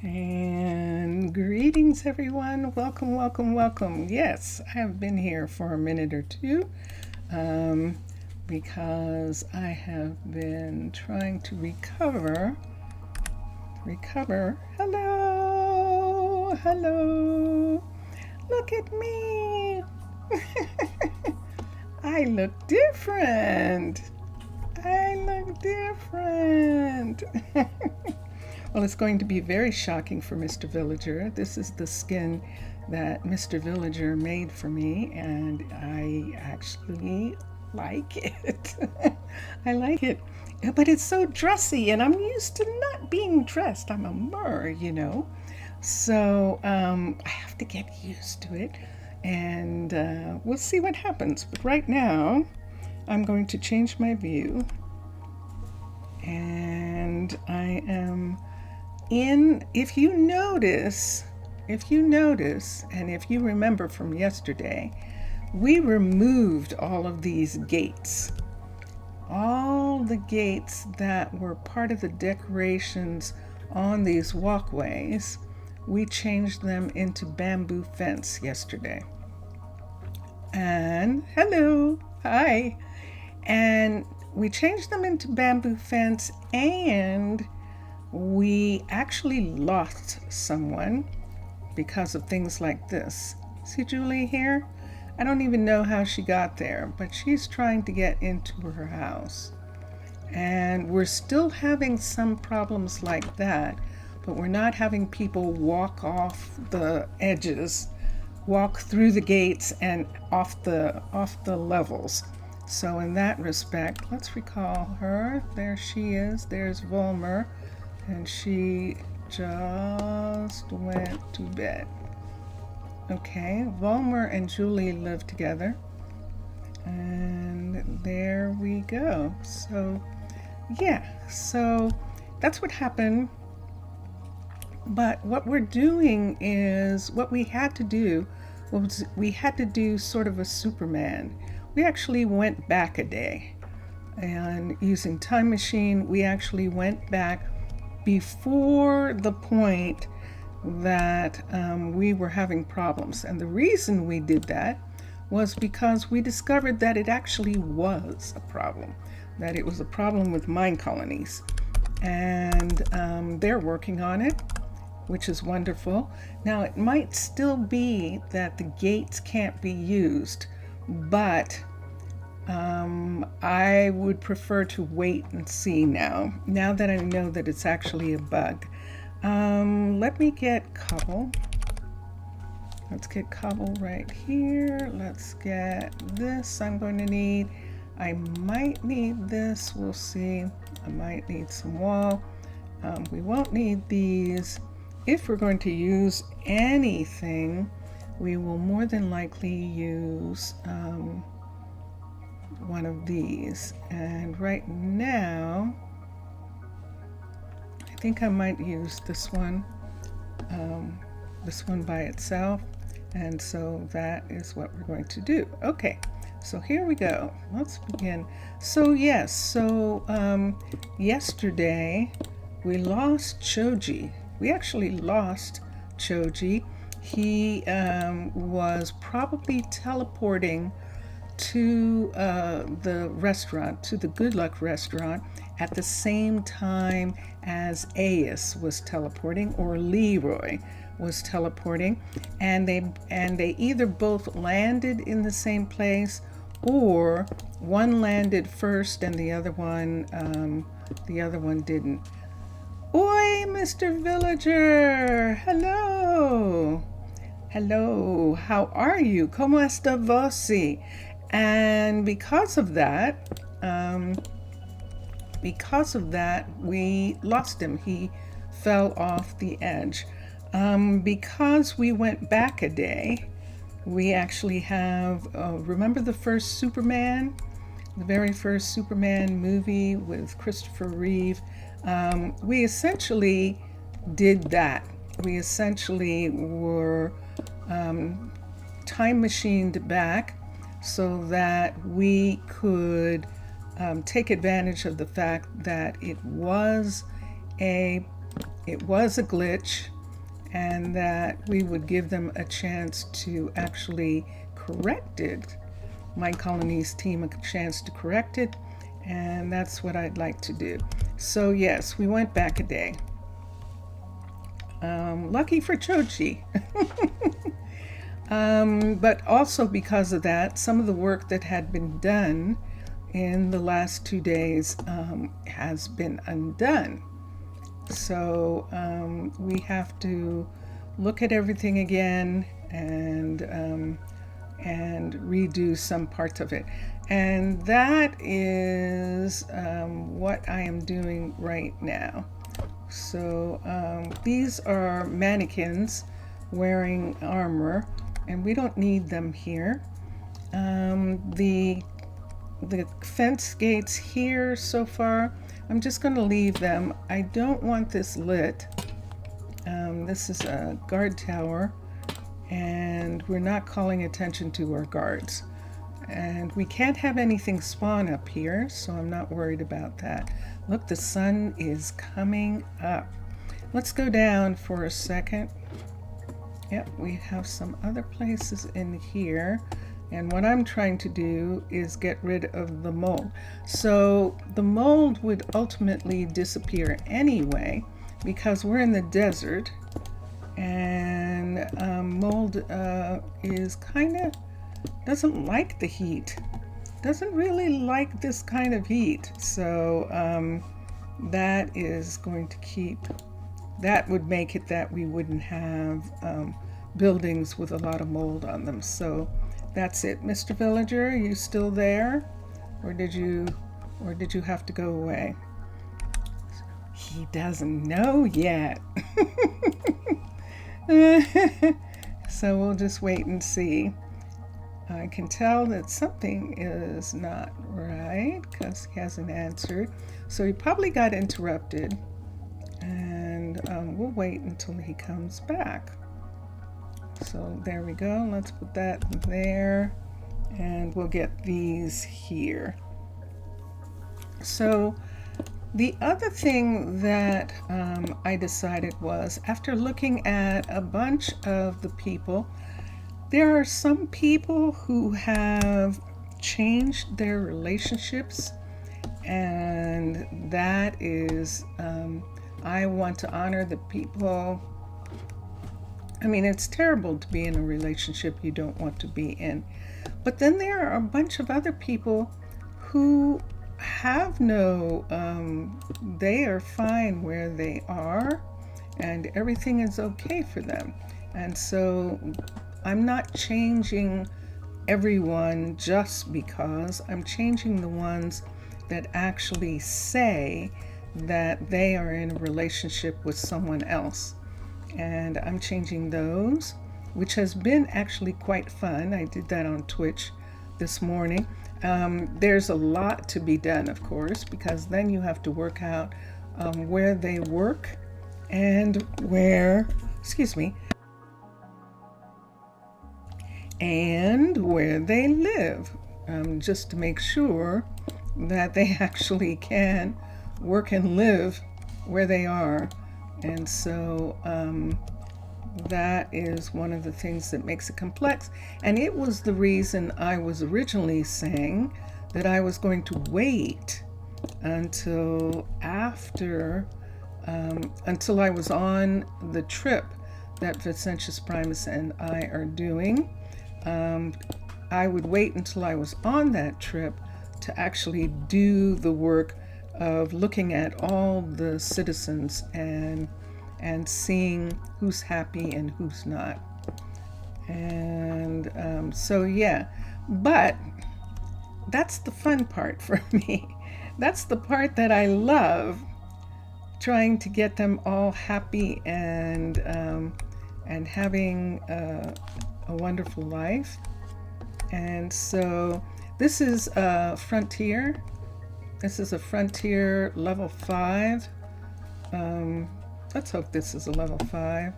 And greetings, everyone. Welcome, welcome, welcome. Yes, I have been here for a minute or two because I have been trying to recover. Hello, hello. Look at me. I look different. Well, it's going to be very shocking for Mr. Villager. This is the skin that Mr. Villager made for me, and I actually like it. I like it. But it's so dressy, and I'm used to not being dressed. I'm a mer, you know. So I have to get used to it, and we'll see what happens. But right now, I'm going to change my view, and I am in, if you notice, and if you remember from yesterday, we removed all of these gates. All the gates that were part of the decorations on these walkways, we changed them into bamboo fence yesterday. And hello, hi. And we changed them into bamboo fence, and we actually lost someone because of things like this. See Julie here? I don't even know how she got there, but she's trying to get into her house. And we're still having some problems like that, but we're not having people walk off the edges, walk through the gates and off the levels. So in that respect, let's recall her. There she is. There's Volmer. And she just went to bed. Okay, Volmer and Julie live together. And there we go. So, yeah, so that's what happened. But what we're doing is, what we had to do was we had to do sort of a Superman. We actually went back a day. And using Time Machine, we actually went back before the point that we were having problems. And the reason we did that was because we discovered that it actually was a problem, that it was a problem with Minecolonies. And they're working on it, which is wonderful. Now, it might still be that the gates can't be used, but I would prefer to wait and see now that I know that it's actually a bug. Let me get cobble. Let's get cobble right here. Let's get this. I'm going to need, I might need this. We'll see. I might need some wall. We won't need these. If we're going to use anything, we will more than likely use one of these. And right now, I think I might use this one by itself. And so that is what we're going to do. Okay, so here we go. Let's begin. So yes, yesterday we lost Choji. We actually lost Choji. He was probably teleporting to the restaurant, to the Good Luck restaurant, at the same time as Aes was teleporting, or Leroy was teleporting, and they either both landed in the same place, or one landed first and the other one didn't. Oi, Mr. Villager! Hello! Hello, how are you? ¿Cómo está você? And because of that, we lost him. He fell off the edge. Because we went back a day, we actually have, remember the first Superman? The very first Superman movie with Christopher Reeve? We essentially did that. We essentially were time machined back so that we could take advantage of the fact that it was a glitch. and that we would give them a chance to actually correct it. Minecolonies team a chance to correct it, and that's what I'd like to do. So yes, we went back a day. Lucky for Chochi. But also because of that, some of the work that had been done in the last 2 days has been undone. So we have to look at everything again and redo some parts of it. And that is what I am doing right now. So these are mannequins wearing armor, and we don't need them here. The fence gates here so far, I'm just going to leave them. I don't want this lit. This is a guard tower, and we're not calling attention to our guards. And we can't have anything spawn up here, so I'm not worried about that. Look, the sun is coming up. Let's go down for a second. Yep, we have some other places in here. And what I'm trying to do is get rid of the mold. So the mold would ultimately disappear anyway, because we're in the desert, and mold is kind of doesn't like the heat, doesn't really like this kind of heat. So that is going to keep, that would make it that we wouldn't have buildings with a lot of mold on them. So that's it. Mr. Villager, are you still there, or did you have to go away? He doesn't know yet. So we'll just wait and see. I can tell that something is not right because he hasn't answered. So he probably got interrupted, and we'll wait until he comes back. So there we go. Let's put that there, and we'll get these here. So the other thing that I decided was, after looking at a bunch of the people, there are some people who have changed their relationships, and that is, I want to honor the people. I mean, it's terrible to be in a relationship you don't want to be in. But then there are a bunch of other people who have no, they are fine where they are, and everything is okay for them. And so I'm not changing everyone just because. I'm changing the ones that actually say that they are in a relationship with someone else. And I'm changing those, which has been actually quite fun. I did that on Twitch this morning. There's a lot to be done, of course, because then you have to work out where they work and where, and where they live, just to make sure that they actually can work and live where they are. And so that is one of the things that makes it complex. And it was the reason I was originally saying that I was going to wait until after, until I was on the trip that Vicentius Primus and I are doing. I would wait until I was on that trip to actually do the work of looking at all the citizens and seeing who's happy and who's not. And so yeah, but that's the fun part for me. That's the part that I love, trying to get them all happy and having a wonderful life. And so this is a frontier. This is a frontier level 5. Let's hope this is a level 5,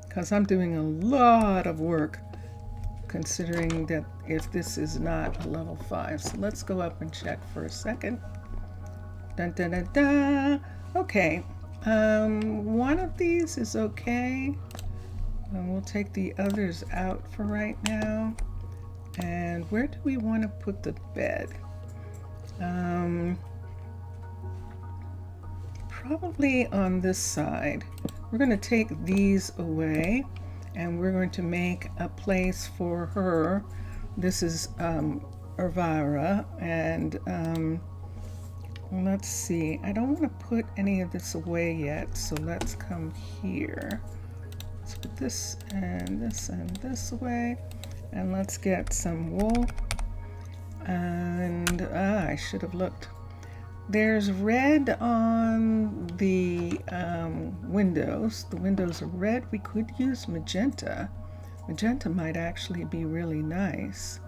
because I'm doing a lot of work considering that if this is not a level 5. So let's go up and check for a second. Dun, dun, dun, dun. Okay, one of these is okay. And we'll take the others out for right now. And where do we want to put the bed? Probably on this side. We're going to take these away and we're going to make a place for her. This is Elvira, and let's see, I don't want to put any of this away yet, so let's come here. Let's put this and this away, and let's get some wool. And I should have looked. There's red on the windows. The windows are red. We could use magenta. Magenta might actually be really nice.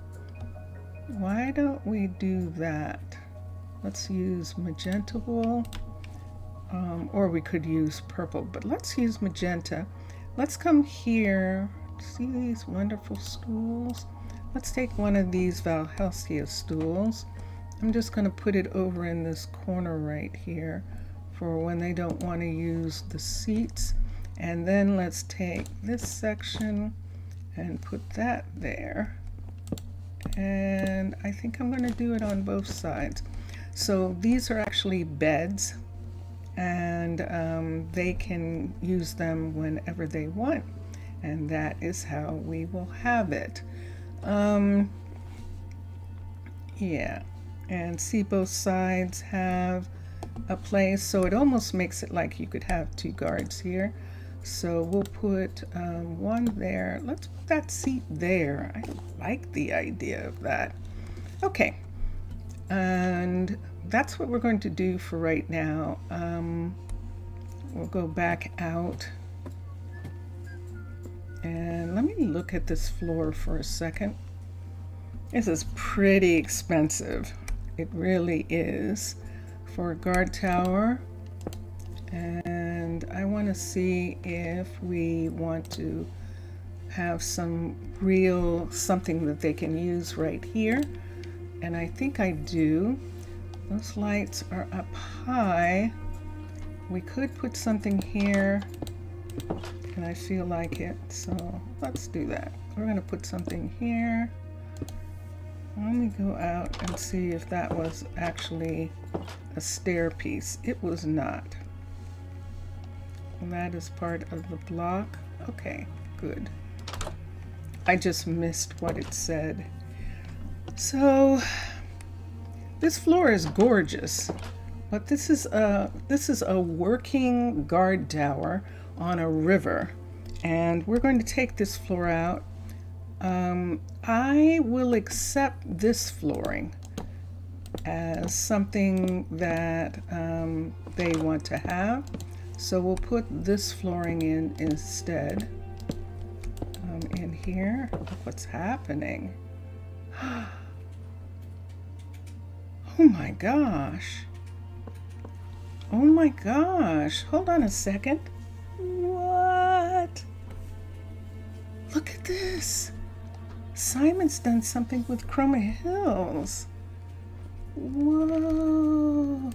Why don't we do that? Let's use magenta wool, or we could use purple, but let's use magenta. Let's come here. See these wonderful stools? Let's take one of these Valhelsia stools. I'm just going to put it over in this corner right here for when they don't want to use the seats. And then let's take this section and put that there. And I think I'm going to do it on both sides. So these are actually beds, and they can use them whenever they want. And that is how we will have it. Yeah. And see, both sides have a place, so it almost makes it like you could have two guards here. So we'll put one there. Let's put that seat there. I like the idea of that. Okay, and that's what we're going to do for right now. We'll go back out, and let me look at this floor for a second. This is pretty expensive. It really is for a guard tower. And I want to see if we want to have some real something that they can use right here. And I think I do. Those lights are up high. We could put something here, and I feel like it, so let's do that. We're going to put something here. Let me go out and see if that was actually a stair piece. It was not. And that is part of the block. Okay, good. I just missed what it said. So this floor is gorgeous, but this is a working guard tower on a river, and we're going to take this floor out. I will accept this flooring as something that they want to have. So we'll put this flooring in instead. In here, look what's happening. Oh my gosh. Oh my gosh. Hold on a second. What? Look at this. Simon's done something with Chroma Hills. Whoa.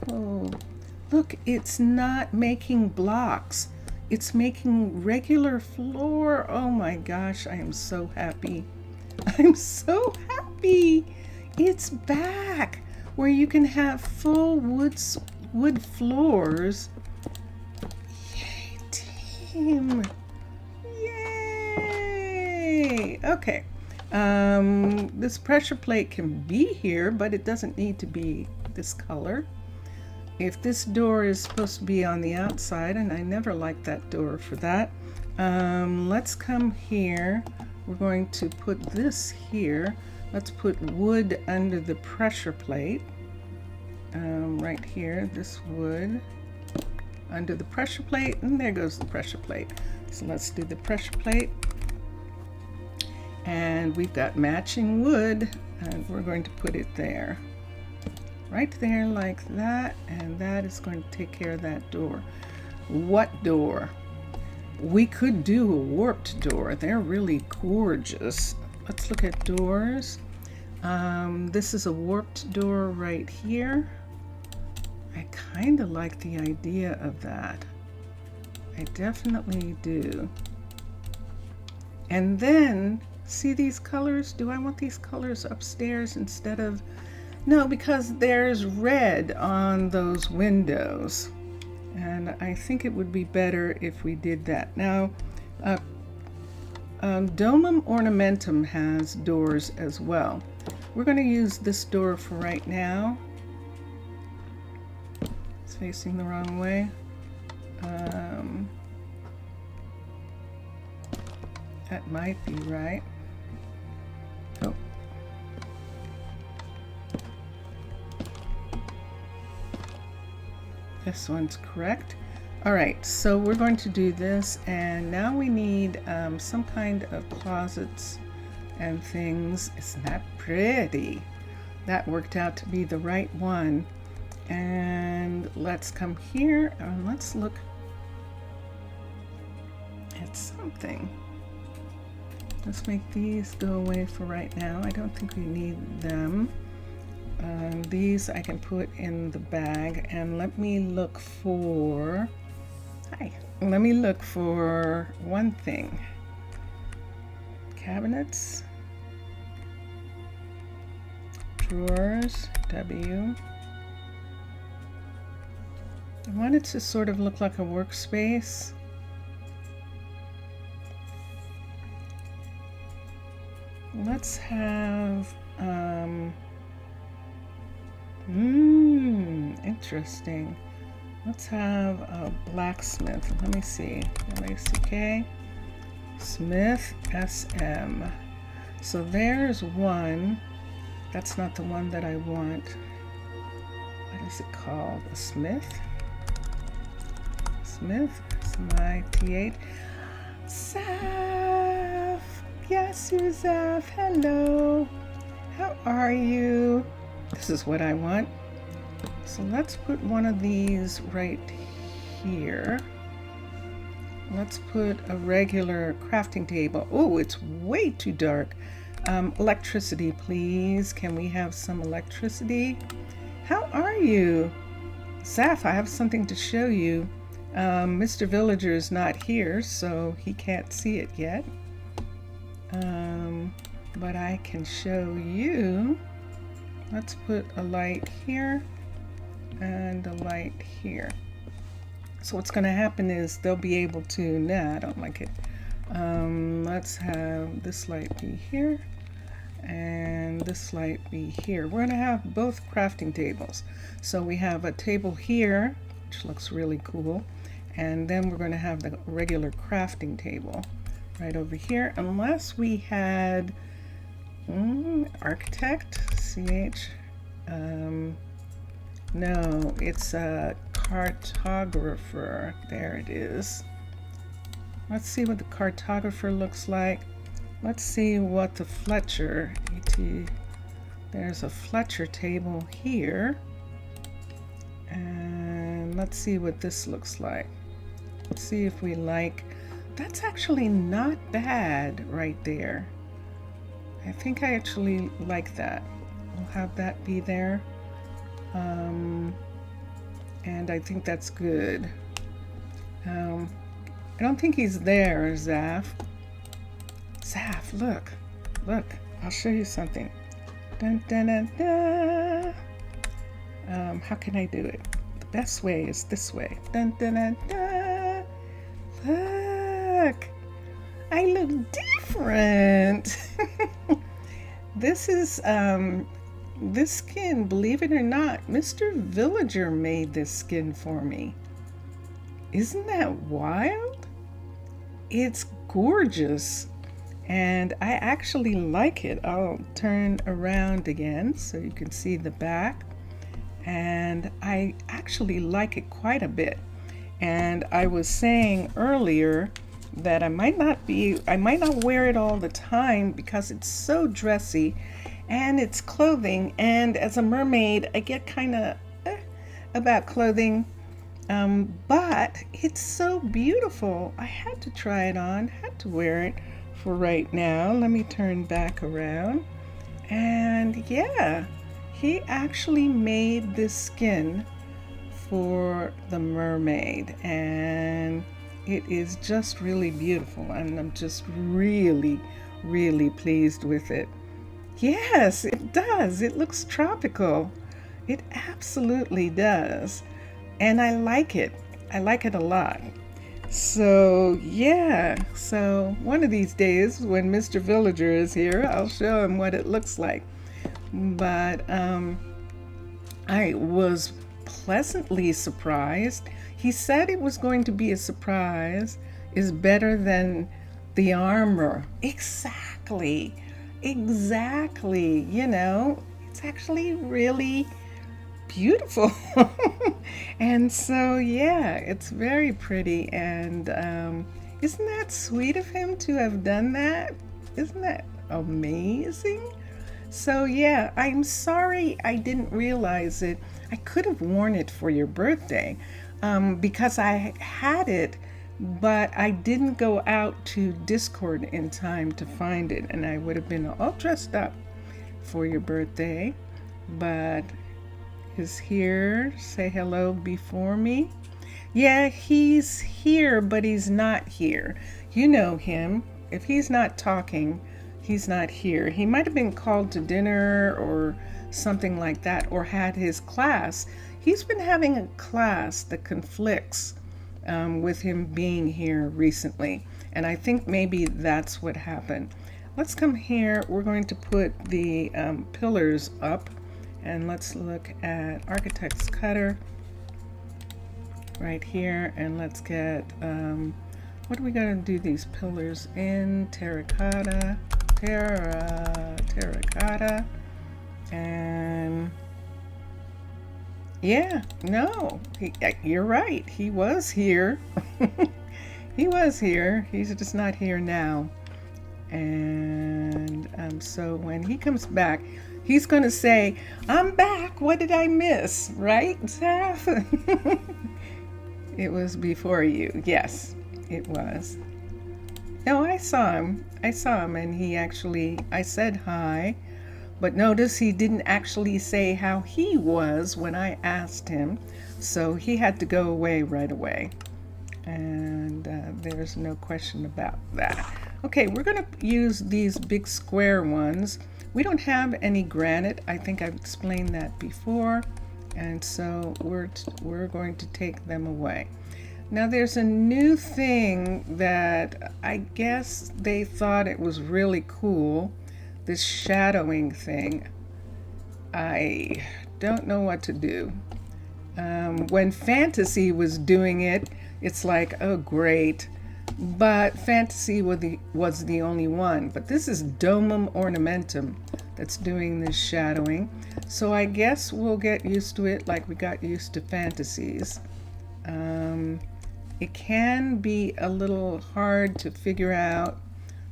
Look, it's not making blocks. It's making regular floor. Oh my gosh, I am so happy. I'm so happy. It's back where you can have full wood floors. Yay, team. Yay. Okay. This pressure plate can be here, but it doesn't need to be this color. If this door is supposed to be on the outside, and I never liked that door for that, let's come here. We're going to put this here. Let's put wood under the pressure plate. Right here, this wood under the pressure plate, and there goes the pressure plate. So let's do the pressure plate. And we've got matching wood, and we're going to put it there. Right there like that, and that is going to take care of that door. What door? We could do a warped door. They're really gorgeous. Let's look at doors. This is a warped door right here. I kind of like the idea of that. I definitely do. And then, see these colors? Do I want these colors upstairs instead of, no, because there's red on those windows. And I think it would be better if we did that. Now, Domum Ornamentum has doors as well. We're going to use this door for right now. It's facing the wrong way. That might be right. Oh. This one's correct. All right, so we're going to do this, and now we need some kind of closets and things. Isn't that pretty? That worked out to be the right one. And let's come here and let's look at something. Let's make these go away for right now. I don't think we need them. These I can put in the bag, and let me look for, let me look for one thing. Cabinets, drawers, W. I want it to sort of look like a workspace. Let's have, interesting. Let's have a blacksmith. Let me see. M-A-C-K. Smith SM. So there's one. That's not the one that I want. What is it called? A smith? Smith? S-M-I-T-H. Zaf! Yes, you Zaf. Hello. How are you? This is what I want. So let's put one of these right here. Let's put a regular crafting table. Oh, it's way too dark. Electricity, please. Can we have some electricity? How are you? Zaf, I have something to show you. Mr. Villager is not here, so he can't see it yet. But I can show you. Let's put a light here and a light here. So what's going to happen is they'll be able to, nah, I don't like it. Let's have this light be here and this light be here. We're going to have both crafting tables. So we have a table here, which looks really cool. And then we're going to have the regular crafting table right over here. Unless we had architect, CH. No, it's a cartographer. There it is. Let's see what the cartographer looks like. Let's see what the Fletcher, there's a Fletcher table here. And let's see what this looks like. Let's see if we like, that's actually not bad right there. I think I actually like that. We'll have that be there. And I think that's good. I don't think he's there, Zaf. Zaf, look. Look, I'll show you something. Dun, dun, dun, dun. How can I do it? The best way is this way. Dun, dun, dun, dun. Look, I look different. This is, this skin, believe it or not, Mr. Villager made this skin for me. Isn't that wild? It's gorgeous. And I actually like it. I'll turn around again so you can see the back. And I actually like it quite a bit. And I was saying earlier that I might not wear it all the time because it's so dressy and it's clothing. And as a mermaid, I get kind of about clothing. But it's so beautiful. I had to try it on, had to wear it for right now. Let me turn back around. And yeah, he actually made this skin for the mermaid. And It is just really beautiful, and I'm just really, really pleased with it. Yes, it does. It looks tropical. It absolutely does. And I like it. I like it a lot. So, yeah. So, one of these days when Mr. Villager is here, I'll show him what it looks like. But I was pleasantly surprised. He said it was going to be a surprise, is better than the armor. Exactly. Exactly. It's actually really beautiful. And so, yeah, it's very pretty. And isn't that sweet of him to have done that? Isn't that amazing? So, yeah, I'm sorry I didn't realize it. I could have worn it for your birthday because I had it, but I didn't go out to Discord in time to find it, and I would have been all dressed up for your birthday. But is here. Say hello before me. Yeah, he's here, but he's not here. You know him. If he's not talking, he's not here. He might have been called to dinner or something like that, or had his class. He's been having a class that conflicts with him being here recently. And I think maybe that's what happened. Let's come here. We're going to put the pillars up. And let's look at Architect's Cutter right here. And let's get, what are we going to do these pillars in? Terracotta. Terracotta. And yeah, no, you're right. He was here. He was here. He's just not here now. And so when he comes back, he's going to say, I'm back. What did I miss? Right, Seth? It was before you. Yes, it was. No, I saw him. And I said hi. But notice he didn't actually say how he was when I asked him. So he had to go away right away. And there's no question about that. Okay, we're going to use these big square ones. We don't have any granite. I think I've explained that before. And so we're going to take them away. Now there's a new thing that I guess they thought it was really cool. This shadowing thing. I don't know what to do. When Fantasy was doing it, it's like, oh great. But Fantasy was the only one. But this is Domum Ornamentum that's doing this shadowing. So I guess we'll get used to it like we got used to Fantasies. It can be a little hard to figure out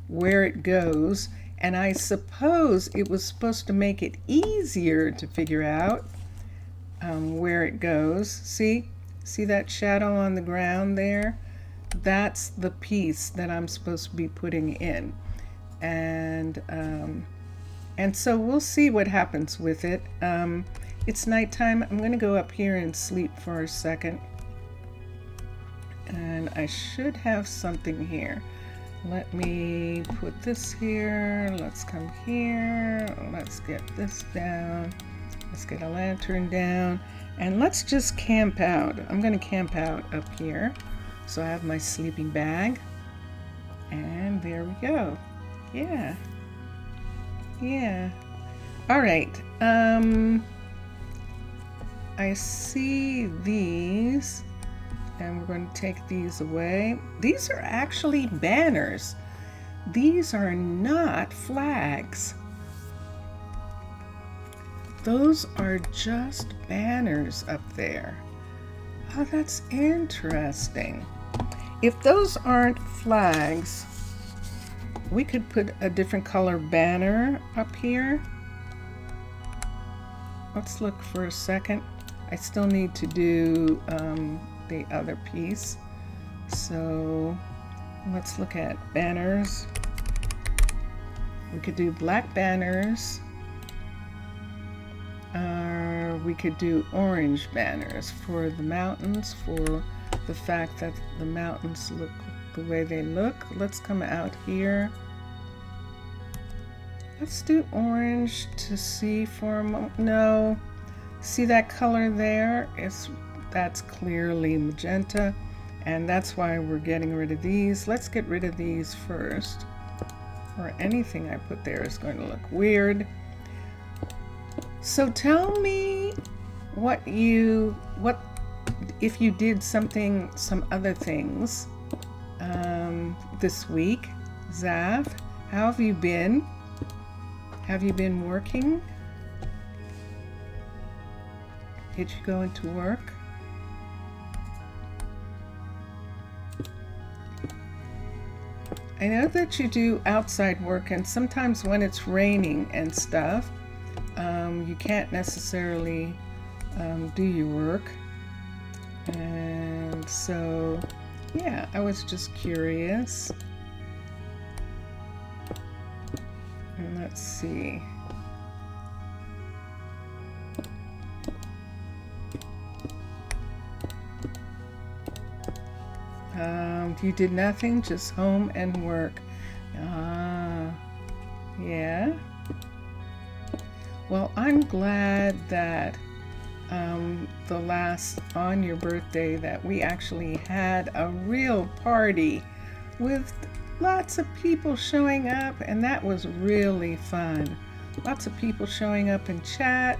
where it goes. And I suppose it was supposed to make it easier to figure out where it goes. See that shadow on the ground there? That's the piece that I'm supposed to be putting in. And so we'll see what happens with it. It's nighttime. I'm going to go up here and sleep for a second. And I should have something here. Let me put this here. Let's come here. Let's get this down. Let's get a lantern down. And let's just camp out. I'm going to camp out up here. So I have my sleeping bag. And there we go. Yeah. Yeah. All right. I see these. And we're going to take these away. These are actually banners. These are not flags. Those are just banners up there. Oh, that's interesting. If those aren't flags, we could put a different color banner up here. Let's look for a second. I still need to do the other piece. So let's look at banners. We could do black banners. We could do orange banners for the mountains, for the fact that the mountains look the way they look. Let's come out here. Let's do orange to see for a moment. No, see that color there? That's clearly magenta, and that's why we're getting rid of these. Let's get rid of these first, or anything I put there is going to look weird. So tell me if you did some other things this week. Zav, how have you been? Have you been working? Did you go into work? I know that you do outside work, and sometimes when it's raining and stuff, you can't necessarily do your work. And so, yeah, I was just curious. And let's see. You did nothing, just home and work. Yeah. Well, I'm glad that on your birthday that we actually had a real party with lots of people showing up, and that was really fun. Lots of people showing up in chat,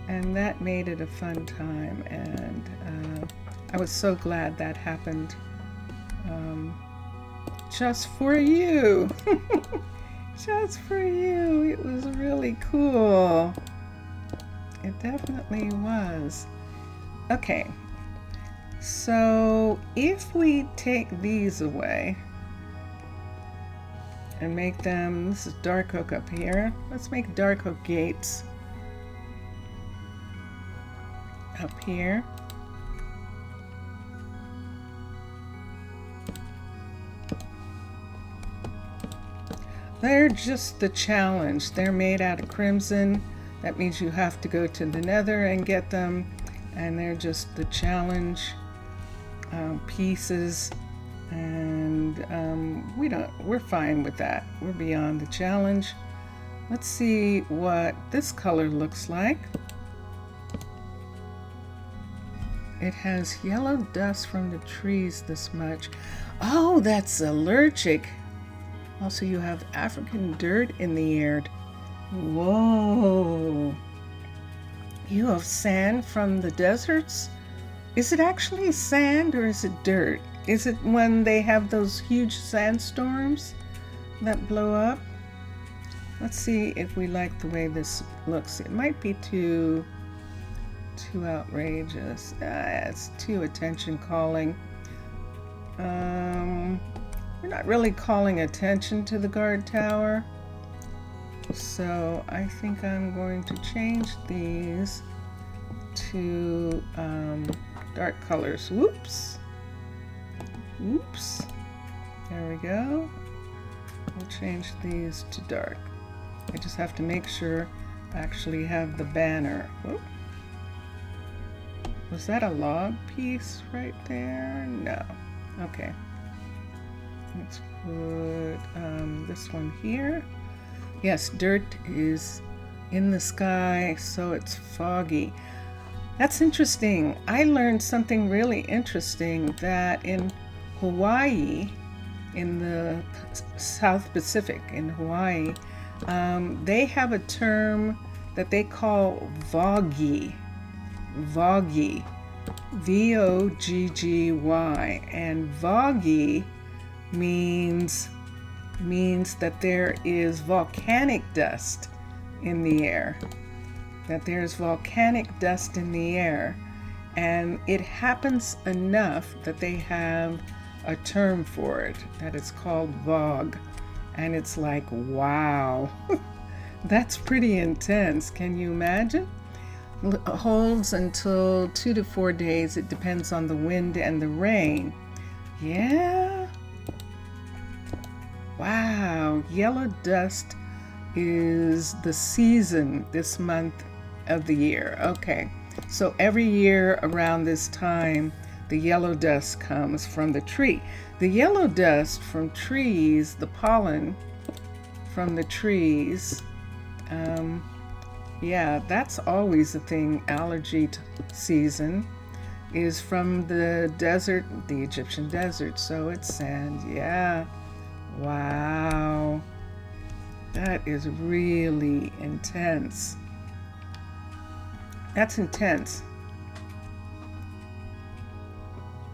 and that made it a fun time, and I was so glad that happened just for you. Just for you. It was really cool. It definitely was. Okay, so if we take these away and make them, this is dark oak up here, let's make dark oak gates up here. They're just the challenge. They're made out of crimson. That means you have to go to the nether and get them, and they're just the challenge pieces, and we're fine with that. We're beyond the challenge. Let's see what this color looks like. It has yellow dust from the trees this much. Oh, that's allergic. Also, you have African dirt in the air. Whoa. You have sand from the deserts? Is it actually sand or is it dirt? Is it when they have those huge sandstorms that blow up? Let's see if we like the way this looks. It might be too outrageous. It's too attention calling. We're not really calling attention to the guard tower. So I think I'm going to change these to dark colors. Whoops. Whoops. There we go. We'll change these to dark. I just have to make sure I actually have the banner. Whoop. Was that a log piece right there? No. Okay. Let's put this one here. Yes, dirt is in the sky, so it's foggy. That's interesting. I learned something really interesting, that in Hawaii, in the South Pacific, in Hawaii, they have a term that they call vogggy. Vogggy. V-O-G-G-Y. And vogggy means that there is volcanic dust in the air. That there's volcanic dust in the air. And it happens enough that they have a term for it, that it's called vog. And it's like, wow, that's pretty intense. Can you imagine? Holds until 2 to 4 days. It depends on the wind and the rain. Yeah. Wow. Yellow dust is the season this month of the year. Okay. So every year around this time, the yellow dust comes from the tree. The yellow dust from trees, the pollen from the trees, yeah, that's always a thing. Allergy season is from the desert, the Egyptian desert, so it's sand. Yeah. Wow. That is really intense. That's intense.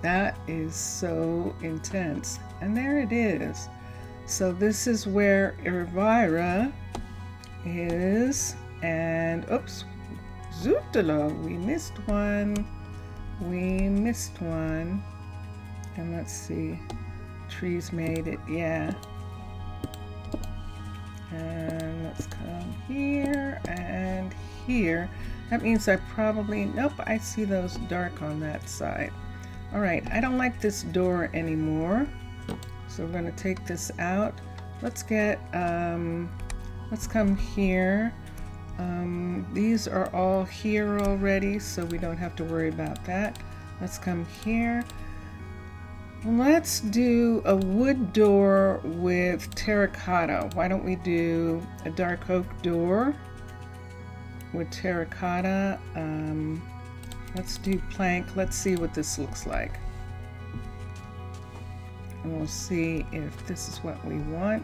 That is so intense. And there it is. So this is where Elvira is. And oops, zootala, we missed one. We missed one. And let's see. Trees made it, yeah. And let's come here and here. That means I probably, nope, I see those dark on that side. All right, I don't like this door anymore. So we're gonna take this out. Let's get, let's come here. These are all here already, so we don't have to worry about that. Let's come here. Let's do a wood door with terracotta. Why don't we do a dark oak door with terracotta? Let's do plank. Let's see what this looks like. And we'll see if this is what we want.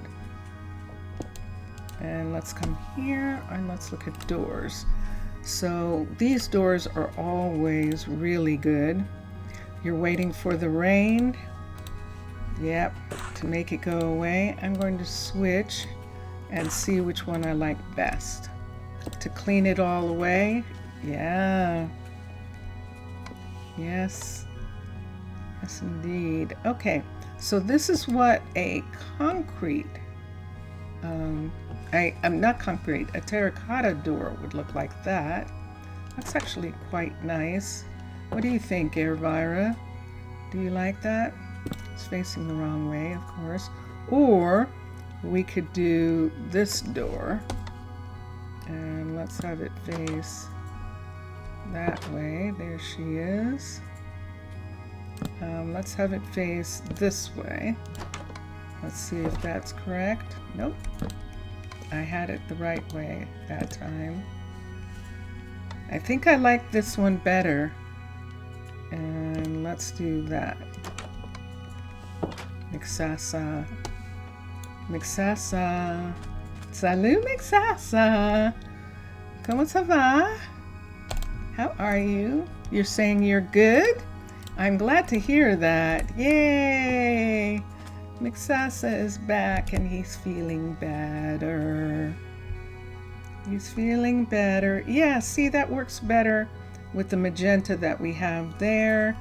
And let's come here and let's look at doors. So these doors are always really good. You're waiting for the rain. Yep, to make it go away. I'm going to switch and see which one I like best. To clean it all away. Yeah. Yes. Yes, indeed. Okay, so this is what a concrete, I'm not concrete, a terracotta door would look like that. That's actually quite nice. What do you think, Elvira? Do you like that? It's facing the wrong way, of course. Or we could do this door. And let's have it face that way. There she is. Let's have it face this way. Let's see if that's correct. Nope. I had it the right way that time. I think I like this one better. And let's do that. Mixasa. Mixasa. Salut, Mixasa. Comment ça va? How are you? You're saying you're good? I'm glad to hear that. Yay! Mixasa is back and he's feeling better. He's feeling better. Yeah, see, that works better with the magenta that we have there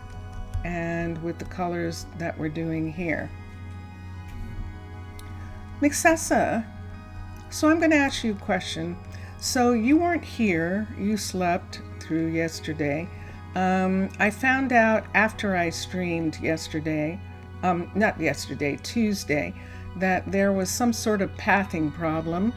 and with the colors that we're doing here. Mixasa, so I'm going to ask you a question. So you weren't here, you slept through yesterday. I found out after I streamed yesterday, not yesterday, Tuesday, that there was some sort of pathing problem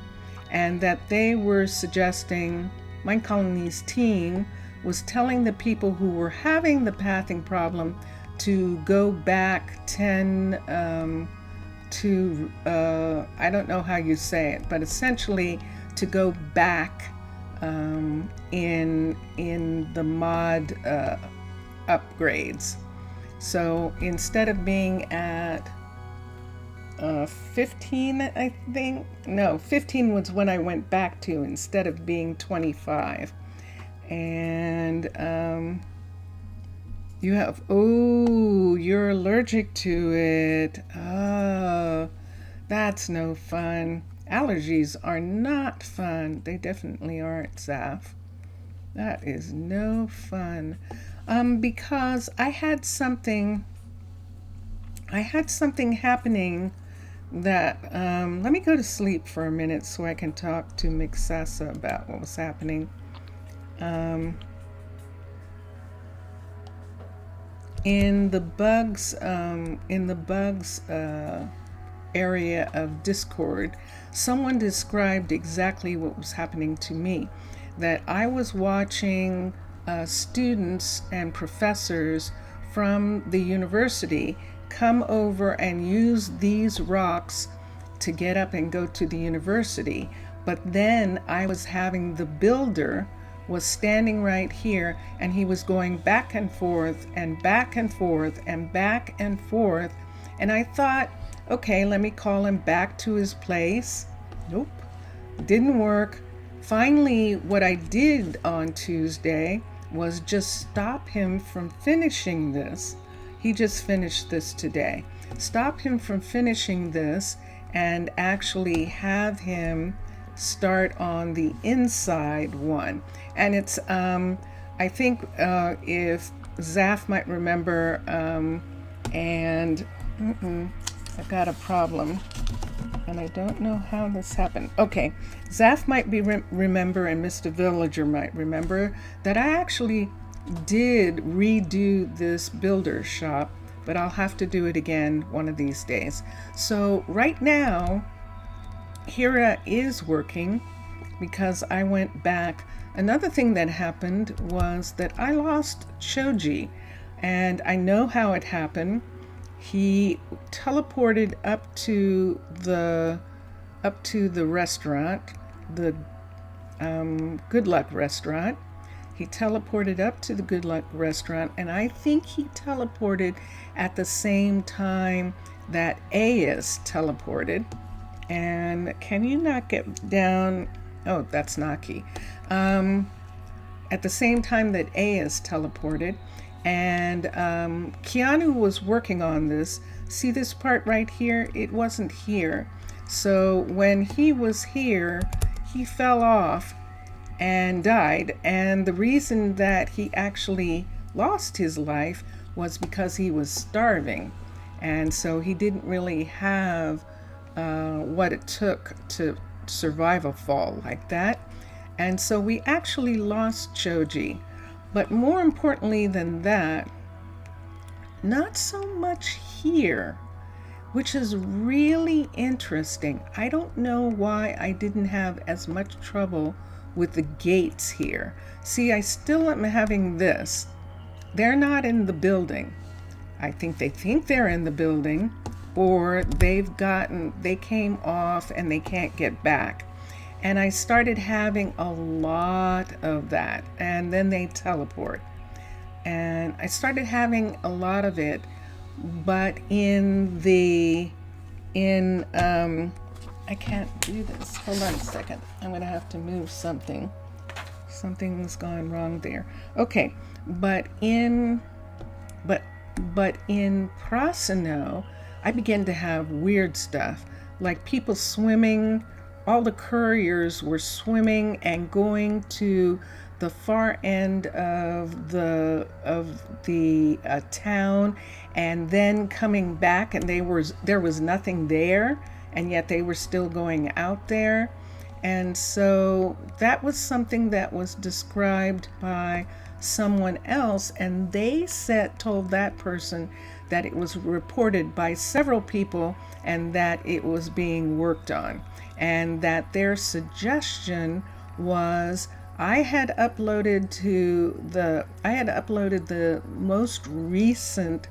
and that they were suggesting, Minecolonies team was telling the people who were having the pathing problem to go back 10 to, I don't know how you say it, but essentially to go back in the mod upgrades. So instead of being at 15, I think, no, 15 was when I went back to instead of being 25. And you have, oh, you're allergic to it. Oh, that's no fun. Allergies are not fun. They definitely aren't, Zaf. That is no fun. Because I had something happening that, let me go to sleep for a minute so I can talk to Mixasa about what was happening. In the bugs area of Discord, someone described exactly what was happening to me, that I was watching students and professors from the university come over and use these rocks to get up and go to the university. But then I was having the builder was standing right here, and he was going back and forth and back and forth and back and forth. And I thought, okay, let me call him back to his place. Nope, didn't work. Finally, what I did on Tuesday was just stop him from finishing this. He just finished this today. Stop him from finishing this and actually have him start on the inside one. And it's, I think if Zaf might remember, and I've got a problem, and I don't know how this happened. Okay, Zaf might be remember, and Mr. Villager might remember that I actually did redo this builder shop, but I'll have to do it again one of these days. So right now, Hira is working because I went back. Another thing that happened was that I lost Choji, and I know how it happened. He teleported up to the restaurant, the Good Luck restaurant. He teleported up to the Good Luck restaurant, and I think he teleported at the same time that Ayas teleported. And can you not get down? Oh, that's Naki. At the same time that Ayas teleported, and Keanu was working on this. See this part right here? It wasn't here. So when he was here, he fell off and died. And the reason that he actually lost his life was because he was starving. And so he didn't really have what it took to survive a fall like that. And so we actually lost Choji. But more importantly than that, not so much here, which is really interesting. I don't know why I didn't have as much trouble with the gates here. See, I still am having this. They're not in the building. I think they're in the building, or they came off and they can't get back. And I started having a lot of that, and then they teleport. And I started having a lot of it, but I can't do this. Hold on a second. I'm gonna have to move something. Something's gone wrong there. Okay, but in Prasino, I began to have weird stuff, like people swimming. All the couriers were swimming and going to the far end of the town, and then coming back, and there was nothing there, and yet they were still going out there. And so that was something that was described by someone else, and they told that person that it was reported by several people and that it was being worked on, and that their suggestion was I had uploaded the most recent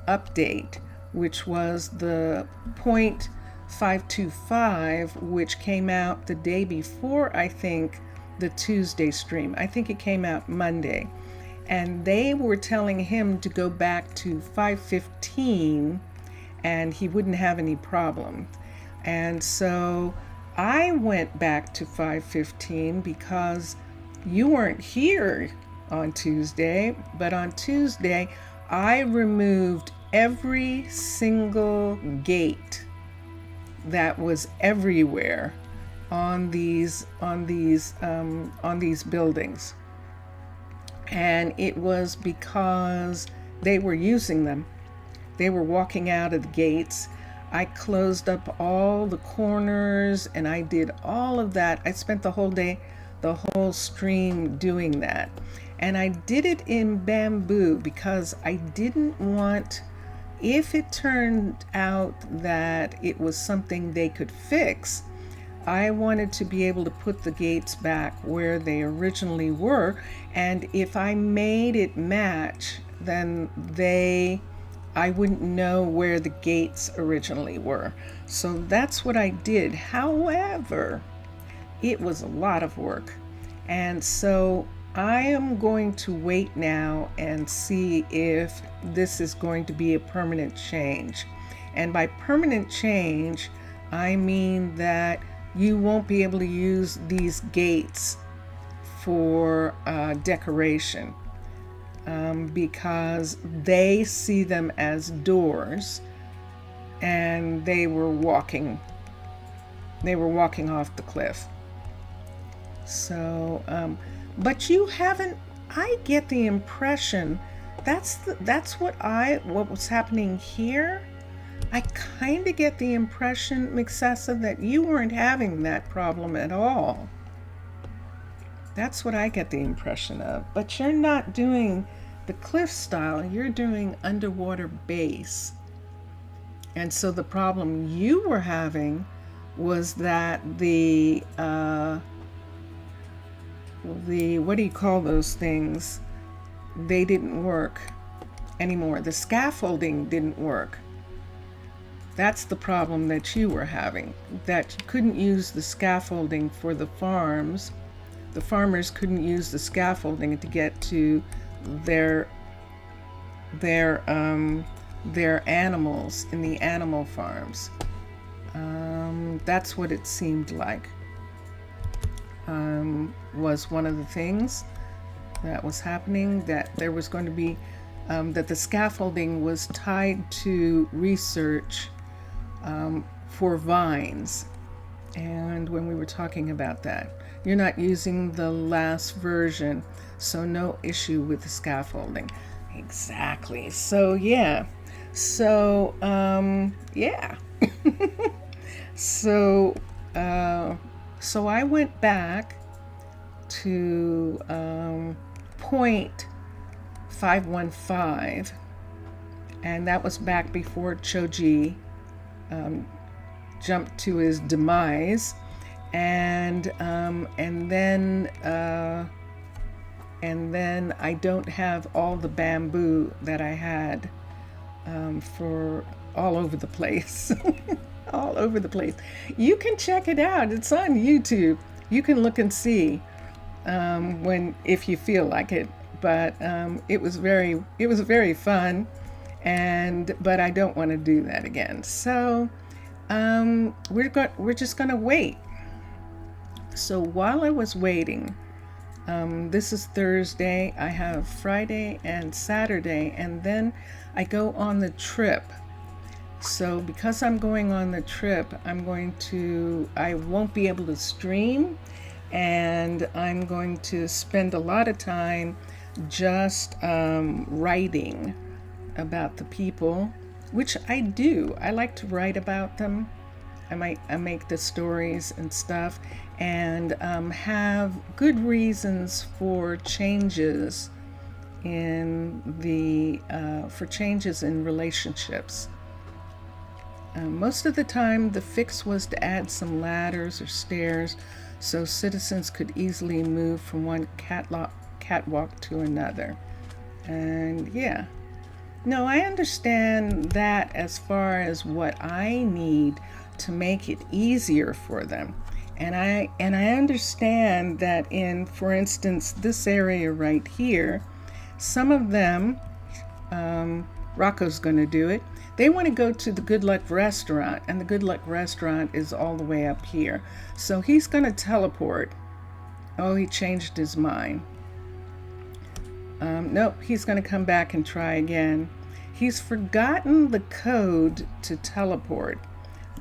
update, which was the 0.525, which came out the day before, I think, the Tuesday stream. I think it came out Monday. And they were telling him to go back to 515 and he wouldn't have any problem. And so I went back to 515 because you weren't here on Tuesday, but on Tuesday I removed every single gate that was everywhere on these buildings. And it was because they were using them. They were walking out of the gates. I closed up all the corners and I did all of that. I spent the whole day, the whole stream doing that. And I did it in bamboo because I didn't want, if it turned out that it was something they could fix, I wanted to be able to put the gates back where they originally were. And if I made it match then I wouldn't know where the gates originally were. So that's what I did. However, it was a lot of work. And so I am going to wait now and see if this is going to be a permanent change. And by permanent change, I mean that you won't be able to use these gates for decoration because they see them as doors, and they were walking off the cliff. So, but you haven't. I get the impression that's what was happening here. I kind of get the impression, Mixessa, that you weren't having that problem at all. That's what I get the impression of. But you're not doing the cliff style, you're doing underwater base. And so the problem you were having was that the what do you call those things? They didn't work anymore. The scaffolding didn't work. That's the problem that you were having, that you couldn't use the scaffolding for the farms. The farmers couldn't use the scaffolding to get to their animals in the animal farms. That's what it seemed like. Was one of the things that was happening, that there was going to be that the scaffolding was tied to research for vines. And when we were talking about that, you're not using the last version, so no issue with the scaffolding. Exactly. So yeah. So yeah. So I went back to point 515, and that was back before Choji jumped to his demise, and then I don't have all the bamboo that I had for all over the place. All over the place. You can check it out. It's on YouTube. You can look and see if you feel like it. But it was very fun, but I don't want to do that again. So we're just gonna wait. So while I was waiting, this is Thursday. I have Friday and Saturday, and then I go on the trip. So because I'm going on the trip, I won't be able to stream, and I'm going to spend a lot of time just writing about the people, which I do. I like to write about them. I make the stories and stuff, and have good reasons for changes in relationships. Most of the time, the fix was to add some ladders or stairs so citizens could easily move from one catwalk to another. And yeah, no, I understand that as far as what I need to make it easier for them. And I understand that in, for instance, this area right here, some of them, Rocco's going to do it. They want to go to the Good Luck restaurant, and the Good Luck restaurant is all the way up here. So he's going to teleport. Oh, he changed his mind. Nope, he's going to come back and try again. He's forgotten the code to teleport,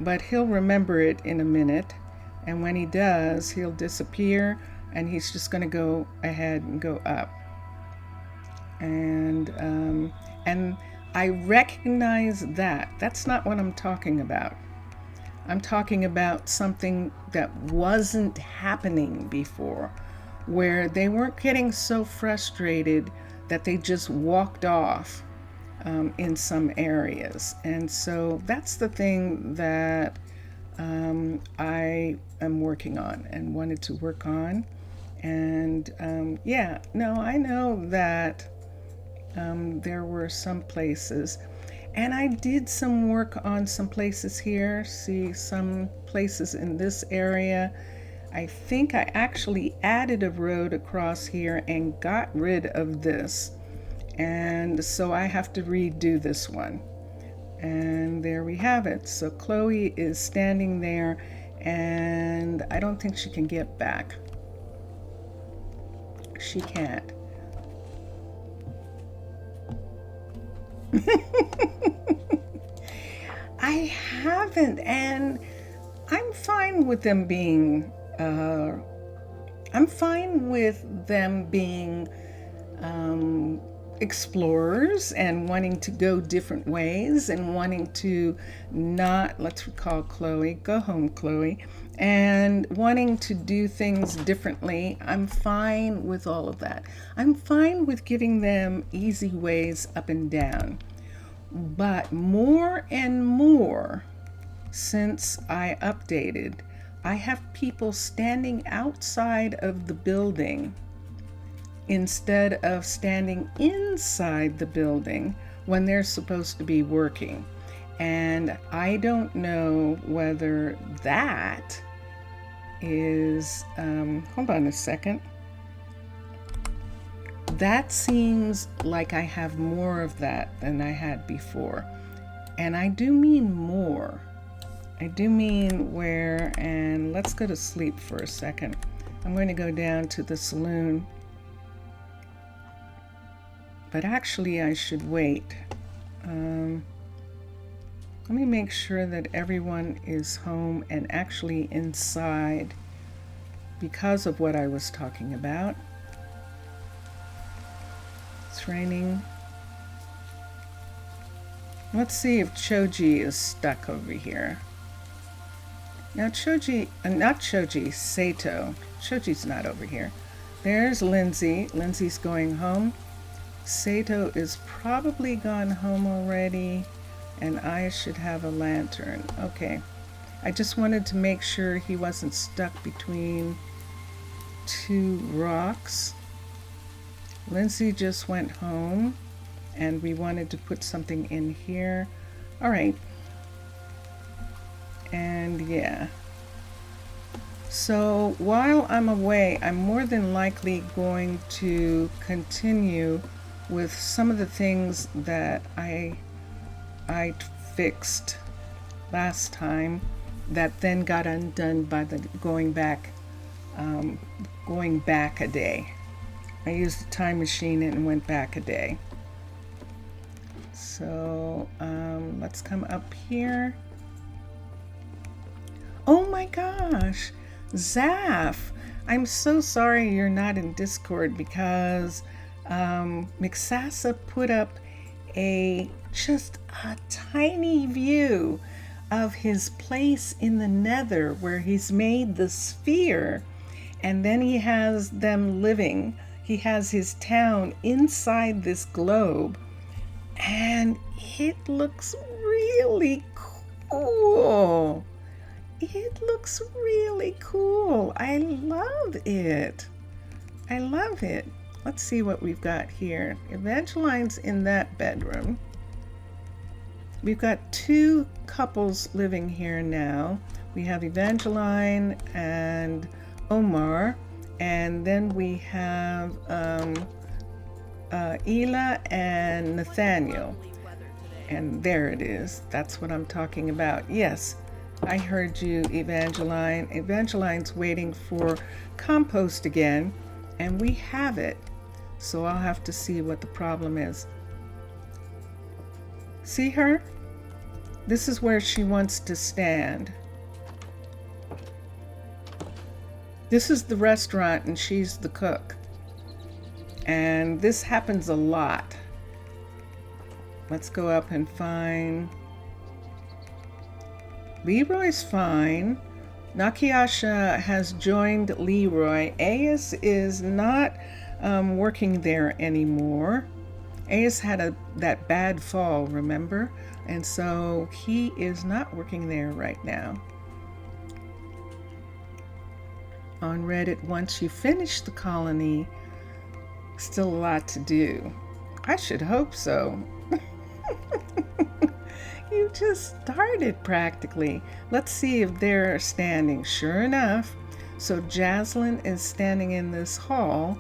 but he'll remember it in a minute. And when he does, he'll disappear, and he's just going to go ahead and go up. And I recognize that. That's not what I'm talking about. I'm talking about something that wasn't happening before, where they weren't getting so frustrated that they just walked off in some areas. And so that's the thing that I am working on and wanted to work on. And I know that There were some places. And I did some work on some places here. See, some places in this area. I think I actually added a road across here and got rid of this. And so I have to redo this one. And there we have it. So Chloe is standing there, and I don't think she can get back. She can't. I haven't, and I'm fine with them being explorers and wanting to go different ways and wanting to not, let's recall Chloe, go home Chloe, and wanting to do things differently. I'm fine with all of that. I'm fine with giving them easy ways up and down. But more and more, since I updated, I have people standing outside of the building instead of standing inside the building when they're supposed to be working. And I don't know whether that is, hold on a second. That seems like I have more of that than I had before. And I do mean more. I do mean where, and let's go to sleep for a second. I'm going to go down to the saloon. But actually I should wait. Let me make sure that everyone is home and actually inside because of what I was talking about. It's raining. Let's see if Choji is stuck over here. Now Sato. Choji's not over here. There's Lindsay. Lindsay's going home. Sato is probably gone home already, and I should have a lantern. Okay. I just wanted to make sure he wasn't stuck between two rocks. Lindsay just went home, and we wanted to put something in here. All right. And yeah. So while I'm away, I'm more than likely going to continue with some of the things that I fixed last time that then got undone by the going back a day. I used the time machine and went back a day. So let's come up here. Oh my gosh, Zaf, I'm so sorry you're not in Discord because Mixasa put up just a tiny view of his place in the nether where he's made the sphere, and then he has them living. He has his town inside this globe, and it looks really cool. It looks really cool. I love it. I love it. Let's see what we've got here. Evangeline's in that bedroom. We've got two couples living here now. We have Evangeline and Omar, and then we have Ela and Nathaniel. And there it is. That's what I'm talking about. Yes, I heard you, Evangeline. Evangeline's waiting for compost again, and we have it. So I'll have to see what the problem is. See her? This is where she wants to stand. This is the restaurant and she's the cook. And this happens a lot. Let's go up and find... Leroy's fine. Nakiasha has joined Leroy. Ayas is not working there anymore. Ayas had that bad fall, remember? And so he is not working there right now. On Reddit, once you finish the colony, still a lot to do. I should hope so. You just started practically. Let's see if they're standing. Sure enough. So Jaslyn is standing in this hall,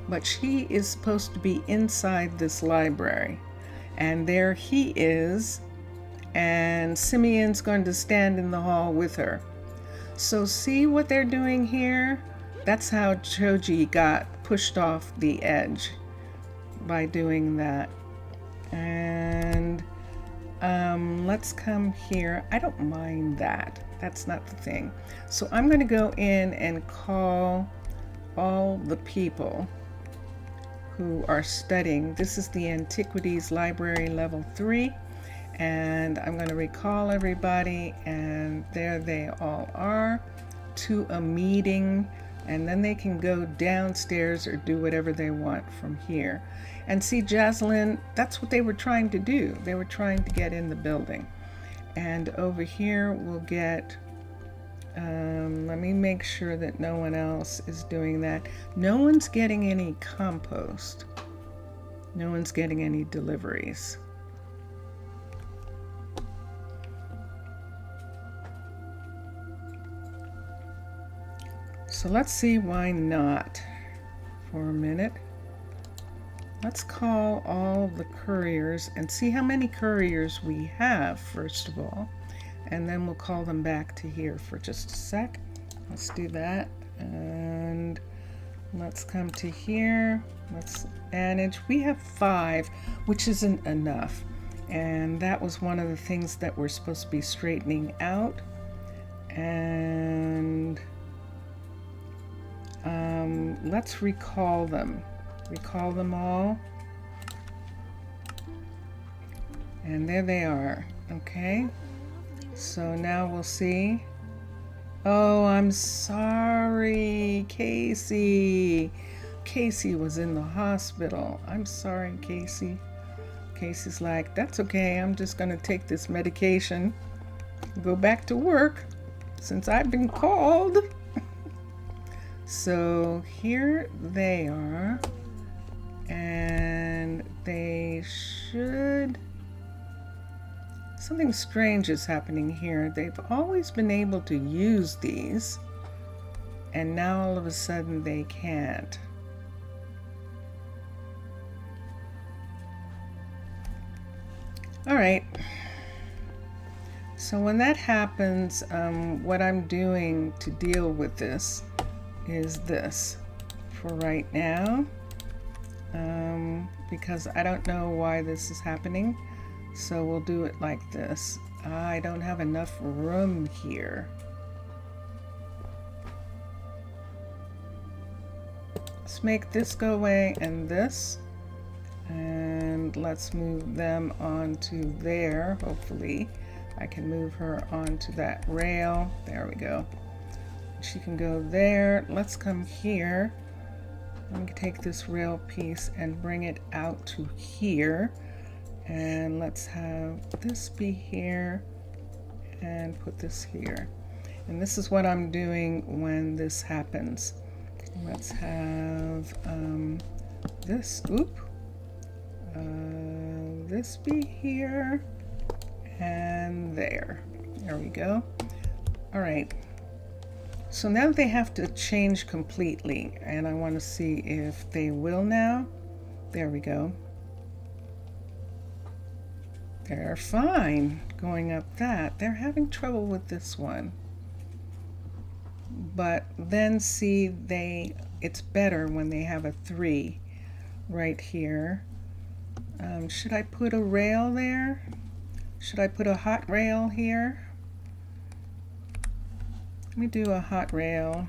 but she is supposed to be inside this library. And there he is. And Simeon's going to stand in the hall with her. So see what they're doing here? That's how Choji got pushed off the edge, by doing that. And let's come here. I don't mind that. That's not the thing. So I'm going to go in and call all the people who are studying. This is the Antiquities Library Level 3. And I'm going to recall everybody, and there they all are, to a meeting, and then they can go downstairs or do whatever they want from here. And see, Jaslyn, that's what they were trying to do. They were trying to get in the building. And over here we'll get, let me make sure that no one else is doing that. No one's getting any compost. No one's getting any deliveries. So let's see why not for a minute. Let's call all the couriers and see how many couriers we have, first of all. And then we'll call them back to here for just a sec. Let's do that. And let's come to here. Let's manage. We have 5, which isn't enough. And that was one of the things that we're supposed to be straightening out. And let's recall them. Recall them all. And there they are. Okay. So now we'll see. Oh, I'm sorry, Casey. Casey was in the hospital. I'm sorry, Casey. Casey's like, that's okay. I'm just going to take this medication and go back to work since I've been called. So here they are. And they should... Something strange is happening here. They've always been able to use these, and now all of a sudden they can't. All right. So when that happens, what I'm doing to deal with this is this for right now, because I don't know why this is happening. So we'll do it like this. I don't have enough room here. Let's make this go away and this. And let's move them onto there. Hopefully I can move her onto that rail. There we go. She can go there. Let's come here. I'm going to take this rail piece and bring it out to here. And let's have this be here and put this here. And this is what I'm doing when this happens. Let's have this, this be here and there. There we go. All right. So now they have to change completely, and I want to see if they will now. There we go. They're fine going up that. They're having trouble with this one. But then see, it's better when they have a 3 right here. Should I put a rail there? Should I put a hot rail here? Let me do a hot rail.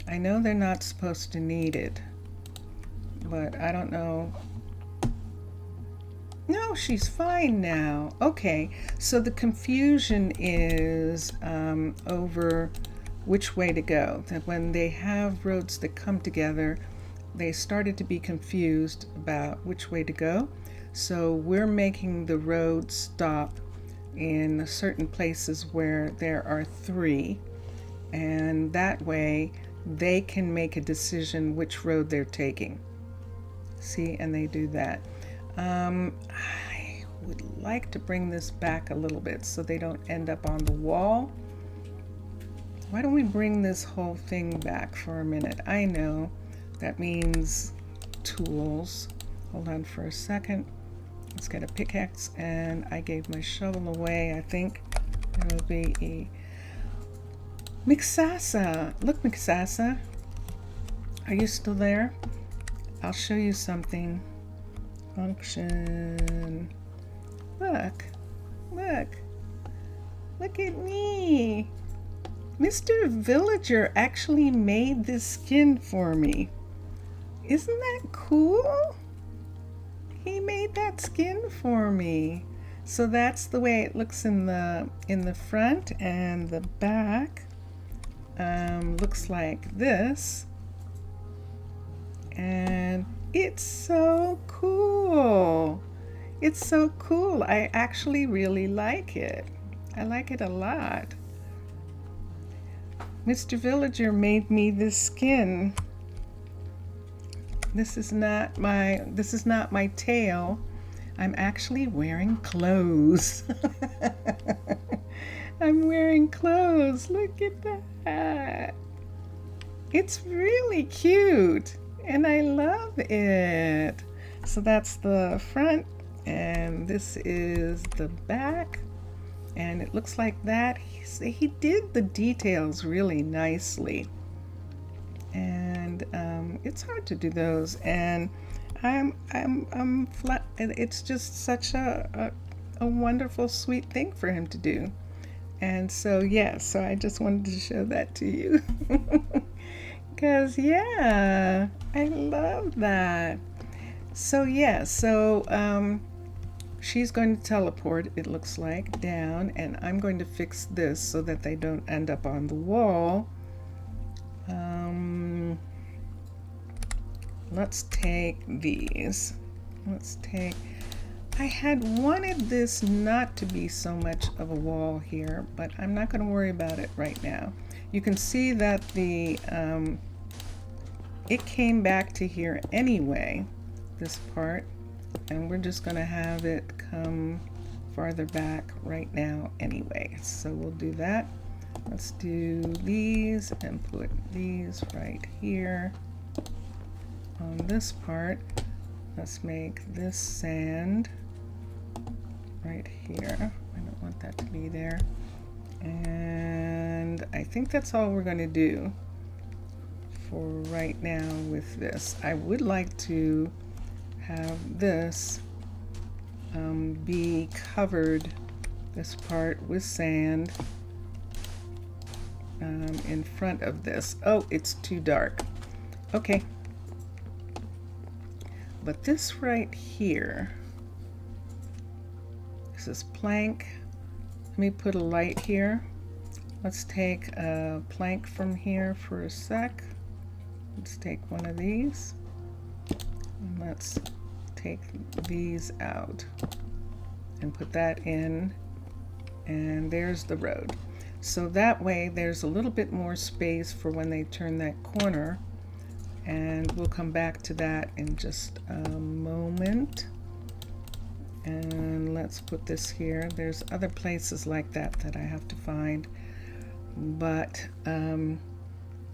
I know they're not supposed to need it, but I don't know. No, she's fine now. Okay, so the confusion is over which way to go. That when they have roads that come together, they started to be confused about which way to go. So we're making the road stop in certain places where there are 3, and that way they can make a decision which road they're taking. See, and they do that. I would like to bring this back a little bit so they don't end up on the wall. Why don't we bring this whole thing back for a minute? I know that means tools. Hold on for a second. Let's get a pickaxe, and I gave my shovel away. I think it'll be a Mixasa. Look, Mixasa, are you still there? I'll show you something. Function. Look, look, look at me. Mr. Villager actually made this skin for me. Isn't that cool? He made that skin for me. So that's the way it looks in the front, and the back looks like this. And it's so cool. It's so cool. I actually really like it. I like it a lot. Mr. Villager made me this skin. This is not my tail. I'm actually wearing clothes. I'm wearing clothes. Look at that. It's really cute, and I love it. So that's the front, and this is the back, and it looks like that. He did the details really nicely, and it's hard to do those, and I'm flat. It's just such a wonderful, sweet thing for him to do. And so yeah, so I just wanted to show that to you. Because yeah, I love that. So yeah, so she's going to teleport, it looks like, down, and I'm going to fix this so that they don't end up on the wall. Let's take these. I had wanted this not to be so much of a wall here, but I'm not going to worry about it right now. You can see that the it came back to here anyway, this part, and we're just going to have it come farther back right now anyway. So we'll do that. Let's do these and put these right here on this part. Let's make this sand right here. I don't want that to be there. And I think that's all we're going to do for right now with this. I would like to have this be covered, this part, with sand in front of this. Oh, it's too dark. Okay. But this right here, this is plank. Let me put a light here. Let's take a plank from here for a sec. Let's take one of these. And let's take these out and put that in. And there's the road. So that way there's a little bit more space for when they turn that corner. And we'll come back to that in just a moment. And let's put this here. There's other places like that that I have to find. But where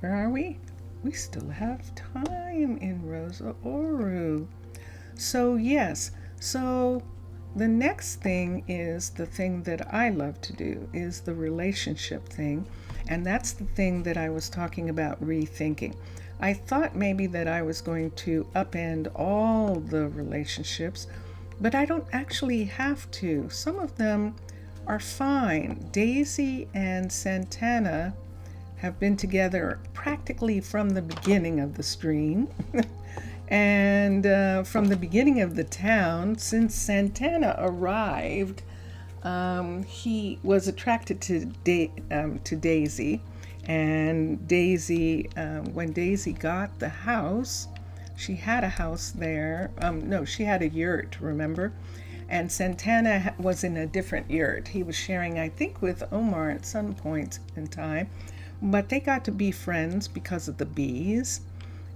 are we? We still have time in Rosa Ouro. So yes, so the next thing is the thing that I love to do, is the relationship thing. And that's the thing that I was talking about rethinking. I thought maybe that I was going to upend all the relationships, but I don't actually have to. Some of them are fine. Daisy and Santana have been together practically from the beginning of the stream and from the beginning of the town. Since Santana arrived, he was attracted to Daisy. And Daisy, when Daisy got the house, she had a house there. No, she had a yurt, remember? And Santana was in a different yurt. He was sharing, I think, with Omar at some point in time. But they got to be friends because of the bees.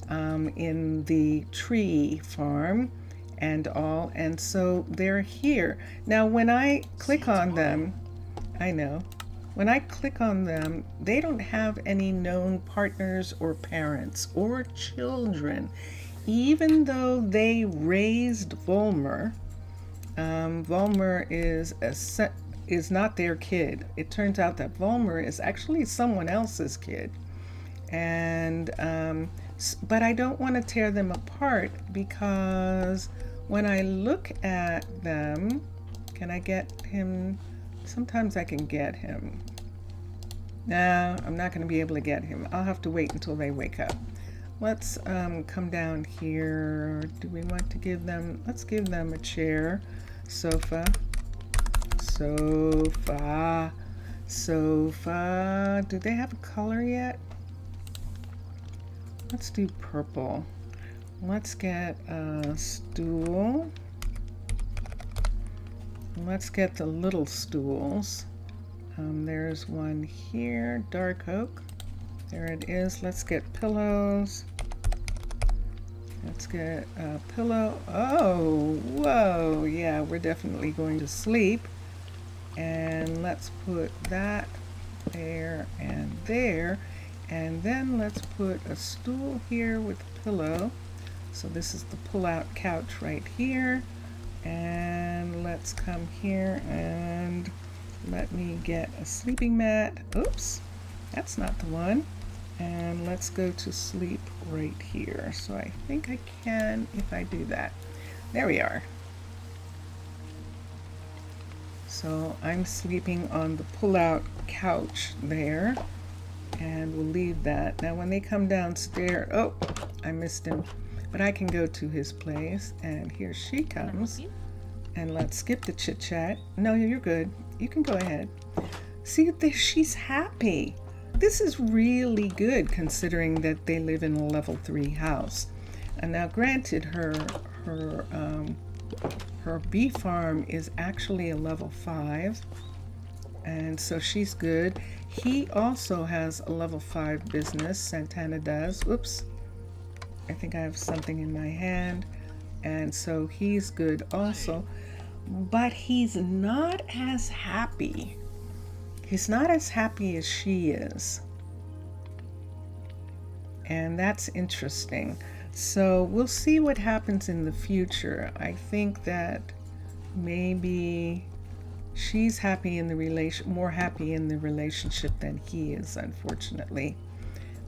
in the tree farm and all, and so they're here. Now when I click on them, I know, when I click on them, they don't have any known partners or parents or children, even though they raised Volmer. Volmer is not their kid. It turns out that Volmer is actually someone else's kid. And but I don't want to tear them apart, because when I look at them, can I get him? Sometimes I can get him. No, I'm not going to be able to get him. I'll have to wait until they wake up. Let's come down here. Do we want to give them, let's give them a chair, sofa, sofa, sofa. Do they have a color yet? Let's do purple. Let's get a stool. Let's get the little stools. There's one here, dark oak. There it is. Let's get pillows. Let's get a pillow. Oh, whoa, yeah, we're definitely going to sleep. And let's put that there and there. And then let's put a stool here with a pillow. So this is the pull-out couch right here. And let's come here and let me get a sleeping mat. Oops, that's not the one. And let's go to sleep right here. So I think I can if I do that. There we are. So I'm sleeping on the pull-out couch there. And we'll leave that. Now when they come downstairs, oh, I missed him. But I can go to his place, and here she comes. And let's skip the chit chat. No, you're good. You can go ahead. See, she's happy. This is really good considering that they live in a level 3 house. And now granted, her bee farm is actually a level 5. And so she's good. He also has a level 5 business, Santana does. Oops, I think I have something in my hand. And so he's good also. But he's not as happy. He's not as happy as she is. And that's interesting. So we'll see what happens in the future. I think that maybe she's happy in the more happy in the relationship than he is, unfortunately.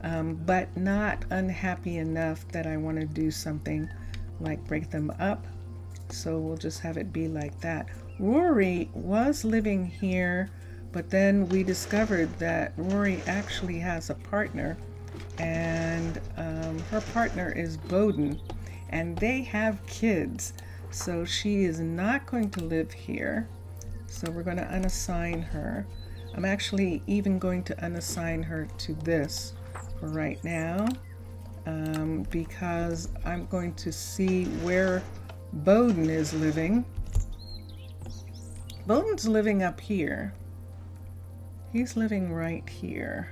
But not unhappy enough that I want to do something like break them up. So we'll just have it be like that. Rory was living here, but then we discovered that Rory actually has a partner, and her partner is Bowden, and they have kids. So she is not going to live here. So we're going to unassign her. I'm actually even going to unassign her to this for right now, because I'm going to see where Bowden is living. Bowden's living up here. He's living right here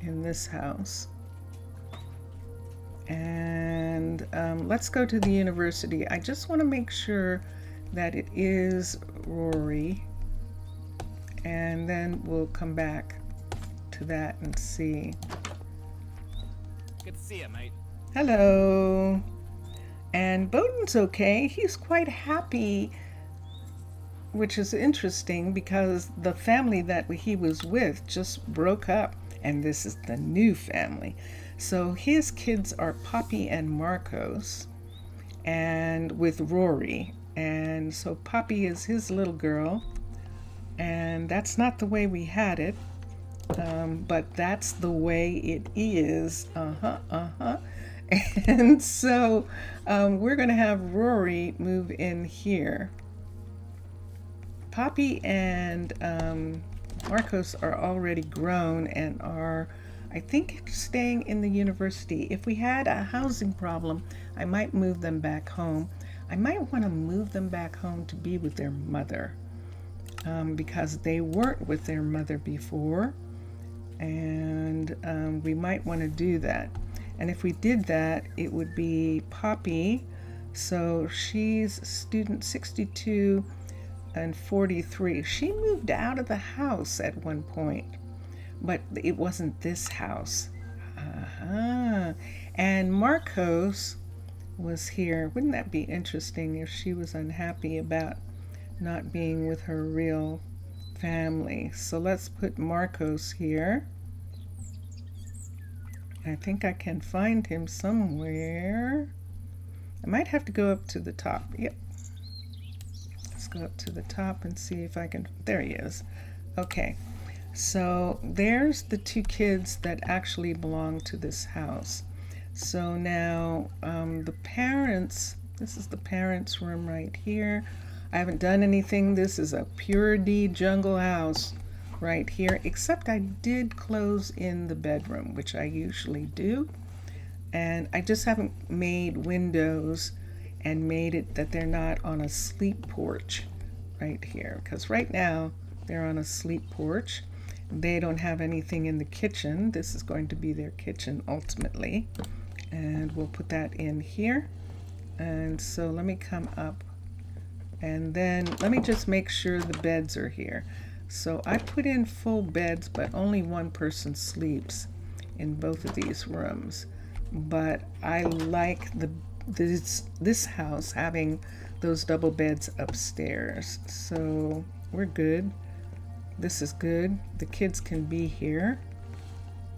in this house. And let's go to the university. I just want to make sure that it is Rory, and then we'll come back to that and see. Good to see you, mate. Hello. And Bowden's okay. He's quite happy, which is interesting because the family that he was with just broke up, and this is the new family. So his kids are Poppy and Marcos, and with Rory. And so Poppy is his little girl, and that's not the way we had it, but that's the way it is. And so we're going to have Rory move in here. Poppy and Marcos are already grown and are, I think, staying in the university. If we had a housing problem, I might move them back home. I might want to move them back home to be with their mother, because they weren't with their mother before, and we might want to do that. And if we did that, it would be Poppy. So she's student 62 and 43. She moved out of the house at one point, but it wasn't this house. Uh-huh. And Marcos was here. Wouldn't that be interesting if she was unhappy about not being with her real family? So let's put Marcos here. I think I can find him somewhere. I might have to go up to the top. Yep. Let's go up to the top and see if I can. There he is. Okay. So there's the two kids that actually belong to this house. So now the parents, this is the parents' room right here. I haven't done anything. This is a pure D jungle house right here, except I did close in the bedroom, which I usually do. And I just haven't made windows and made it that they're not on a sleep porch right here, because right now they're on a sleep porch. They don't have anything in the kitchen. This is going to be their kitchen ultimately. And we'll put that in here. And so let me come up and then let me just make sure the beds are here. So I put in full beds, but only one person sleeps in both of these rooms. But I like this house having those double beds upstairs. So we're good. This is good. The kids can be here.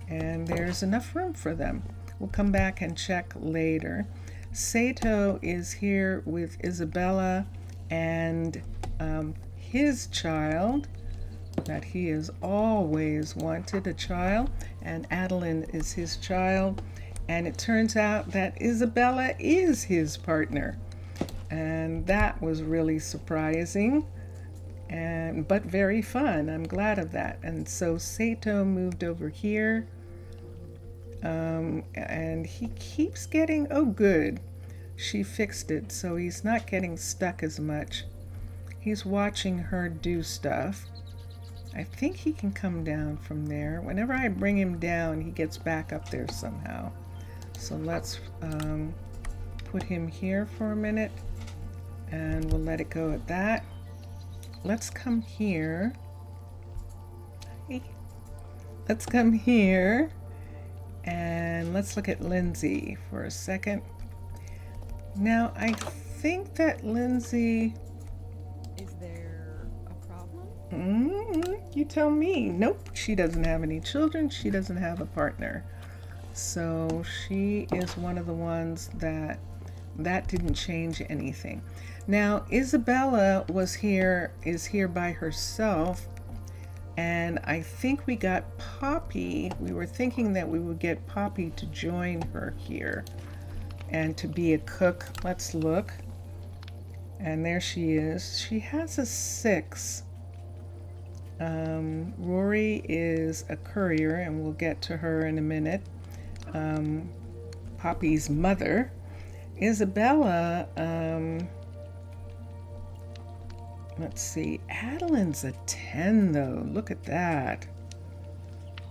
And there's enough room for them. We'll come back and check later. Sato is here with Isabella and his child that he has always wanted, a child, and Adeline is his child. And it turns out that Isabella is his partner. And that was really surprising, but very fun. I'm glad of that. And so Sato moved over here. And he keeps getting, oh good, she fixed it, so he's not getting stuck as much. He's watching her do stuff. I think he can come down from there. Whenever I bring him down, he gets back up there somehow. So let's put him here for a minute, and we'll let it go at that. Let's come here. Let's come here. And let's look at Lindsay for a second. Now, I think that Lindsay... Is there a problem? You tell me. Nope, she doesn't have any children. She doesn't have a partner. So she is one of the ones that didn't change anything. Now, Isabella is here by herself. And I think we got Poppy. We were thinking that we would get Poppy to join her here and to be a cook. Let's look. And there she is. She has a 6. Rory is a courier, and we'll get to her in a minute. Poppy's mother. Isabella, let's see, Adeline's a 10 though. Look at that.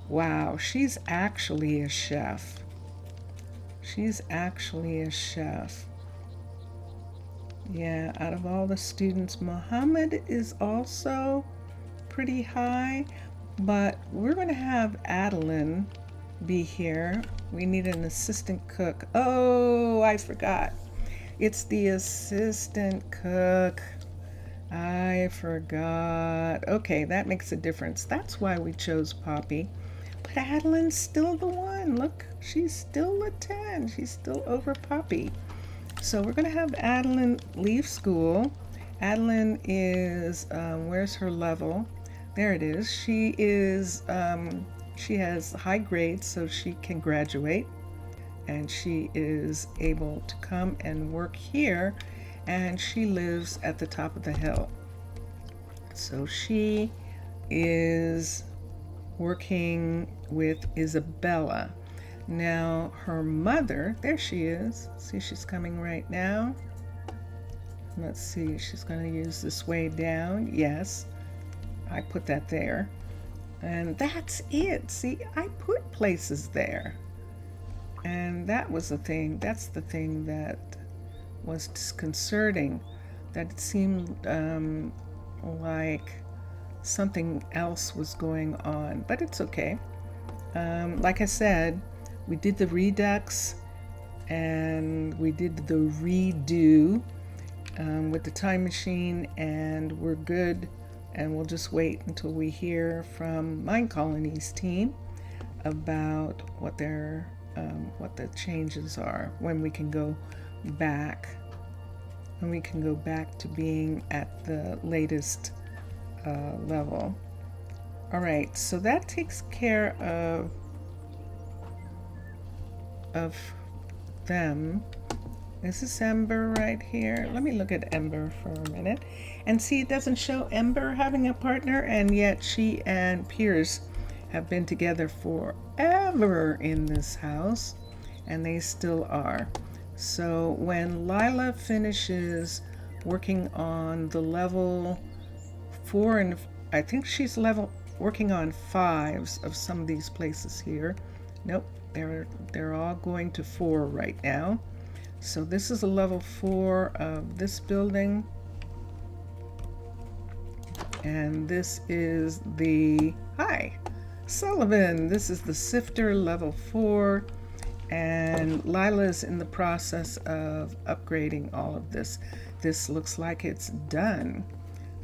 Wow, she's actually a chef. She's actually a chef. Yeah, out of all the students, Mohammed is also pretty high, but we're going to have Adeline be here. We need an assistant cook. Oh, I forgot. It's the assistant cook. I forgot. Okay, that makes a difference. That's why we chose Poppy. But Adeline's still the one. Look, she's still a 10. She's still over Poppy. So we're going to have Adeline leave school. Adeline is, where's her level? There it is. She is, she has high grades, so she can graduate. And she is able to come and work here. And she lives at the top of the hill. So she is working with Isabella. Now her mother, there she is. See, she's coming right now. Let's see, she's going to use this way down. Yes, I put that there. And that's it. See, I put places there. And that was the thing. That's the thing that was disconcerting. That it seemed like something else was going on, but it's okay. Like I said, we did the redux and we did the redo with the time machine, and we're good. And we'll just wait until we hear from Minecolonies team about what their what the changes are, when we can go back, to being at the latest level. All right, so that takes care of them. This is Ember right here. Let me look at Ember for a minute and see. It doesn't show Ember having a partner, and yet she and Pierce have been together forever in this house, and they still are. So when Lila finishes working on the level 4, and I think she's working on 5s of some of these places here. Nope, they're all going to 4 right now. So this is a level 4 of this building. And this is the, hi, Sullivan. This is the sifter level 4. And Lila's in the process of upgrading all of this. This looks like it's done.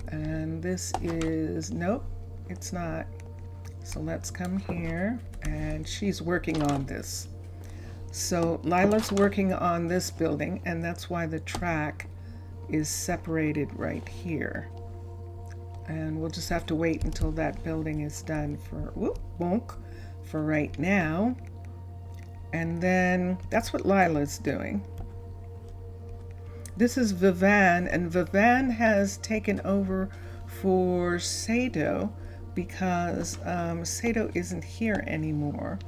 And this is, nope, it's not. So let's come here, and she's working on this. So Lila's working on this building, and that's why the track is separated right here. And we'll just have to wait until that building is done for, bonk, for right now. And then that's what Lila's doing. This is Vivan, and Vivan has taken over for Sato because Sato isn't here anymore.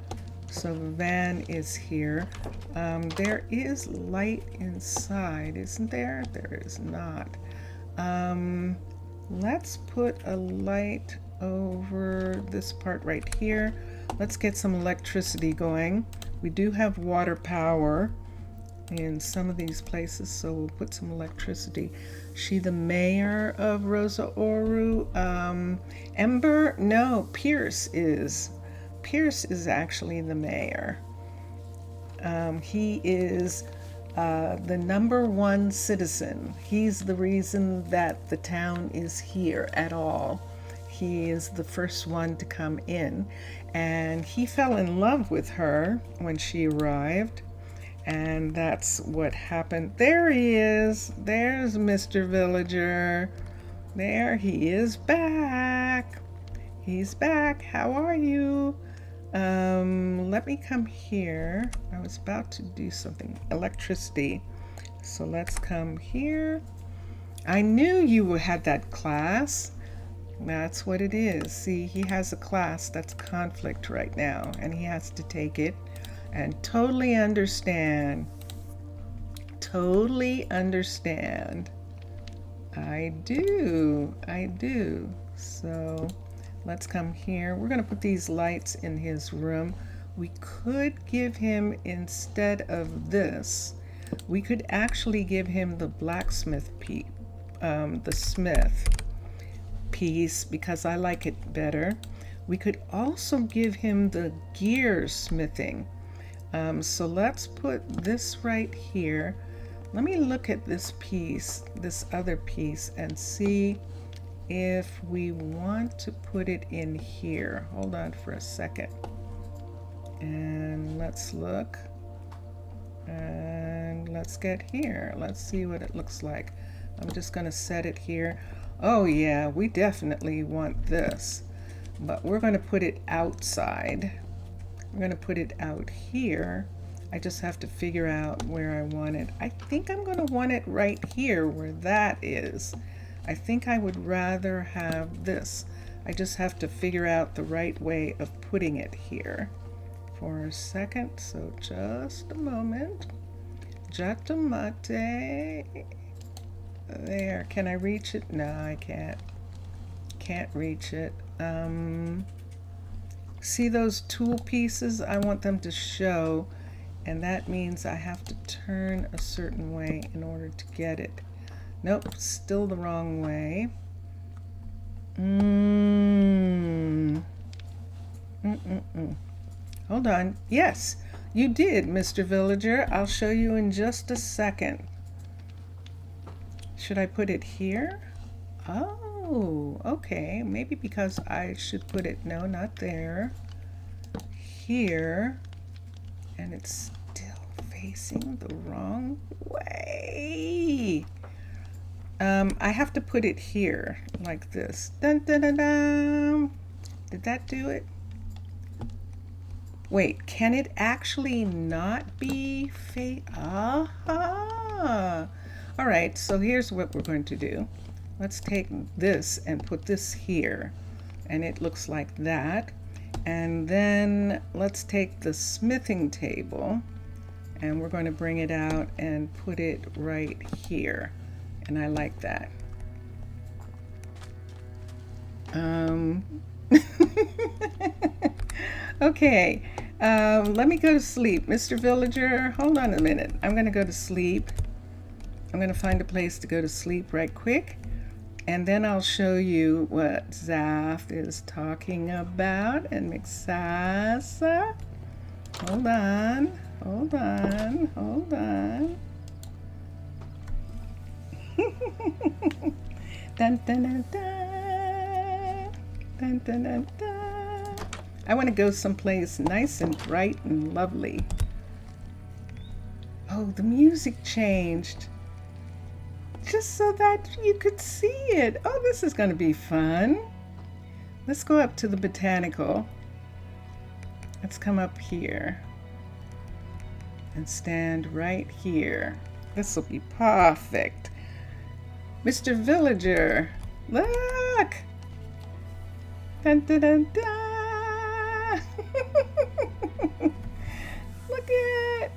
So Vivan is here. There is light inside, isn't there? There is not. Let's put a light over this part right here. Let's get some electricity going. We do have water power in some of these places, so we'll put some electricity. She the mayor of Rosa Ouro? Ember? No, Pierce is. Pierce is actually the mayor. He is the #1 citizen. He's the reason that the town is here at all. He is the first one to come in, and he fell in love with her when she arrived, and that's what happened. There he is. There's Mr. Villager. There he is, back. He's back. How are you? Let me come here. I was about to do something. Electricity. So let's come here. I knew you had that class. That's what it is. See, he has a class that's conflict right now, and he has to take it. And totally understand. Totally understand. I do. So let's come here. We're going to put these lights in his room. We could give him, instead of this, we could actually give him the blacksmith piece, the smith piece, because I like it better. We could also give him the gear smithing. So let's put this right here. Let me look at this piece, this other piece, and see if we want to put it in here. Hold on for a second. And let's look. And let's get here. Let's see what it looks like. I'm just going to set it here. Oh yeah, we definitely want this. But we're going to put it outside. We're going to put it out here. I just have to figure out where I want it. I think I'm going to want it right here where that is. I think I would rather have this. I just have to figure out the right way of putting it here for a second. So just a moment. Jatomate. There. Can I reach it? No, I can't. Can't reach it. See those tool pieces? I want them to show and that means I have to turn a certain way in order to get it. Nope, still the wrong way. Hold on. Yes, you did, Mr. Villager. I'll show you in just a second. Should I put it here? Oh, okay. Maybe because I should put it, no, not there. Here. And it's still facing the wrong way. I have to put it here, like this. Dun, dun, dun, dun. Did that do it? Wait, can it actually not be aha! All right, so here's what we're going to do. Let's take this and put this here, and it looks like that. And then let's take the smithing table, and we're going to bring it out and put it right here. And I like that. Okay, let me go to sleep. Mr. Villager, hold on a minute. I'm going to go to sleep. I'm going to find a place to go to sleep right quick. And then I'll show you what Zaft is talking about and Mixasa. Hold on, hold on, hold on. Dun, dun, dun, dun. Dun, dun, dun, dun. I want to go someplace nice and bright and lovely. Oh, the music changed. Just so that you could see it. Oh, this is going to be fun. Let's go up to the botanical. Let's come up here and stand right here. This will be perfect. Mr. Villager, look! Dun, dun, dun, dun. Look it!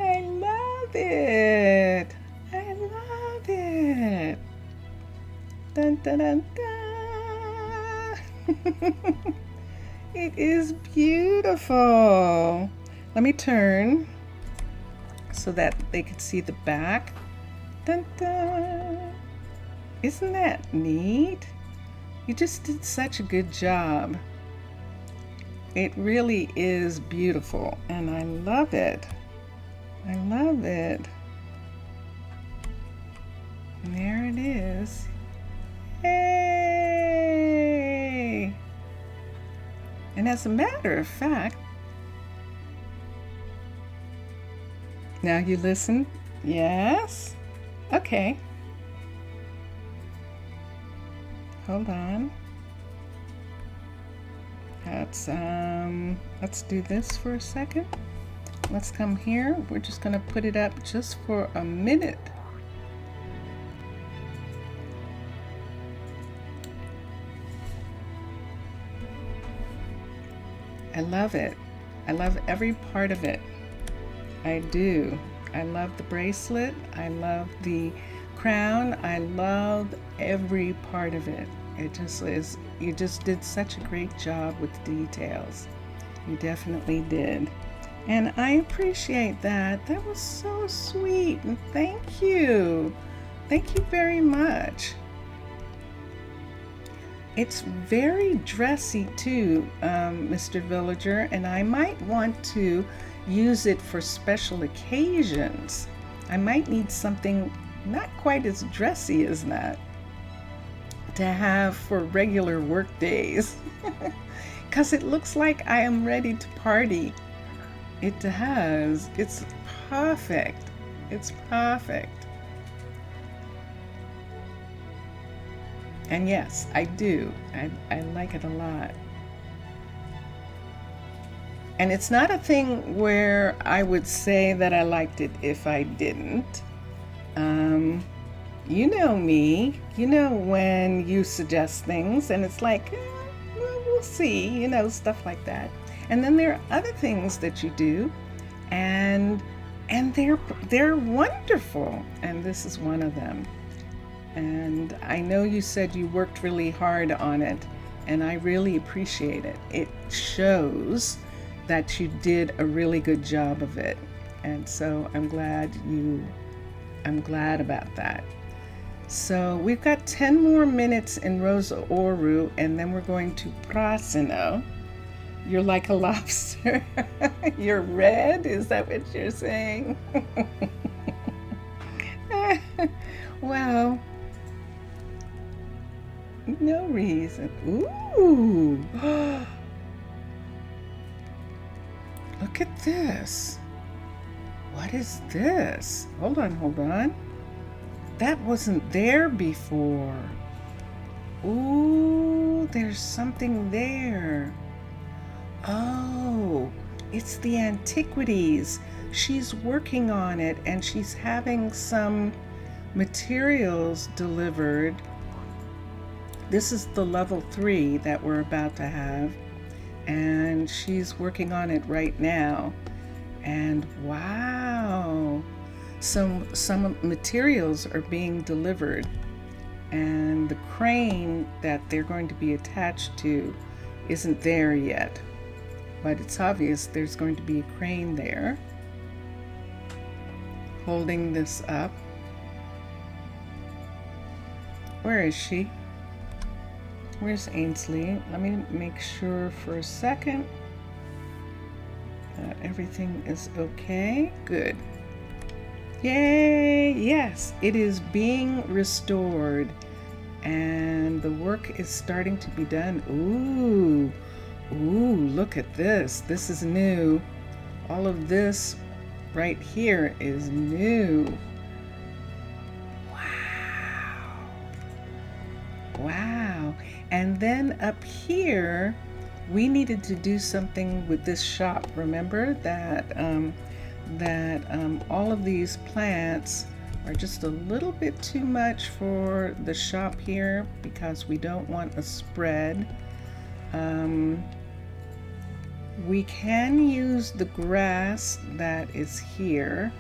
I love it! I love it! Dun, dun, dun, dun. It is beautiful. Let me turn so that they can see the back. Dun, dun. Isn't that neat? You just did such a good job. It really is beautiful, and I love it. I love it. And there it is. Hey! And as a matter of fact, now you listen. Yes? Okay. Hold on. Let's do this for a second. Let's come here. We're just gonna put it up just for a minute. I love it. I love every part of it. I do. I love the bracelet. I love the crown. I love every part of it. It just is, you just did such a great job with the details. You definitely did. And I appreciate that. That was so sweet. And thank you. Thank you very much. It's very dressy too, Mr. Villager, and I might want to use it for special occasions. I might need something not quite as dressy as that to have for regular work days, because it looks like I am ready to party. It does. It's perfect. It's perfect. And yes, I do. I like it a lot. And it's not a thing where I would say that I liked it if I didn't. You know me. You know when you suggest things and it's like, well, we'll see, you know, stuff like that. And then there are other things that you do, and they're wonderful. And this is one of them. And I know you said you worked really hard on it, and I really appreciate it. It shows that you did a really good job of it. And so I'm glad about that. So we've got 10 more minutes in Rosa Ouro, and then we're going to Prasino. You're like a lobster. You're red? Is that what you're saying? Well, no reason. Ooh. Look at this. What is this? Hold on. That wasn't there before. Ooh, there's something there. Oh, it's the antiquities. She's working on it, and she's having some materials delivered. This is the level 3 that we're about to have, and she's working on it right now. And wow, some materials are being delivered, and the crane that they're going to be attached to isn't there yet, but it's obvious there's going to be a crane there holding this up. Where is she? Where's Ainsley? Let me make sure for a second that everything is okay. Good. Yay! Yes, it is being restored, and the work is starting to be done. Ooh, look at this. This is new. All of this right here is new. Wow. And then up here, we needed to do something with this shop. Remember that all of these plants are just a little bit too much for the shop here because we don't want a spread. We can use the grass that is here,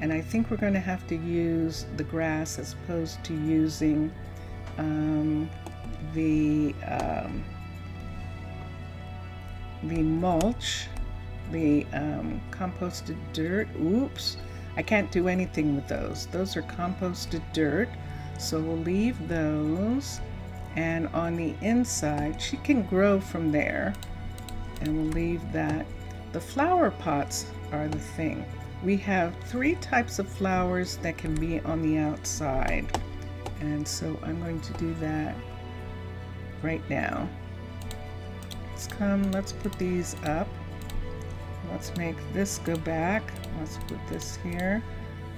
and I think we're going to have to use the grass as opposed to using the mulch, the composted dirt. Oops, I can't do anything with those. Those are composted dirt, so we'll leave those. And on the inside, she can grow from there, and we'll leave that. The flower pots are the thing. We have 3 types of flowers that can be on the outside, and so I'm going to do that right now. Let's put these up. Let's make this go back. Let's put this here.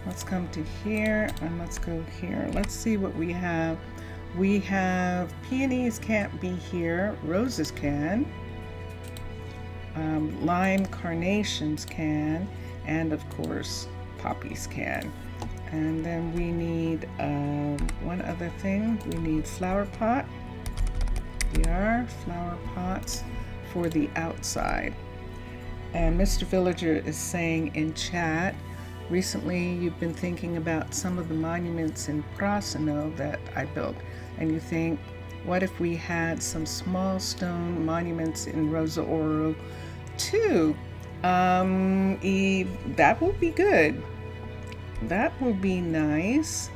Let's come to here, and let's go here. Let's see what we have. We have peonies can't be here. Roses can. Lime carnations can. And of course, poppies can. And then we need one other thing. We need flower pot. Here, flower pots for the outside. And Mr. Villager is saying in chat, recently you've been thinking about some of the monuments in Prasino that I built, and you think, what if we had some small stone monuments in Rosa Ouro too? That will be good. That will be nice.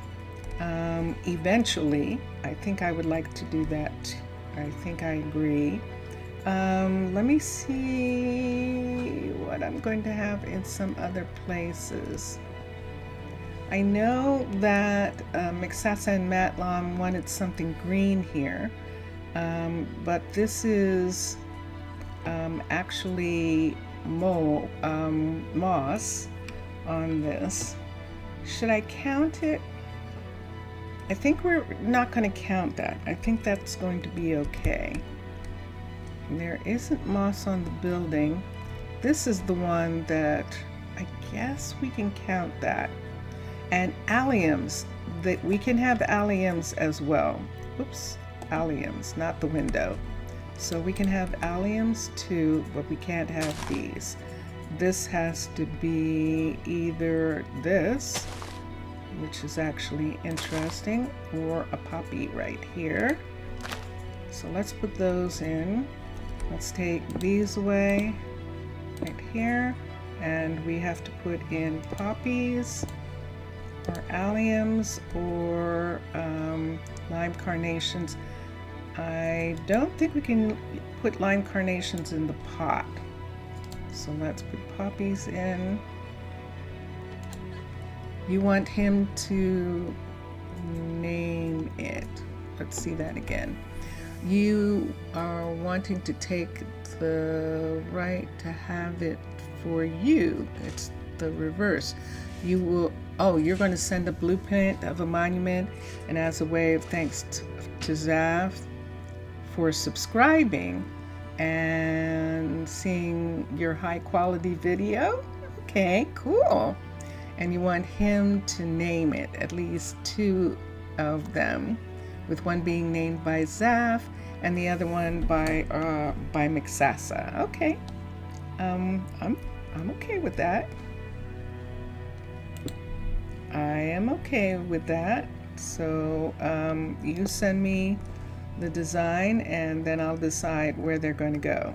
Eventually, I think I would like to do that. I think I agree. Let me see what I'm going to have in some other places. I know that Mixasa and Matlam wanted something green here, but this is actually moss on this. Should I count it? I think we're not going to count that. I think that's going to be okay. There isn't moss on the building. This is the one that I guess we can count that. And alliums, that we can have alliums as well. Oops, alliums, not the window. So we can have alliums too, but we can't have these. This has to be either this, which is actually interesting, or a poppy right here. So let's put those in. Let's take these away. right here. And we have to put in poppies or alliums or lime carnations. I don't think we can put lime carnations in the pot. So let's put poppies in. You want him to name it. Let's see that again. You are wanting to take the right to have it for you. It's the reverse. You will, oh, you're going to send a blueprint of a monument, and as a way of thanks to Zaf for subscribing and seeing your high quality video. Okay, cool. And you want him to name it, at least 2 of them, with one being named by Zaf and the other one by Mixasa. Okay, I'm okay with that. I am okay with that. So you send me the design and then I'll decide where they're going to go.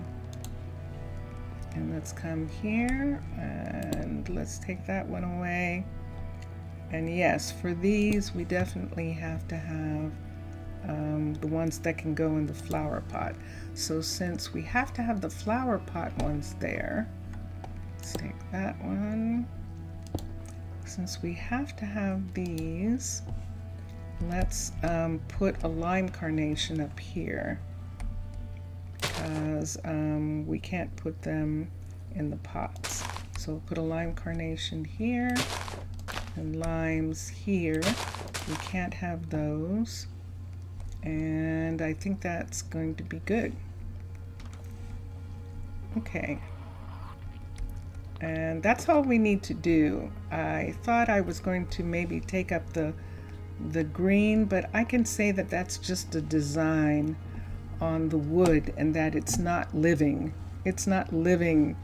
And let's come here and let's take that one away. And yes, for these we definitely have to have the ones that can go in the flower pot. So since we have to have the flower pot ones there, let's take that one. Since we have to have these, let's put a lime carnation up here, because we can't put them in the pots. So we'll put a lime carnation here and limes here. We can't have those. And I think that's going to be good. Okay. And that's all we need to do. I thought I was going to maybe take up the green, but I can say that that's just a design on the wood and that it's not living. It's not living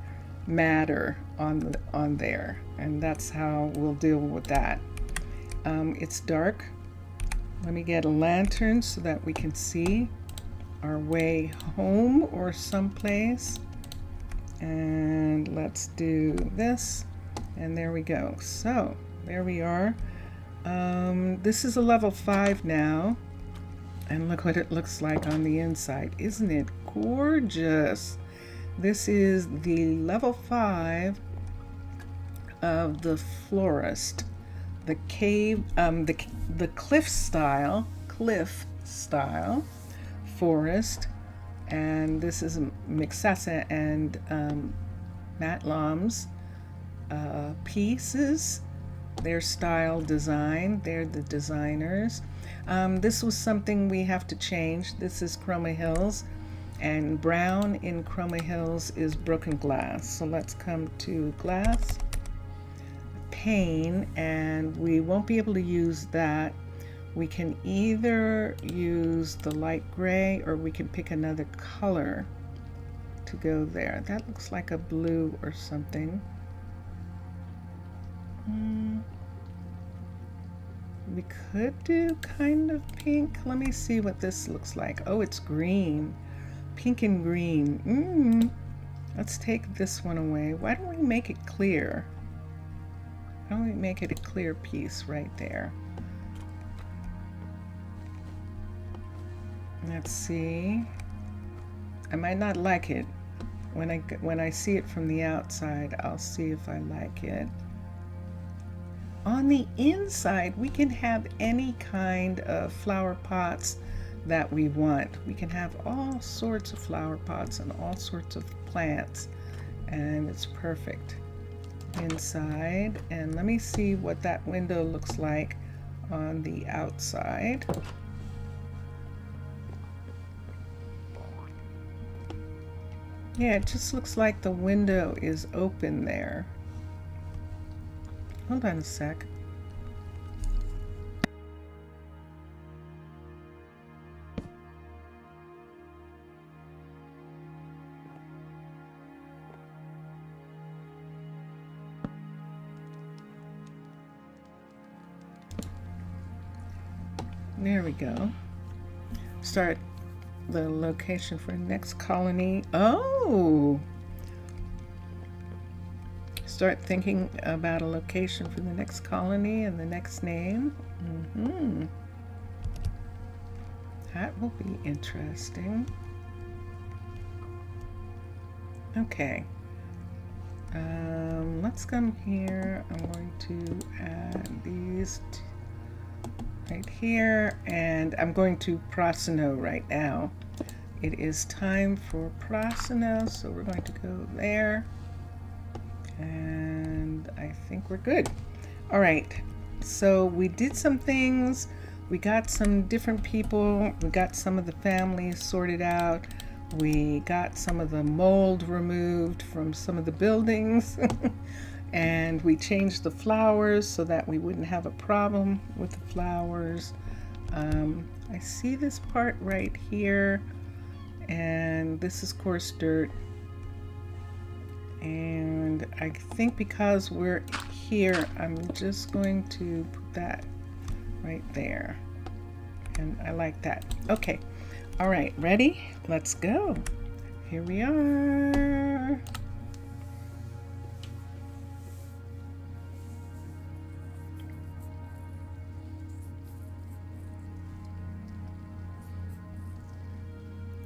matter on there, and that's how we'll deal with that. It's dark. Let me get a lantern so that we can see our way home or someplace. And let's do this, and there we go. So there we are. This is a level 5 now, and look what it looks like on the inside. Isn't it gorgeous? This is the level 5 of the florist, the cave, the cliff style forest. And this is Mixasa and Matt Lom's pieces, their style design. They're the designers. This was something we have to change. This is Chroma Hills, and brown in Chroma Hills is broken glass. So let's come to glass pane, and we won't be able to use that. We can either use the light gray or we can pick another color to go there. That looks like a blue or something. We could do kind of pink. Let me see what this looks like. Oh, it's green. Pink and green. Let's take this one away. Why don't we make it clear? Why don't we make it a clear piece right there? Let's see. I might not like it. When I see it from the outside, I'll see if I like it. On the inside, we can have any kind of flower pots that we want. We can have all sorts of flower pots and all sorts of plants, and it's perfect inside. And let me see what that window looks like on the outside. Yeah, it just looks like the window is open there. Hold on a sec. There we go. Start the location for next colony. Oh, start thinking about a location for the next colony and the next name. That will be interesting. Okay. Let's come here. I'm going to add these right here, and I'm going to Prasino right now. It is time for Prasino, so we're going to go there, and I think we're good. All right, so we did some things. We got some different people. We got some of the families sorted out. We got some of the mold removed from some of the buildings. And we changed the flowers so that we wouldn't have a problem with the flowers. I see this part right here, and this is coarse dirt. And I think because we're here, I'm just going to put that right there. And I like that. Okay. All right, ready? Let's go. Here we are.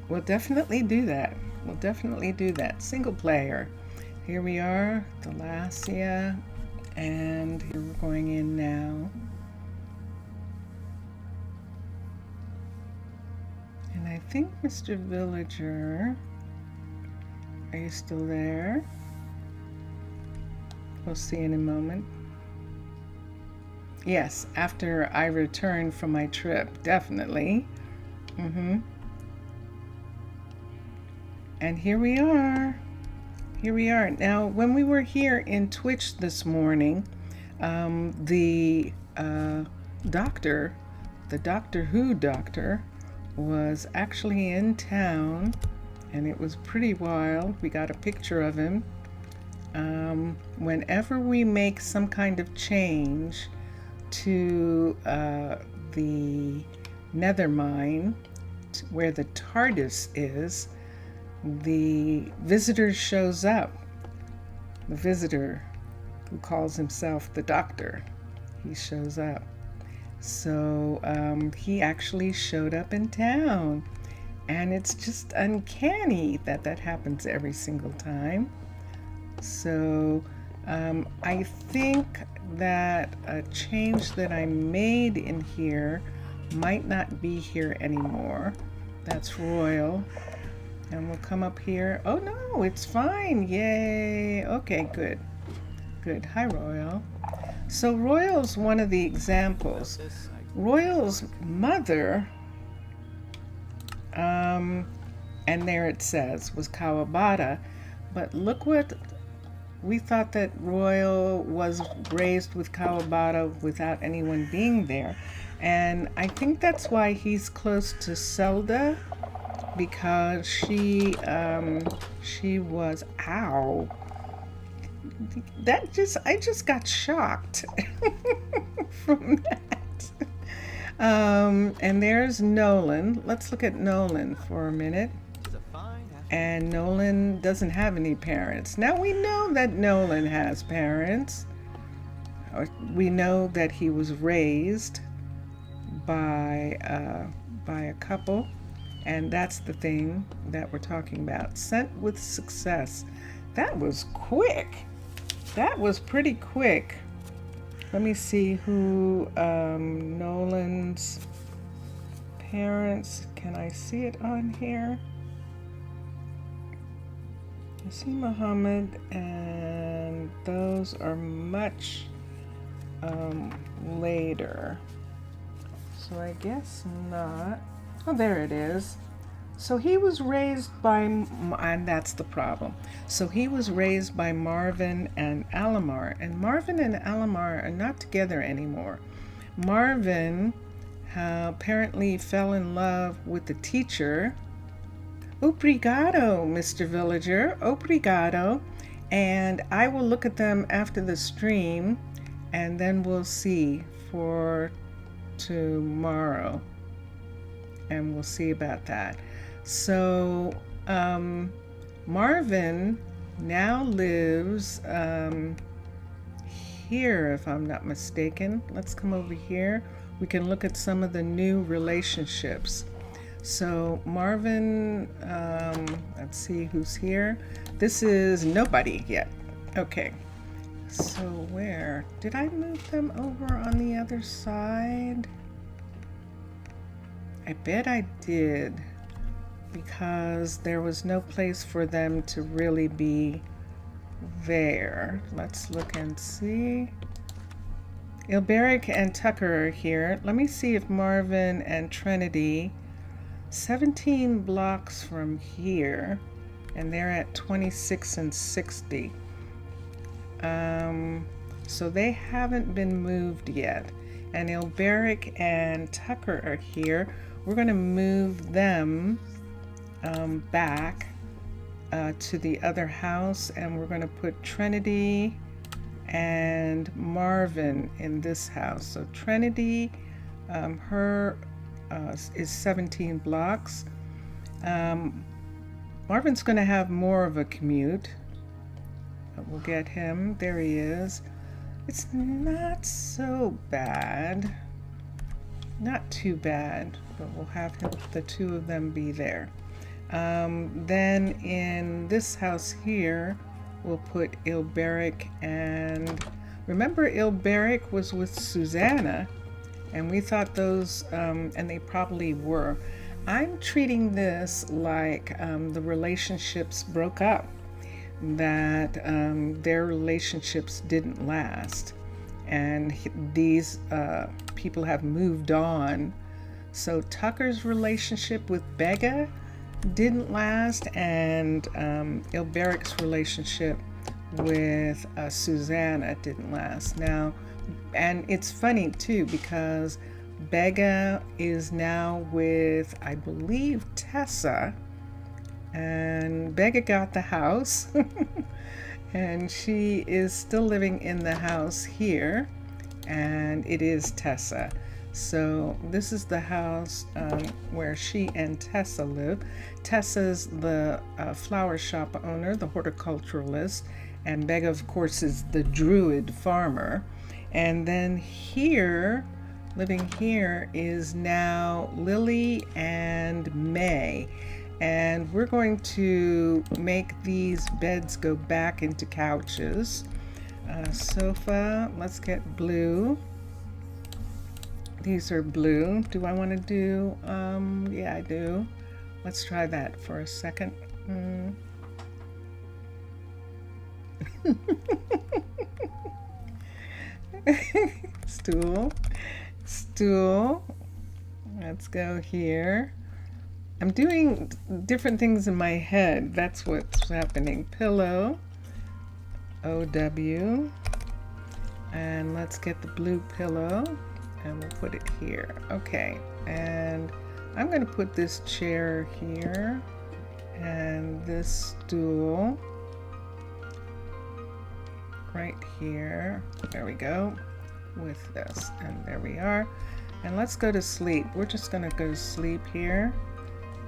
We'll definitely do that. We'll definitely do that. Single player. Here we are, Thalassia, and here we're going in now. And I think Mr. Villager, are you still there? We'll see in a moment. Yes, after I return from my trip, definitely. And here we are. Here we are. Now, when we were here in Twitch this morning, the doctor, the Doctor Who doctor, was actually in town, and it was pretty wild. We got a picture of him. Whenever we make some kind of change to the nether mine, where the TARDIS is, the visitor shows up. The visitor who calls himself the Doctor, he shows up. So he actually showed up in town, and it's just uncanny that that happens every single time. So I think that a change that I made in here might not be here anymore. That's Royal. And we'll come up here. Oh no, it's fine. Yay. Okay, good. Good. Hi, Royal. So Royal's one of the examples. Royal's mother, and there it says, was Kawabata. But look what, we thought that Royal was raised with Kawabata without anyone being there. And I think that's why he's close to Zelda, because she was, ow. I just got shocked from that. And there's Nolan. Let's look at Nolan for a minute. And Nolan doesn't have any parents. Now we know that Nolan has parents. We know that he was raised by a couple. And that's the thing that we're talking about. Sent with success. That was quick. That was pretty quick. Let me see who Nolan's parents. Can I see it on here? I see Muhammad, and those are much later. So I guess not. Oh, there it is. So he was raised by, and that's the problem. So he was raised by Marvin and Alamar, and Marvin and Alamar are not together anymore. Marvin apparently fell in love with the teacher. Obrigado, Mr. Villager. Obrigado. And I will look at them after the stream, and then we'll see for tomorrow. And we'll see about that. So Marvin now lives here, if I'm not mistaken. Let's come over here. We can look at some of the new relationships. So Marvin, let's see who's here. This is nobody yet. Okay. So where? Did I move them over on the other side? I bet I did, because there was no place for them to really be there. Let's look and see. Ilberic and Tucker are here. Let me see if Marvin and Trinity, 17 blocks from here, and they're at 26 and 60. So they haven't been moved yet. And Ilberic and Tucker are here. We're going to move them back to the other house, and we're going to put Trinity and Marvin in this house. So Trinity, her is 17 blocks. Marvin's going to have more of a commute, but we'll get him. There he is. It's not so bad. Not too bad, but we'll have the two of them be there. Then in this house here, we'll put Ilberic, and remember Ilberic was with Susanna, and we thought those, and they probably were. I'm treating this like the relationships broke up, that their relationships didn't last, and these people have moved on. So Tucker's relationship with Begga didn't last, and Ilberic's relationship with Susanna didn't last. Now, and it's funny too, because Begga is now with, I believe, Tessa, and Begga got the house and she is still living in the house here, and it is Tessa. So this is the house where she and Tessa live. Tessa's the flower shop owner, the horticulturalist, and Begga, of course, is the druid farmer. And then here, living here, is now Lily and May. And we're going to make these beds go back into couches. Sofa, let's get blue. These are blue. Do I want to do, yeah, I do. Let's try that for a second. Stool. Let's go here. I'm doing different things in my head. That's what's happening. Pillow. OW. And let's get the blue pillow, and we'll put it here. Okay, and I'm going to put this chair here and this stool right here. There we go, with this, and there we are. And let's go to sleep. We're just going to go to sleep here.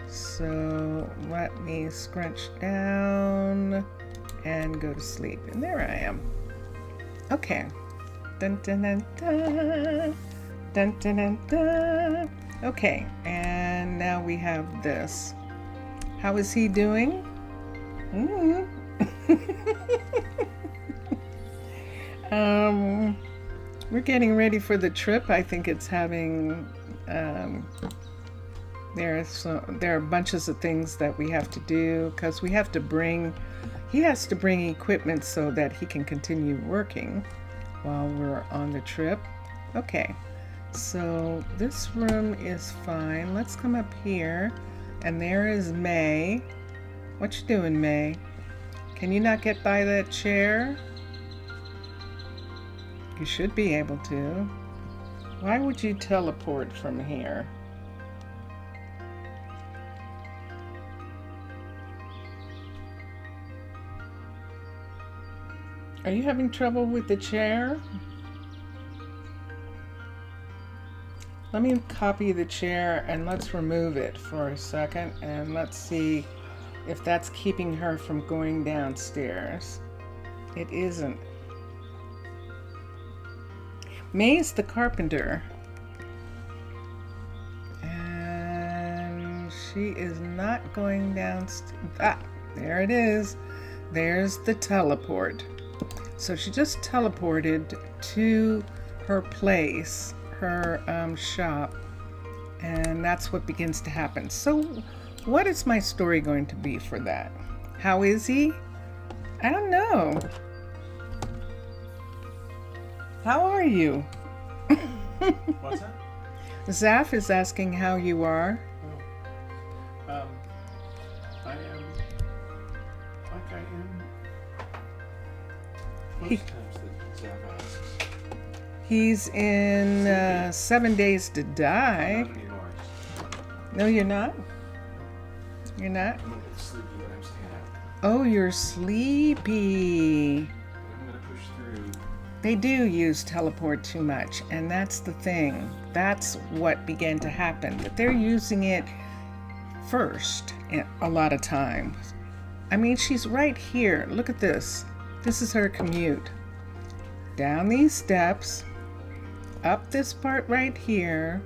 So let me scrunch down and go to sleep. And there I am. Okay. Dun dun dun dun. Dun dun dun dun. Okay, and now we have this. How is he doing? We're getting ready for the trip. I think it's having there are bunches of things that we have to do, because we have to bring, he has to bring equipment so that he can continue working while we're on the trip. Okay, so this room is fine. Let's come up here, and there is May. What you doing, May? Can you not get by that chair? You should be able to. Why would you teleport from here? Are you having trouble with the chair? Let me copy the chair and let's remove it for a second, and let's see if that's keeping her from going downstairs. It isn't. May's the carpenter. And she is not going downstairs. Ah, there it is. There's the teleport. So she just teleported to her place, her shop, and that's what begins to happen. So what is my story going to be for that? How is he? I don't know. How are you? What's that? Zaf is asking how you are. I am like I am most times that Zav asks. He's in 7 Days to Die. Not anymore. No, you're not? You're not? I'm a bit sleepy, but I'm staying out. Oh, you're sleepy. But I'm gonna push through. They do use teleport too much, and that's the thing. That's what began to happen. But they're using it first a lot of times. I mean, she's right here. Look at this. This is her commute. Down these steps, up this part right here,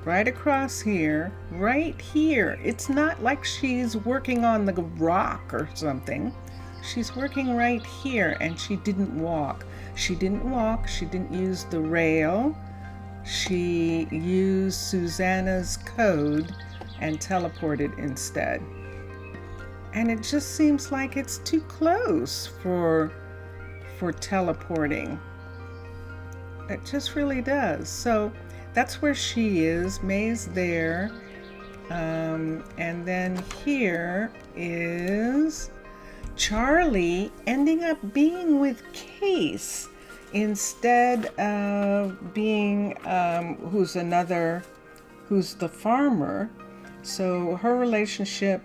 right across here, right here. It's not like she's working on the rock or something. She's working right here, and she didn't walk. She didn't walk. She didn't use the rail. She used Susanna's code and teleported instead. And it just seems like it's too close for teleporting. It just really does. So that's where she is. May's there. And then here is Charlie ending up being with Case instead of being who's the farmer. So her relationship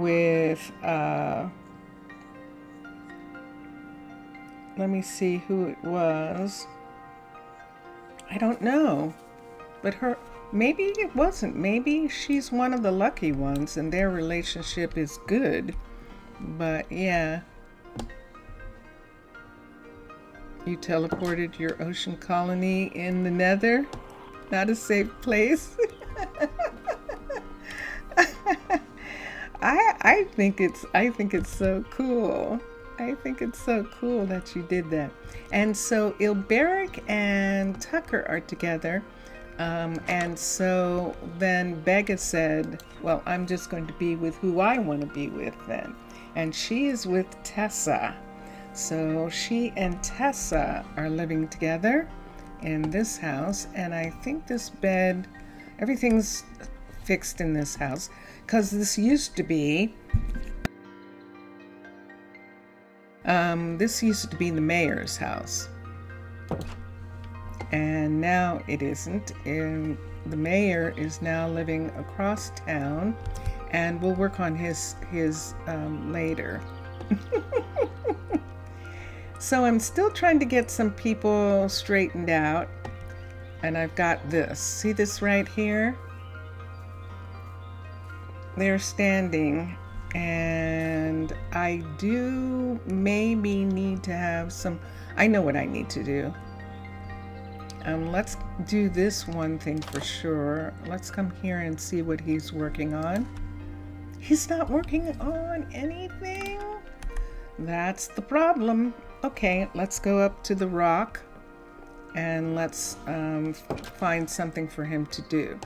with let me see who it was. I don't know. But maybe it wasn't. Maybe she's one of the lucky ones and their relationship is good. But yeah. You teleported your ocean colony in the Nether? Not a safe place? I think it's so cool. I think it's so cool that you did that. And so Ilberic and Tucker are together. And so then Begga said, well, I'm just going to be with who I want to be with then. And she is with Tessa. So she and Tessa are living together in this house. And I think this bed, everything's fixed in this house. Because this used to be the mayor's house, and now it isn't. And the mayor is now living across town, and we'll work on his later. So I'm still trying to get some people straightened out, and I've got this. See this right here? They're standing. And I do maybe need to have some, I know what I need to do. Let's do this one thing for sure. Let's come here and see what he's working on. He's not working on anything. That's the problem. Okay, let's go up to the rock and let's find something for him to do.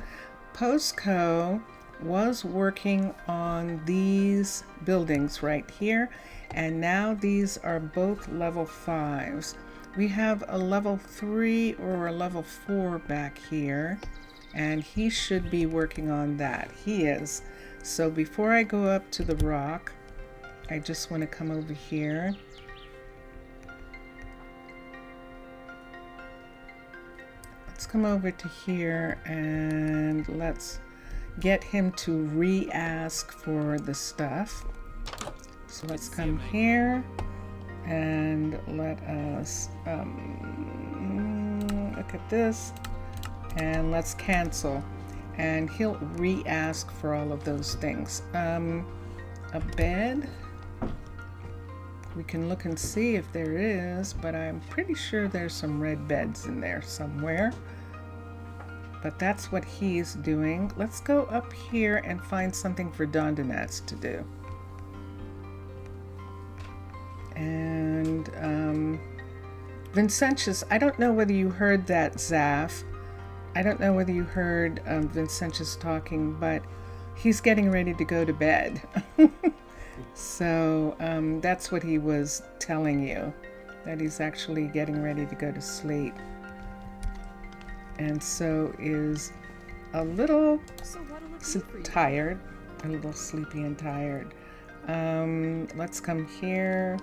Postco was working on these buildings right here, and now these are both level 5s. We have a level 3 or a level 4 back here, and he should be working on that. He is. So before I go up to the rock, I just want to come over here. Let's come over to here and let's get him to re-ask for the stuff. So let's come here and let us look at this, and let's cancel. and he'll re-ask for all of those things. A bed. We can look and see if there is, but I'm pretty sure there's some red beds in there somewhere. But that's what he's doing. Let's go up here and find something for Dondanats to do. And Vincentius, I don't know whether you heard that, Zaf. I don't know whether you heard Vincentius talking, but he's getting ready to go to bed. So that's what he was telling you, that he's actually getting ready to go to sleep. And so is a little tired, a little sleepy and tired. Let's come here.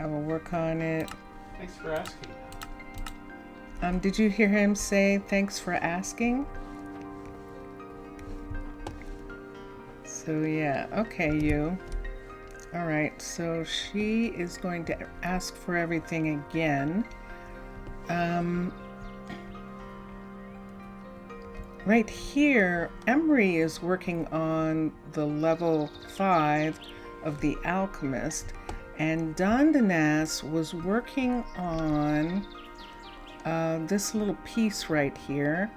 I will work on it. Thanks for asking. Did you hear him say thanks for asking? So yeah, okay, you. All right, so she is going to ask for everything again. Right here, Emery is working on the level 5 of the Alchemist, and Dondanas was working on this little piece right here,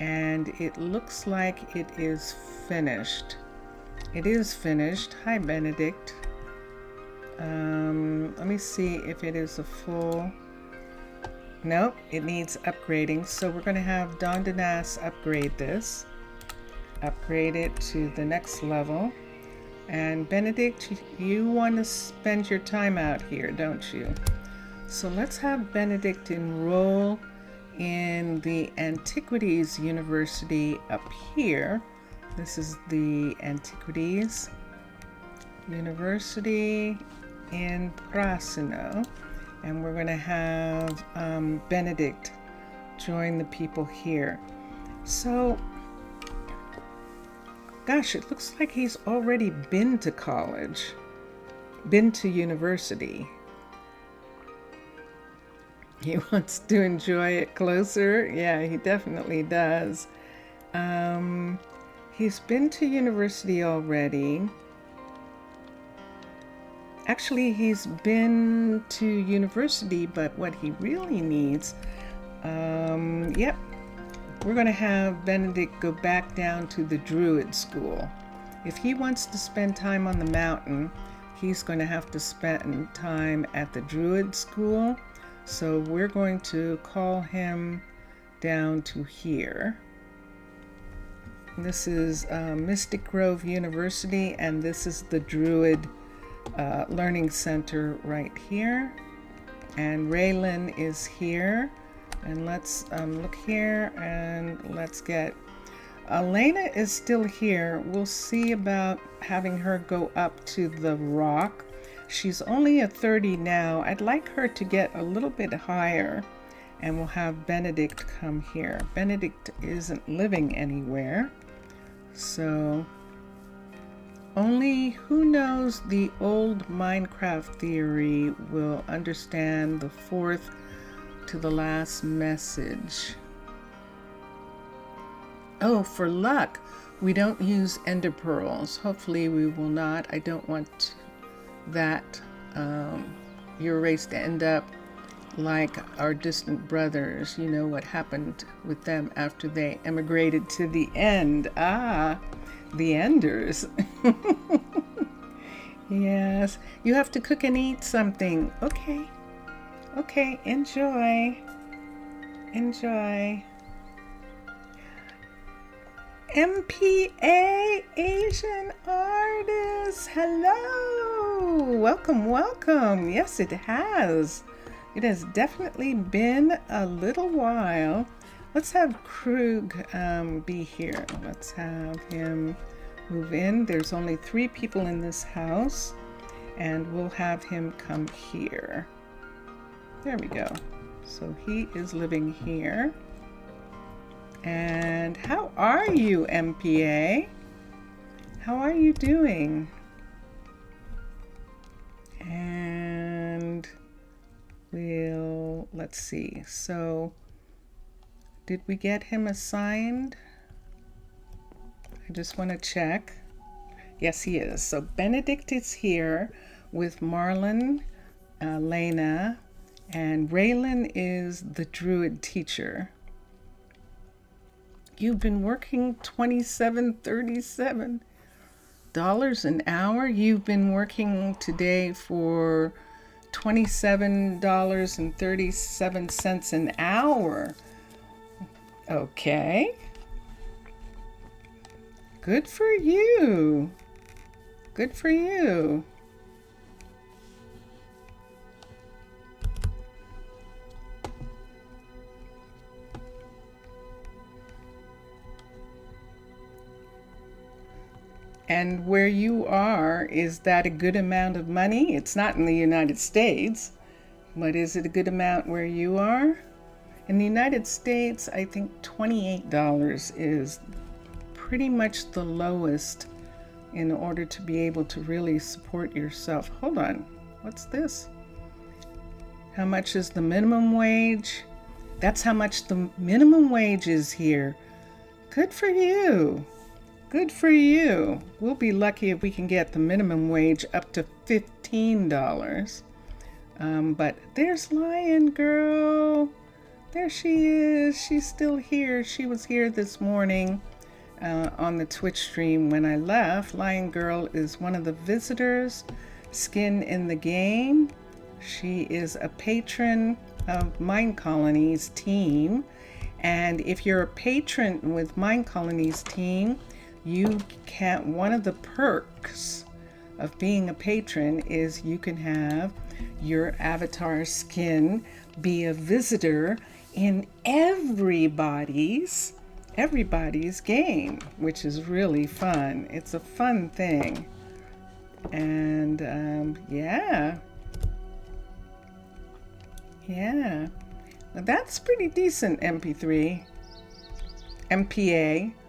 and it looks like it is finished. It is finished. Hi, Benedict. Let me see if it is a full... Nope, it needs upgrading. So we're going to have Dondanas upgrade this. Upgrade it to the next level. And Benedict, you want to spend your time out here, don't you? So let's have Benedict enroll in the Antiquities University up here. This is the Antiquities University in Prasino. And we're going to have Benedict join the people here. So, gosh, it looks like he's already been to college, been to university. He wants to enjoy it closer. Yeah, he definitely does. He's been to university already. Actually, he's been to university, but what he really needs, yep, we're going to have Benedict go back down to the Druid School. If he wants to spend time on the mountain, he's going to have to spend time at the Druid School. So we're going to call him down to here. This is Mystic Grove University, and this is the Druid Learning Center right here. And Raylan is here. And let's look here, and let's get... Elena is still here. We'll see about having her go up to the rock. She's only at 30 now. I'd like her to get a little bit higher, and we'll have Benedict come here. Benedict isn't living anywhere, so only who knows the old Minecraft theory will understand the fourth to the last message. Oh, for luck, we don't use ender pearls. Hopefully we will not. I don't want that your race to end up like our distant brothers. You know what happened with them after they emigrated to the end. Ah, the Enders. Yes, you have to cook and eat something. Okay, okay, enjoy. Enjoy. MPA Asian Artists, hello, welcome, welcome. Yes, it has definitely been a little while. Let's have Krug be here. Let's have him move in. There's only 3 people in this house, and we'll have him come here. There we go. So he is living here. And how are you, MPA? How are you doing? And let's see. So, did we get him assigned? I just want to check. Yes, he is. So Benedict is here with Marlon, Lena, and Raylan is the druid teacher. You've been working $27.37 an hour. You've been working today for $27.37 an hour. Okay. Good for you. Good for you. And where you are, is that a good amount of money? It's not in the United States, but is it a good amount where you are? In the United States, I think $28 is pretty much the lowest in order to be able to really support yourself. Hold on, what's this? How much is the minimum wage? That's how much the minimum wage is here. Good for you. Good for you. We'll be lucky if we can get the minimum wage up to $15. But there's Lion Girl. There she is. She's still here. She was here this morning on the Twitch stream when I left. Lion Girl is one of the visitors, Skin in the Game. She is a patron of Minecolonies team. And if you're a patron with Minecolonies team, you can, one of the perks of being a patron is you can have your avatar skin be a visitor in everybody's game, which is really fun. It's a fun thing. And yeah. Now that's pretty decent. MPA.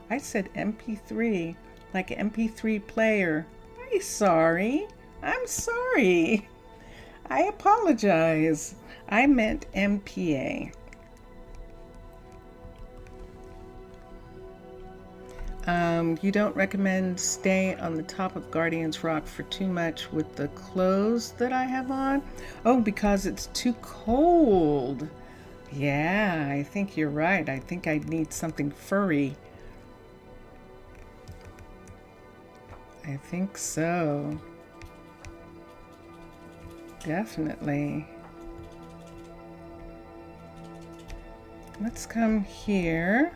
I said MP3, like MP3 player. I'm sorry. I apologize. I meant MPA. You don't recommend stay on the top of Guardian's Rock for too much with the clothes that I have on? Oh, because it's too cold. Yeah, I think you're right. I think I need something furry. I think so. Definitely. Let's come here.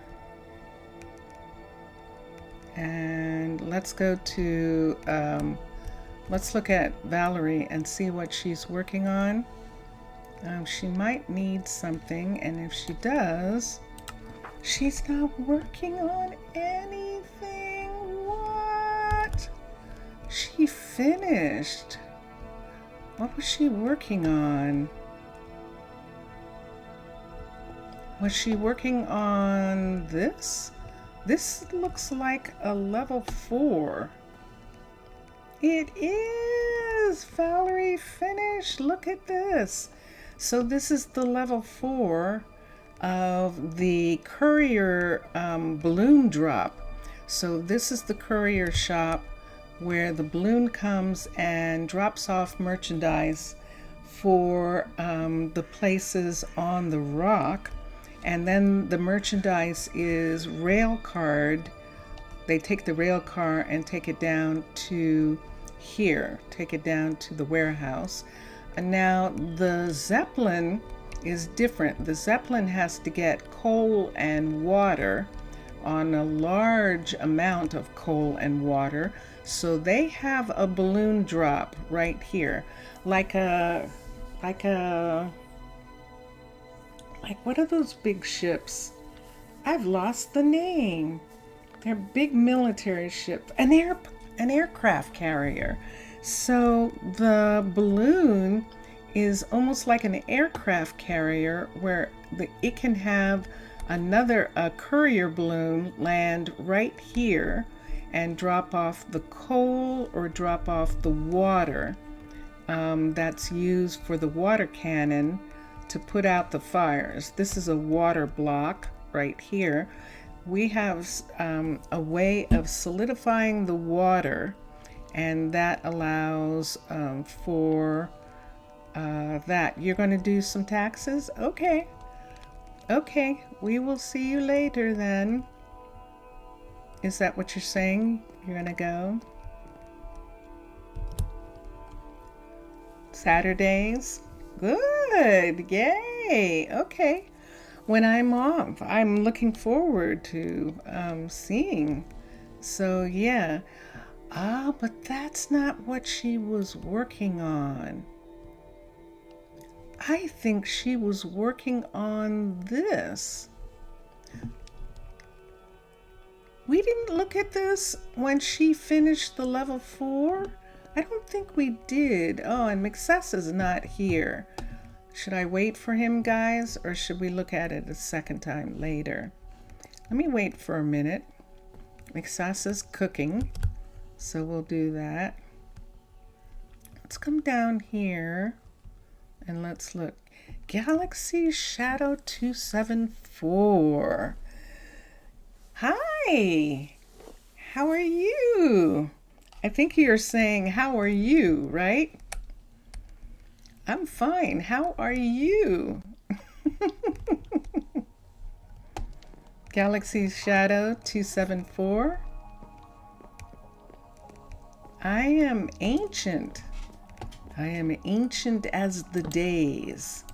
And let's go to, let's look at Valerie and see what she's working on. She might need something, and if she does, she's not working on anything. What? She finished. What was she working on? Was she working on this? This looks like a level 4. It is! Valerie finished. Look at this. So this is the level 4 of the courier balloon drop. So this is the courier shop where the balloon comes and drops off merchandise for the places on the rock. And then the merchandise is rail carred. They take the rail car and take it down to here, take it down to the warehouse. And now the Zeppelin is different. The Zeppelin has to get coal and water on a large amount of coal and water. So they have a balloon drop right here, like what are those big ships? I've lost the name. They're big military ships, an aircraft carrier. So the balloon is almost like an aircraft carrier where it can have a courier balloon land right here and drop off the coal or drop off the water that's used for the water cannon to put out the fires. This is a water block right here. we have a way of solidifying the water, and that allows for that. You're going to do some taxes? Okay. Okay, we will see you later then. Is that what you're saying? You're going to go? Saturdays? Good. Yay. Okay. When I'm off, I'm looking forward to seeing. So, yeah. Ah, but that's not what she was working on. I think she was working on this. We didn't look at this when she finished the level 4. I don't think we did. Oh, and McSess is not here. Should I wait for him, guys, or should we look at it a second time later? Let me wait for a minute. McSess is cooking, so we'll do that. Let's come down here and let's look. Galaxy Shadow 274. Hi, how are you? I think you're saying, how are you, right? I'm fine. How are you? Galaxy Shadow 274. I am ancient. I am ancient as the days.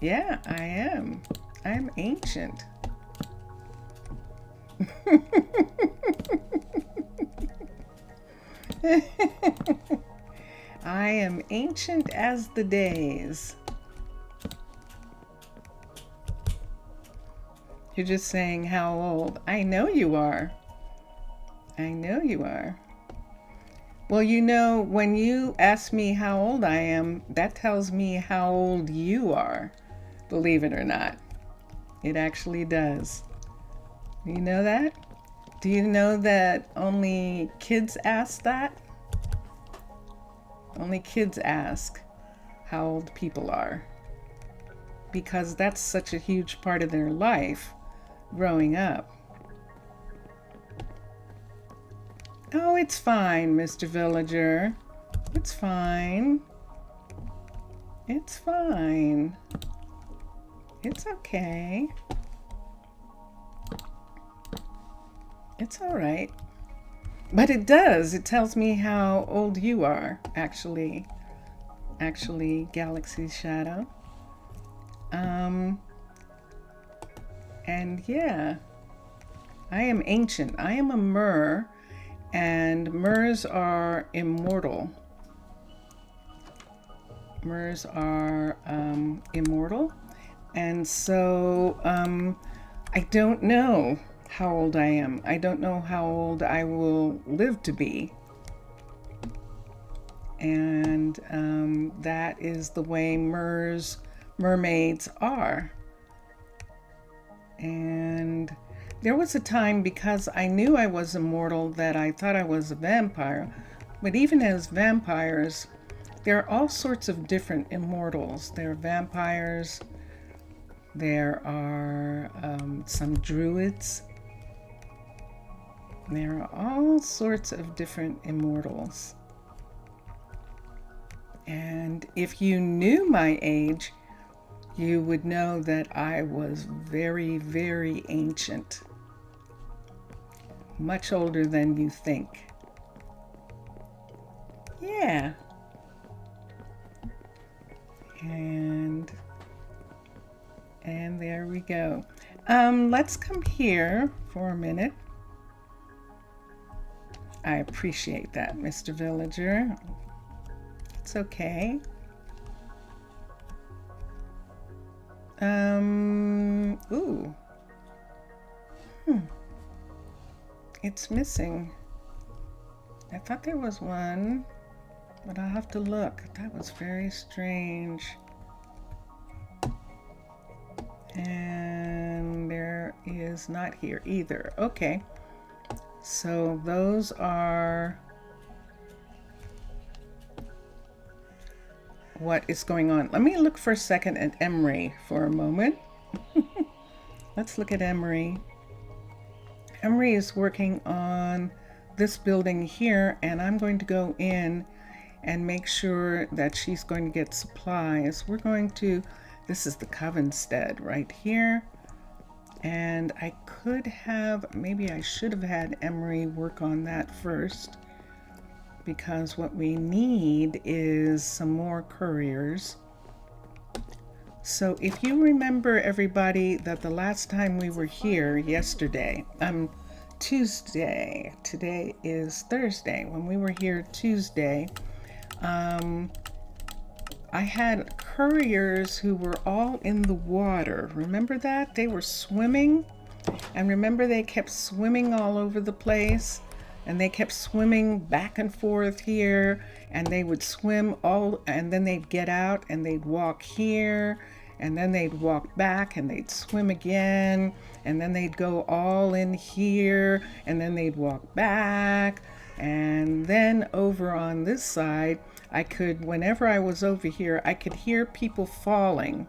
Yeah, I am. I'm ancient. I am ancient as the days. You're just saying how old. I know you are. I know you are. Well, you know, when you ask me how old I am, that tells me how old you are. Believe it or not. It actually does. You know that? Do you know that only kids ask that? Only kids ask how old people are. Because that's such a huge part of their life growing up. Oh, it's fine, Mr. Villager. It's fine. It's fine. It's okay. It's all right. But it does. It tells me how old you are, actually. Actually, Galaxy Shadow. And yeah, I am ancient. I am a Mer, and Mers are immortal. Mers are immortal. And so I don't know how old I am. I don't know how old I will live to be. And that is the way mermaids are. And there was a time, because I knew I was immortal, that I thought I was a vampire. But even as vampires, there are all sorts of different immortals. There are vampires. There are some druids. There are all sorts of different immortals. And if you knew my age, you would know that I was very, very ancient. Much older than you think. Yeah. And there we go. Let's come here for a minute. I appreciate that, Mr. Villager. It's okay. Ooh. It's missing. I thought there was one, but I'll have to look. That was very strange. And there is not here either. Okay. So those are what is going on. Let me look for a second at Emery for a moment. let's look at Emery. Emery is working on this building here, and I'm going to go in and make sure that she's going to get supplies. We're going to, this is the Covenstead right here. And I could have, maybe I should have had Emery work on that first, because what we need is some more couriers. So if you remember, everybody, that the last time we were here yesterday, Tuesday, today is Thursday, when we were here Tuesday, I had couriers who were all in the water. Remember that? They were swimming, and remember they kept swimming all over the place, and they kept swimming back and forth here, and they would swim all, and then they'd get out and they'd walk here, and then they'd walk back and they'd swim again, and then they'd go all in here, and then they'd walk back. And then over on this side, I could, whenever I was over here, I could hear people falling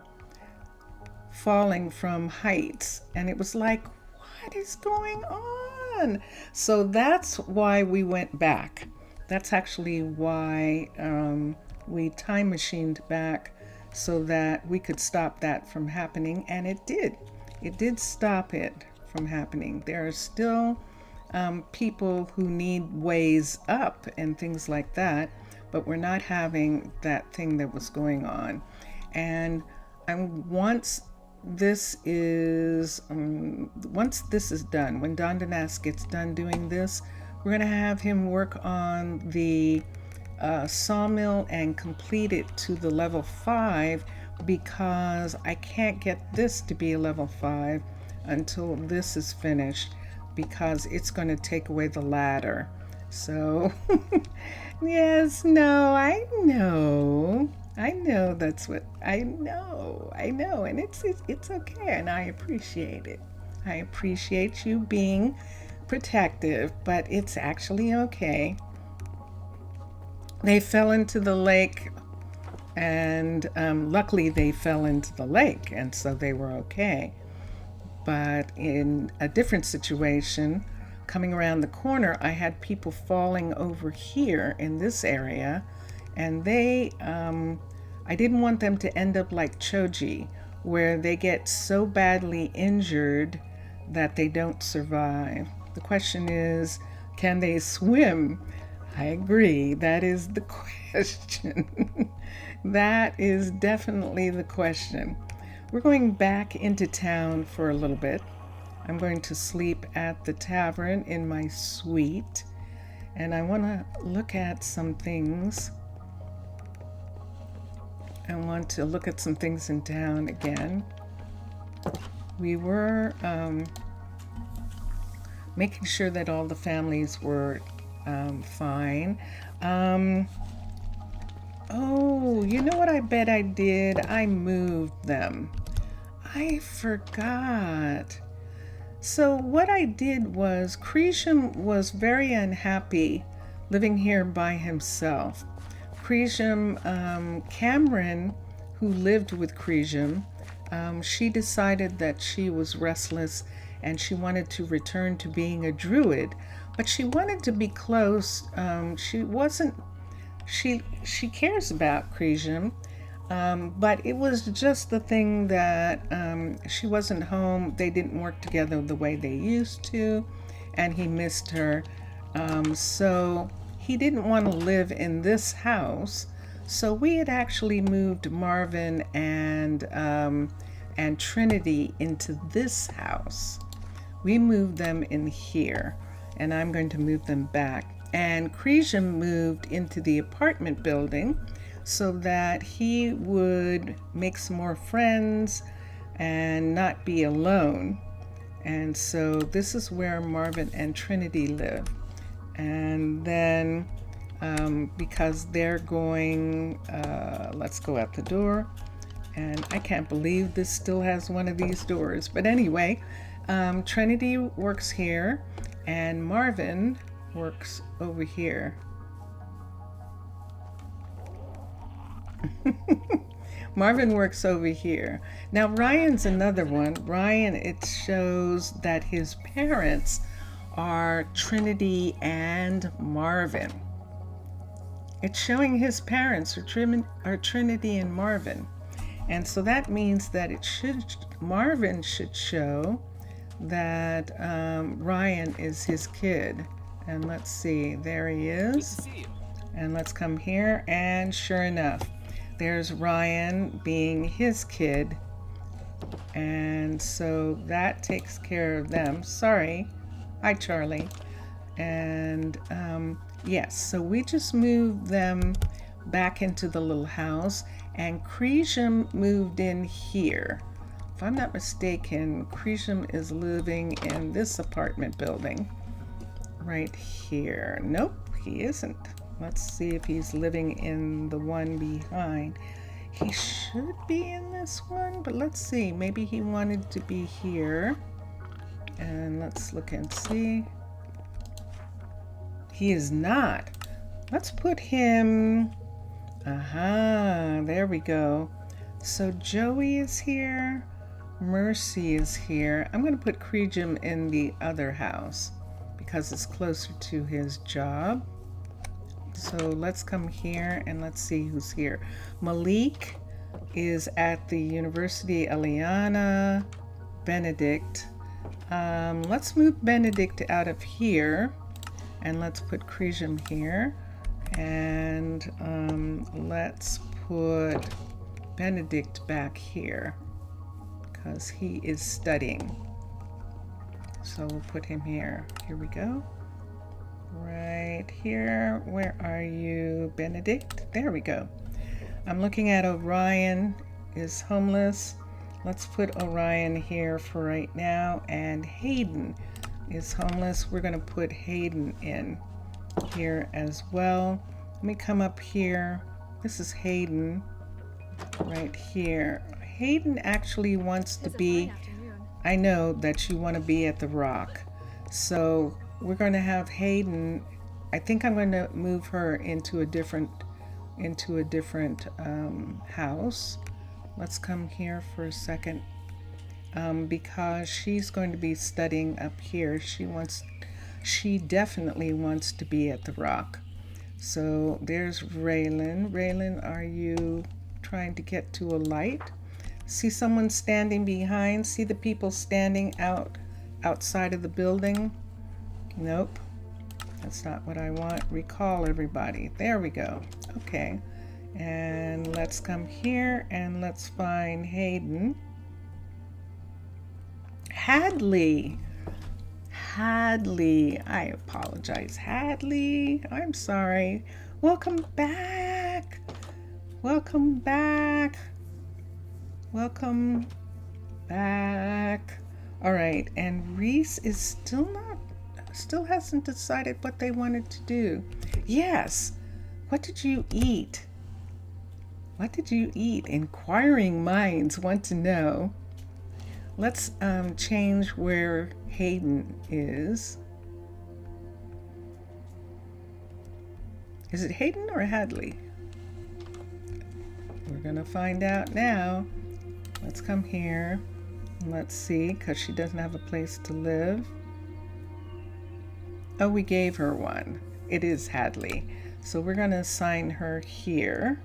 from heights. And it was like, what is going on? So that's why we went back. That's actually why we time machined back, so that we could stop that from happening. And it did. It did stop it from happening. There are still people who need ways up and things like that, but we're not having that thing that was going on. And once this is done, when Dondanas gets done doing this, we're going to have him work on the sawmill and complete it to the level 5, because I can't get this to be a level 5 until this is finished, because it's going to take away the ladder. So yes, no, I know that's what I know, and it's okay, and I appreciate it. I appreciate you being protective, but it's actually okay. They fell into the lake, and luckily they fell into the lake, and so they were okay. But in a different situation, coming around the corner, I had people falling over here in this area, and I didn't want them to end up like Choji, where they get so badly injured that they don't survive. The question is, can they swim? I agree, that is the question. That is definitely the question. We're going back into town for a little bit. I'm going to sleep at the tavern in my suite, and I want to look at some things. I want to look at some things in town again. We were making sure that all the families were fine. Oh, you know what I bet I did? I moved them. I forgot. So what I did was, Cresium was very unhappy living here by himself. Cresium, Cameron, who lived with Cresium, she decided that she was restless and she wanted to return to being a druid, but she wanted to be close. She cares about Cresium, but it was just the thing that she wasn't home. They didn't work together the way they used to, and he missed her. So he didn't want to live in this house. So we had actually moved Marvin and Trinity into this house. We moved them in here, and I'm going to move them back. And Cresium moved into the apartment building so that he would make some more friends and not be alone. And so this is where Marvin and Trinity live. And then because they're going, let's go out the door. And I can't believe this still has one of these doors. But anyway, Trinity works here, and Marvin works over here. Marvin works over here. Now Ryan's another one. Ryan, it shows that his parents are Trinity and Marvin. It's showing his parents are Trinity and Marvin. And so that means that Marvin should show that Ryan is his kid. And let's see, there he Good to is. see you. And let's come here, and sure enough, there's Ryan being his kid. And so that takes care of them. Sorry. Hi, Charlie. And yes, so we just moved them back into the little house, and Cresham moved in here. If I'm not mistaken, Cresham is living in this apartment building right here. Nope, he isn't. Let's see if he's living in the one behind. He should be in this one, but let's see. Maybe he wanted to be here. And let's look and see. He is not. Let's put him. Aha, there we go. So Joey is here. Mercy is here. I'm going to put Crejim in the other house because it's closer to his job. So let's come here and let's see who's here. Malik is at the University. Eliana, Benedict. Let's move Benedict out of here and let's put Crejim here. And let's put Benedict back here because he is studying. So we'll put him here. Here we go. Right here. Where are you, Benedict? There we go. I'm looking at Orion is homeless. Let's put Orion here for right now. And Hayden is homeless. We're going to put Hayden in here as well. Let me come up here. This is Hayden right here. Hayden actually wants to be, I know that you want to be at the Rock. So we're going to have Hayden, I think I'm going to move her into a different house. Let's come here for a second because she's going to be studying up here. She definitely wants to be at the Rock. So there's Raylan. Raylan, are you trying to get to a light? See someone standing behind? See the people standing outside of the building? Nope, that's not what I want. Recall everybody. There we go. Okay, and let's come here and let's find Hayden. Hadley, I apologize. Hadley, I'm sorry. Welcome back. Welcome back. Welcome back. All right, and Reese is still hasn't decided what they wanted to do. Yes. What did you eat? What did you eat? Inquiring minds want to know. Let's change where Hayden is. Is it Hayden or Hadley? We're gonna find out now. Let's come here. Let's see, because she doesn't have a place to live. Oh, we gave her one. It is Hadley. So we're going to assign her here.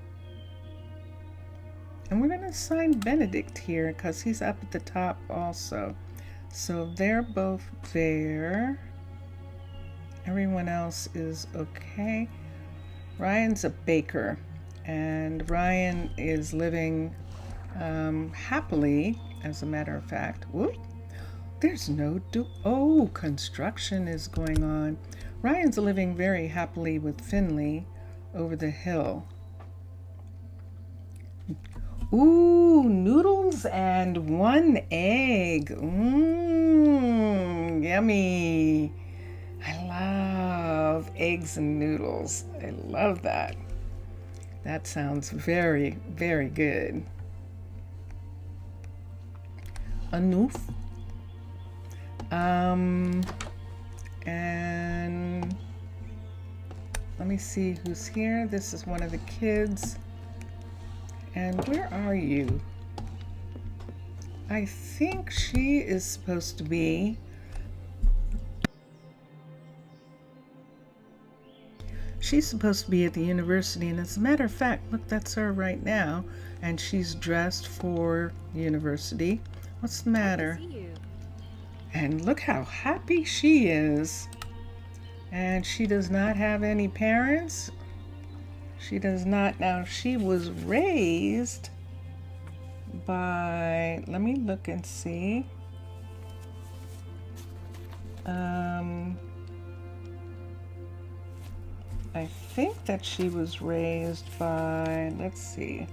And we're going to assign Benedict here because he's up at the top also. So they're both there. Everyone else is okay. Ryan's a baker. And Ryan is living happily, as a matter of fact. Whoop. There's no construction is going on. Ryan's living very happily with Finley over the hill. Ooh, noodles and one egg. Yummy. I love eggs and noodles. I love that. That sounds very, very good. Anuf. And let me see who's here. This is one of the kids. And where are you? I think she is supposed to be. She's supposed to be at the university, and as a matter of fact, look, that's her right now, and she's dressed for university. What's the matter? I see you. And look how happy she is. And she does not have any parents. She does not. Now, she was raised by, let me look and see. I think that she was raised by, let's see.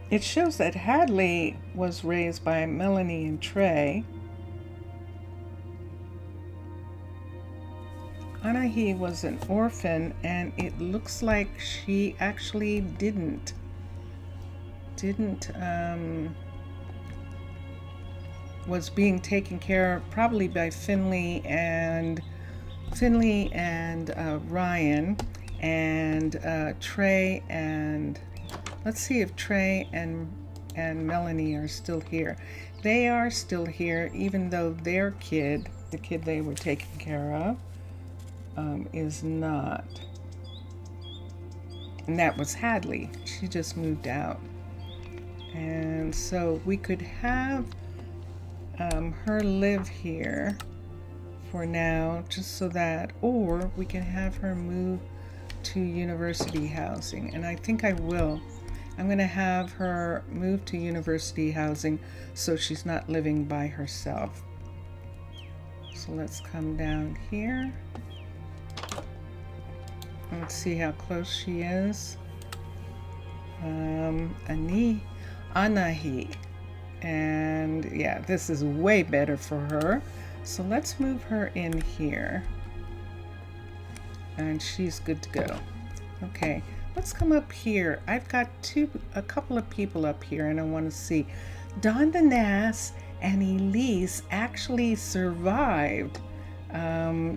It shows that Hadley was raised by Melanie and Trey. Anahi was an orphan, and it looks like she actually didn't was being taken care of probably by Finley and Ryan and Trey, and let's see if Trey and Melanie are still here. They are still here, even though their kid, the kid they were taking care of, is not. And that was Hadley. She just moved out. And so we could have her live here for now, just so that, or we can have her move to university housing. And I think I will. I'm going to have her move to university housing so she's not living by herself. So let's come down here. Let's see how close she is. Anahi. And yeah, this is way better for her. So let's move her in here. And she's good to go. Okay, let's come up here. I've got a couple of people up here, and I want to see. Donda Nass and Elise actually survived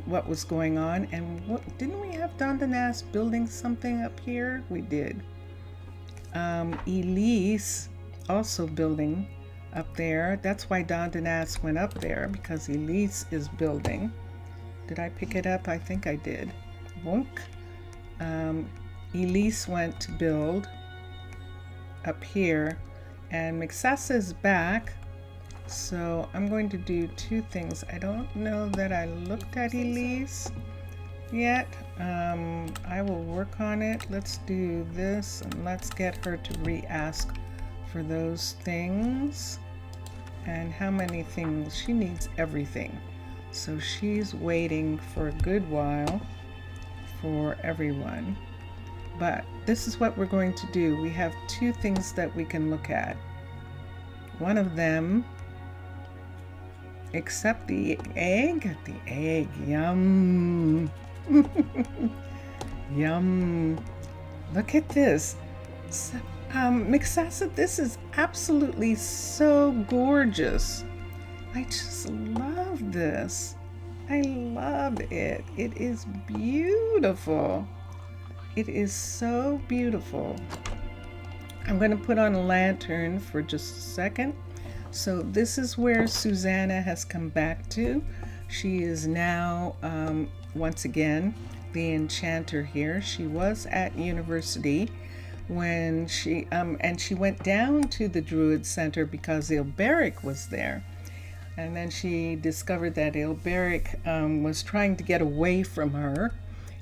what was going on. And didn't we have Donda Nass building something up here? We did. Elise also building up there. That's why Donda Nass went up there, because Elise is building. Did I pick it up? I think I did. Wonk. Elise went to build up here, and Mixasa is back. So I'm going to do two things. I don't know that I looked at Elise yet. I will work on it. Let's do this, and let's get her to re-ask for those things. And how many things? She needs everything. So she's waiting for a good while for everyone. But this is what we're going to do. We have two things that we can look at. One of them, except the egg. The egg, yum. Yum. Look at this. Mixasa, this is absolutely so gorgeous. I just love this. I love it. It is beautiful. It is so beautiful. I'm going to put on a lantern for just a second. So this is where Susanna has come back to. She is now, once again, the enchanter here. She was at university when she, and she went down to the Druid Center because Ilberic was there. And then she discovered that Ilberic was trying to get away from her.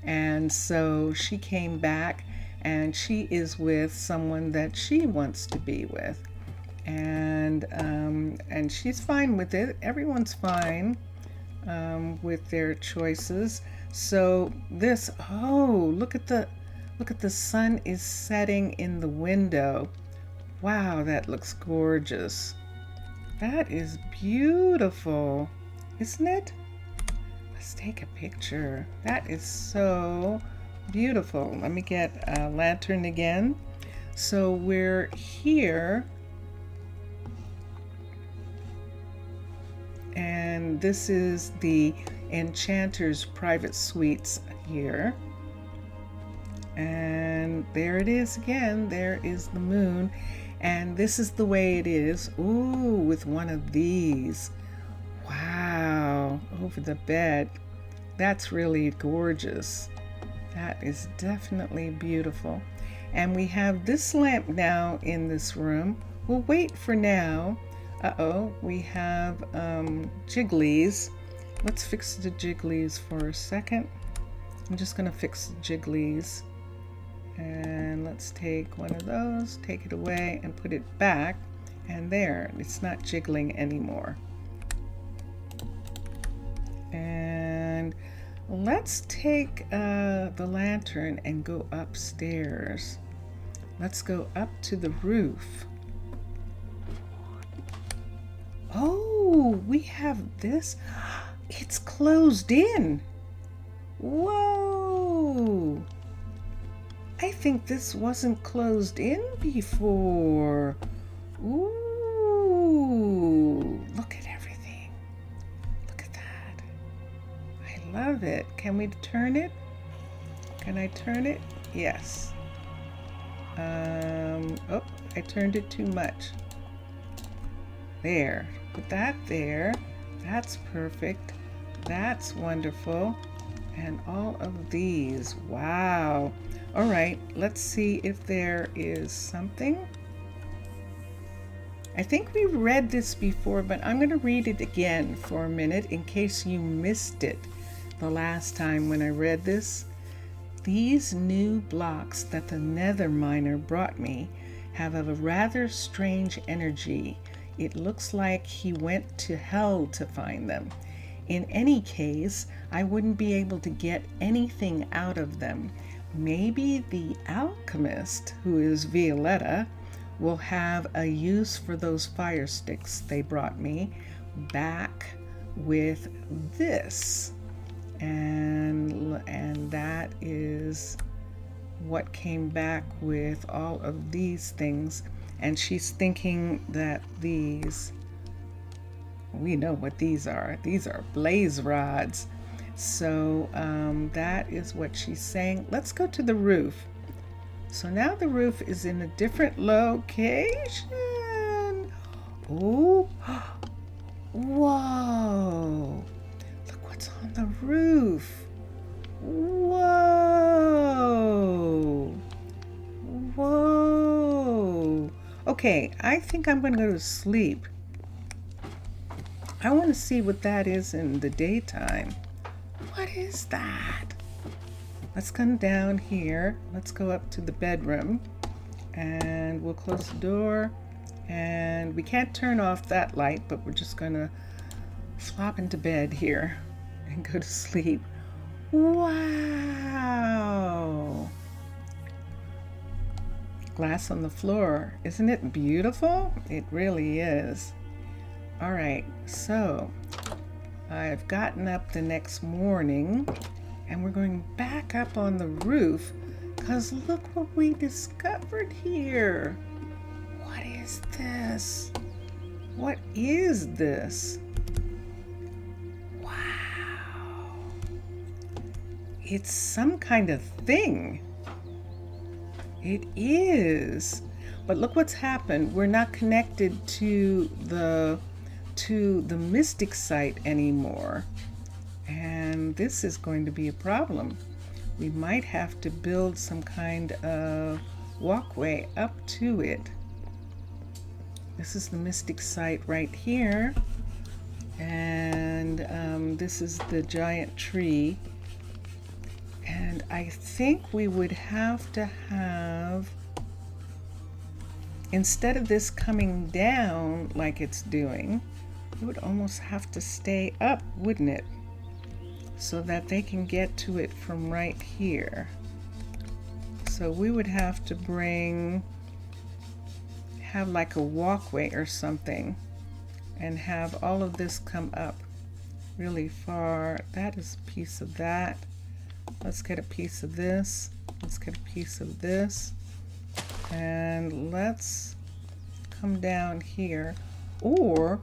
And so she came back, and she is with someone that she wants to be with. And she's fine with it. Everyone's fine with their choices. So this, oh, look at the sun is setting in the window. Wow, that looks gorgeous. That is beautiful, isn't it? Let's take a picture. That is so beautiful. Let me get a lantern again. So we're here, and this is the Enchanter's private suites here. And there it is again. There is the moon. And this is the way it is. Ooh, with one of these. Wow, over the bed. That's really gorgeous. That is definitely beautiful. And we have this lamp now in this room. We'll wait for now. Uh-oh, we have jigglies. Let's fix the jigglies for a second. I'm just gonna fix the jigglies. And let's take one of those, take it away and put it back. And there, it's not jiggling anymore. And let's take the lantern and go upstairs. Let's go up to the roof. Oh, we have this. It's closed in. Whoa. I think this wasn't closed in before. Ooh, look at everything. Look at that. I love it. Can we turn it? Can I turn it? Yes. Oh, I turned it too much. There. Put that there. That's perfect. That's wonderful. And all of these. Wow. All right, let's see if there is something. I think we read this before, but I'm going to read it again for a minute in case you missed it the last time when I read this. These new blocks that the nether miner brought me have a rather strange energy. It looks like he went to hell to find them. In any case, I wouldn't be able to get anything out of them. Maybe the alchemist, who is Violetta, will have a use for those fire sticks they brought me back with this. And that is what came back with all of these things. And she's thinking that these, we know what these are. These are blaze rods. So that is what she's saying. Let's go to the roof. So now the roof is in a different location. Oh, whoa. Look what's on the roof. Whoa. Whoa. Okay, I think I'm going to go to sleep. I want to see what that is in the daytime. What is that? Let's come down here. Let's go up to the bedroom and we'll close the door. And we can't turn off that light, but we're just gonna flop into bed here and go to sleep. Wow! Glass on the floor. Isn't it beautiful? It really is. All right, so I've gotten up the next morning and we're going back up on the roof because look what we discovered here. What is this? What is this? Wow. It's some kind of thing. It is. But look what's happened. We're not connected to the mystic site anymore. And this is going to be a problem. We might have to build some kind of walkway up to it. This is the mystic site right here. And this is the giant tree. And I think we would have to have, instead of this coming down like it's doing, it would almost have to stay up, wouldn't it? So that they can get to it from right here. So we would have to have like a walkway or something and have all of this come up really far. That is a piece of that. Let's get a piece of this. Let's get a piece of this. And let's come down here. Or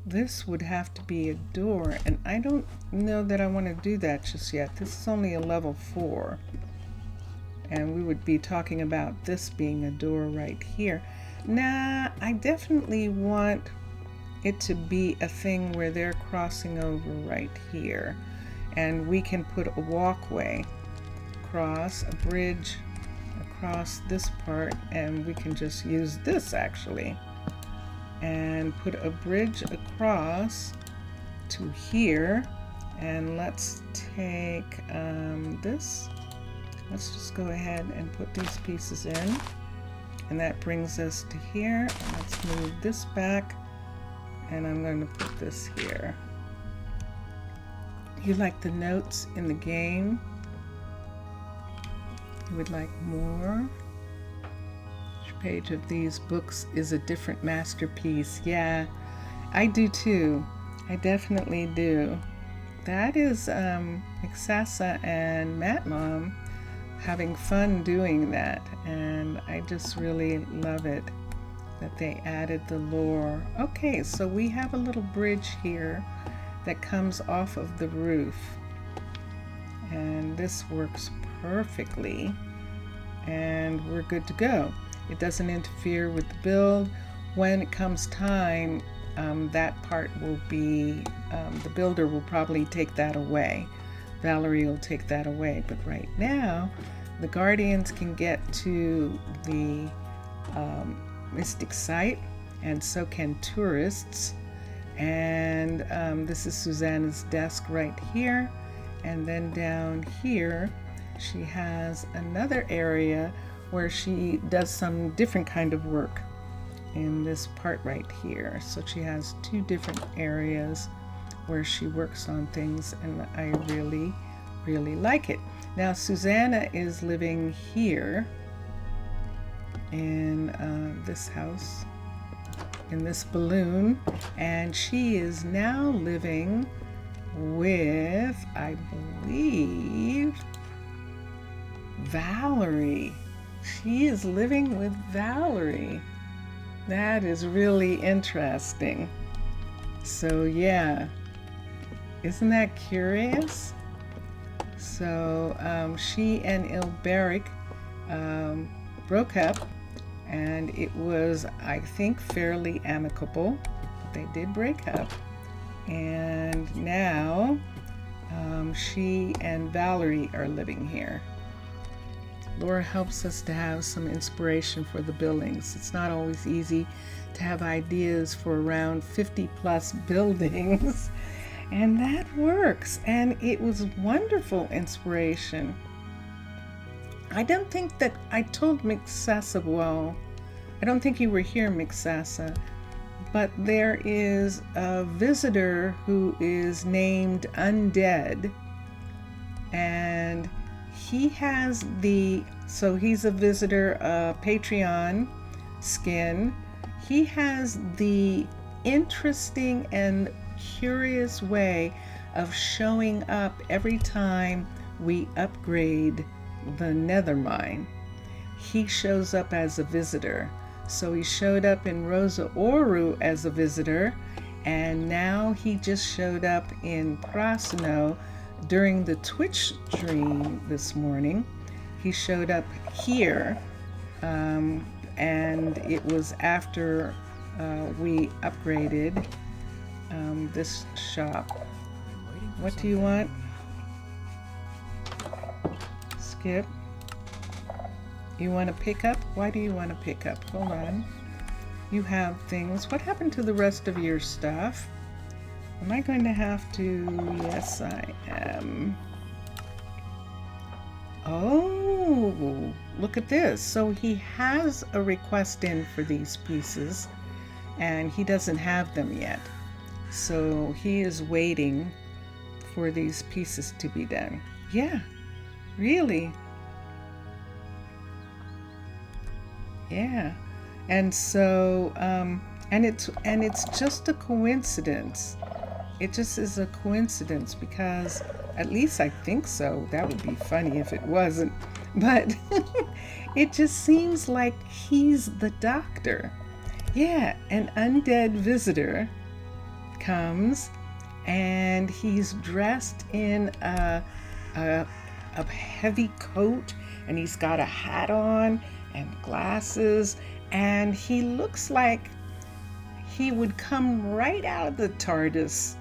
this would have to be a door, and I don't know that I want to do that just yet. This is only a level 4. and we would be talking about this being a door right here. Nah, I definitely want it to be a thing where they're crossing over right here, and we can put a walkway across, a bridge across this part, and we can just use this actually and put a bridge across to here. And let's take this. Let's just go ahead and put these pieces in, and that brings us to here. And let's move this back, and I'm going to put this here. You like the notes in the game? You would like more? Each page of these books is a different masterpiece. Yeah, I do too. I definitely do. That is Mixasa and Matt Mom having fun doing that, and I just really love it that they added the lore. Okay, so we have a little bridge here that comes off of the roof, and this works perfectly, and we're good to go. It doesn't interfere with the build. When it comes time, that part will be, the builder will probably take that away. Valerie will take that away, but right now the Guardians can get to the mystic site, and so can tourists. And this is Susanna's desk right here, and then down here she has another area where she does some different kind of work in this part right here. So she has two different areas where she works on things, and I really, really like it. Now Susanna is living here in this house, in this balloon, and she is now living with, I believe, Valerie. She is living with Valerie. That is really interesting. So yeah, isn't that curious? So she and Ilberic broke up, and it was, I think, fairly amicable. They did break up, and now she and Valerie are living here. Laura helps us to have some inspiration for the buildings. It's not always easy to have ideas for around 50 plus buildings, and that works, and it was wonderful inspiration. I don't think that I told Mixasa, well, I don't think you were here, Mixasa, but there is a visitor who is named Undead, and he has so he's a visitor, Patreon skin. He has the interesting and curious way of showing up every time we upgrade the nether mine. He shows up as a visitor. So he showed up in Rosa Ouro as a visitor, and now he just showed up in Prasino during the Twitch stream this morning. He showed up here, and it was after we upgraded this shop. What do you want? Skip. You want to pick up? Why do you want to pick up? Hold on. You have things. What happened to the rest of your stuff? Am I going to have to? Yes, I am. Oh, look at this. So he has a request in for these pieces, and he doesn't have them yet. So he is waiting for these pieces to be done. Yeah, really. Yeah. And so, and it's just a coincidence. It just is a coincidence, because at least I think so. That would be funny if it wasn't. But it just seems like he's the doctor. Yeah, an undead visitor comes, and he's dressed in a a heavy coat, and he's got a hat on and glasses, and he looks like he would come right out of the TARDIS.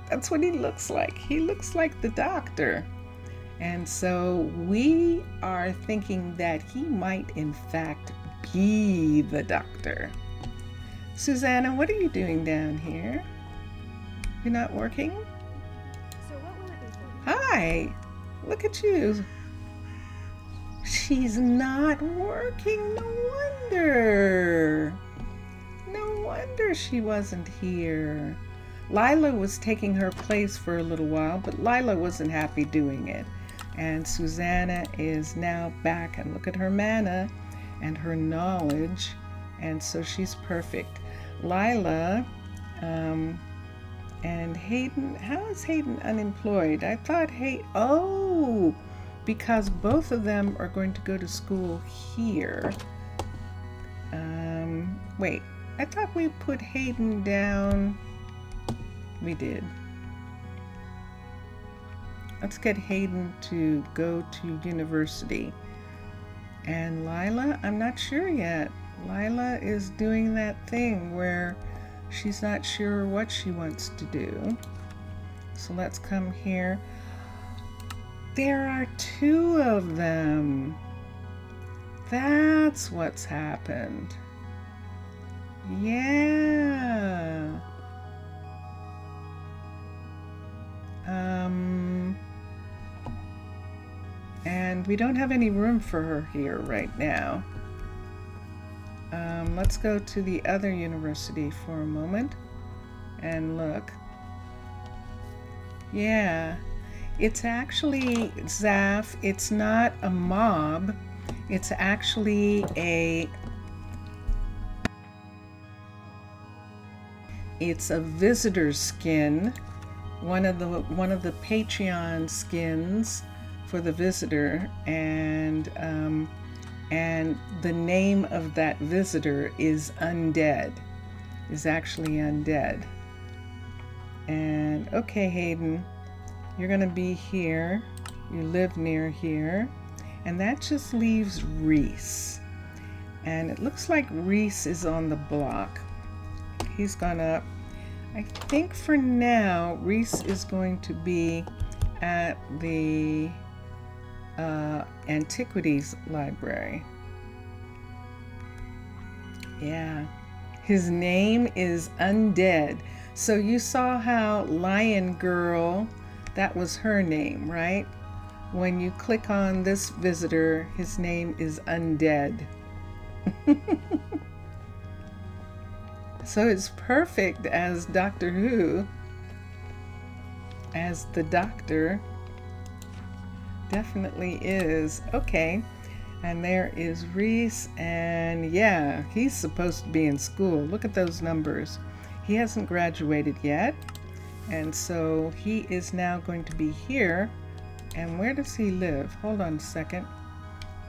That's what he looks like. He looks like the Doctor. And so we are thinking that he might in fact be the Doctor. Susanna, what are you doing down here? You're not working? So what will it be for you? Hi, look at you. She's not working. No wonder. No wonder she wasn't here. Lila was taking her place for a little while, but Lila wasn't happy doing it. And Susanna is now back, and look at her mana and her knowledge. And so she's perfect. Lila, and Hayden, how is Hayden unemployed? I thought because both of them are going to go to school here. Wait, I thought we put Hayden down. We did. Let's get Hayden to go to university. And Lila, I'm not sure yet. Lila is doing that thing where she's not sure what she wants to do. So let's come here. There are 2 of them. That's what's happened. Yeah. And we don't have any room for her here right now. Let's go to the other university for a moment and look. Yeah, it's actually, Zaf, it's not a mob. It's actually it's a visitor skin, one of the Patreon skins for the visitor, and the name of that visitor is undead, is actually undead. And okay, Hayden, you're gonna be here. You live near here. And that just leaves Reese. And it looks like Reese is on the block. He's gone up. I think for now, Reese is going to be at the Antiquities Library. Yeah, his name is Undead. So you saw how Lion Girl, that was her name, right? When you click on this visitor, his name is Undead. So it's perfect as Doctor Who, as the Doctor. Definitely is. Okay, and there is Reese, and yeah, he's supposed to be in school. Look at those numbers. He hasn't graduated yet, and so he is now going to be here. And where does he live? Hold on a second.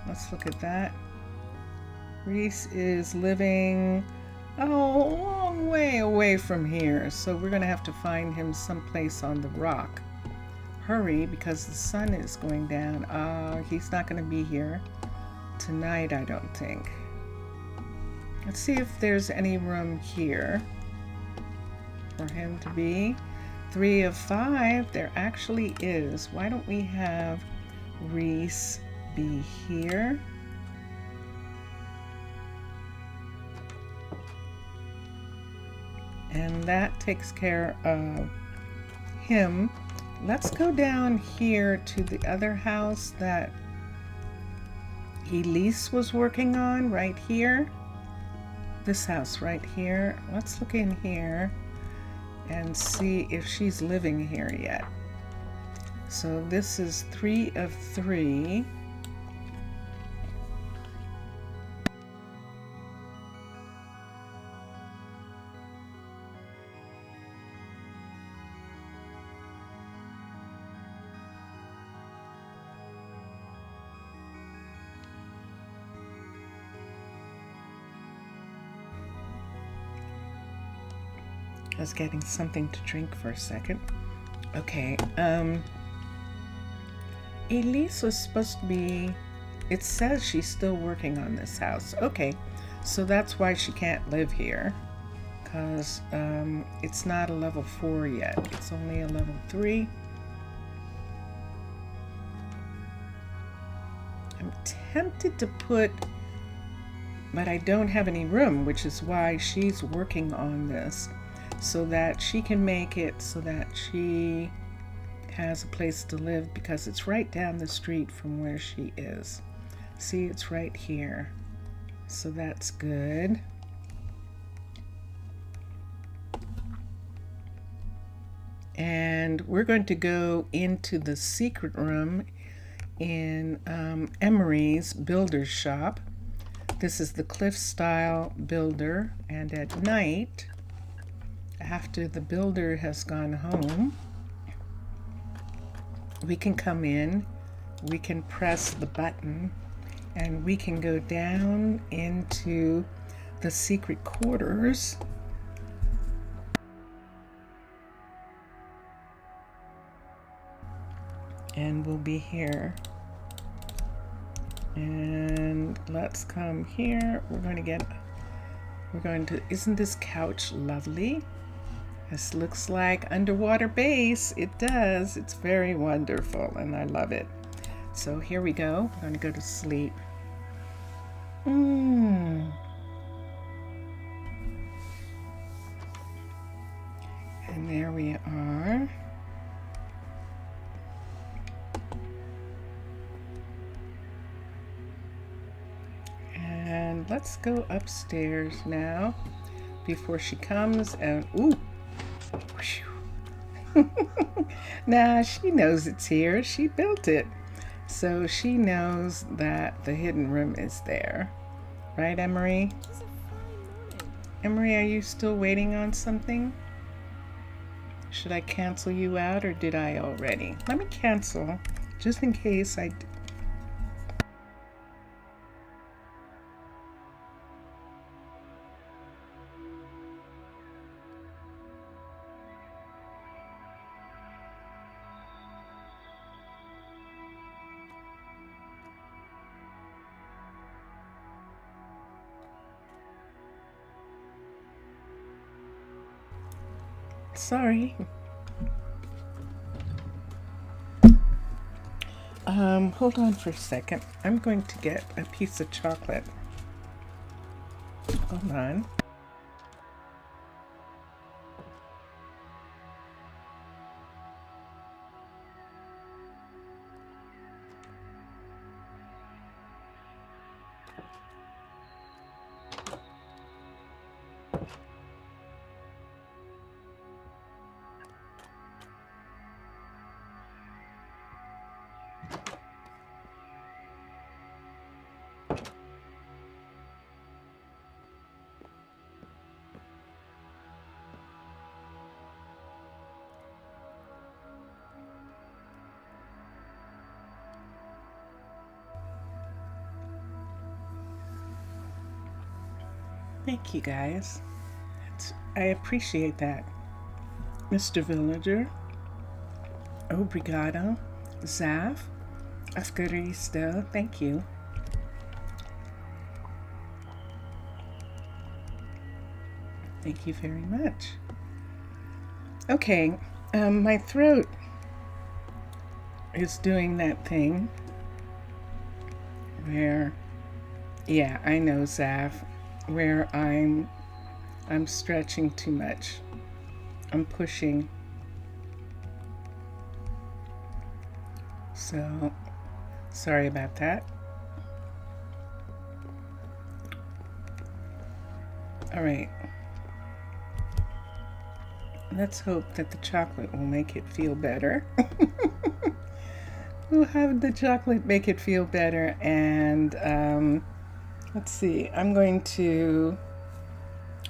Let's look at that. Reese is living a long way away from here, so we're going to have to find him someplace on the rock. Hurry, because the sun is going down. He's not going to be here tonight, I don't think. Let's see if there's any room here for him to be. 3 of 5, there actually is. Why don't we have Reese be here? And that takes care of him. Let's go down here to the other house that Elise was working on, right here. This house right here. Let's look in here and see if she's living here yet. So this is 3 of 3. I was getting something to drink for a second. Okay, Elise was supposed to be, it says she's still working on this house. Okay, so that's why she can't live here, because it's not a level 4 yet. It's only a level 3. I'm tempted to put, but I don't have any room, which is why she's working on this, so that she can make it so that she has a place to live, because it's right down the street from where she is. See, it's right here. So that's good. And we're going to go into the secret room in Emery's builder's shop. This is the cliff style builder, and at night, after the builder has gone home, we can come in, we can press the button, and we can go down into the secret quarters. And we'll be here. And let's come here. Isn't this couch lovely? This looks like underwater base. It does. It's very wonderful, and I love it. So here we go. We're going to go to sleep. And there we are. And let's go upstairs now before she comes. And ooh. Nah, she knows it's here. She built it. So she knows that the hidden room is there. Right, Emery? It's a fine morning. Emery, are you still waiting on something? Should I cancel you out, or did I already? Let me cancel, just in case I... Sorry. Hold on for a second. I'm going to get a piece of chocolate. Hold on. Thank you, guys. I appreciate that. Mr. Villager, obrigado, Zaf, Ascaristo, thank you. Thank you very much. Okay, my throat is doing that thing where, yeah, I know, Zaf, where I'm stretching too much. I'm pushing. So, sorry about that. All right. Let's hope that the chocolate will make it feel better. We'll have the chocolate make it feel better, and let's see. I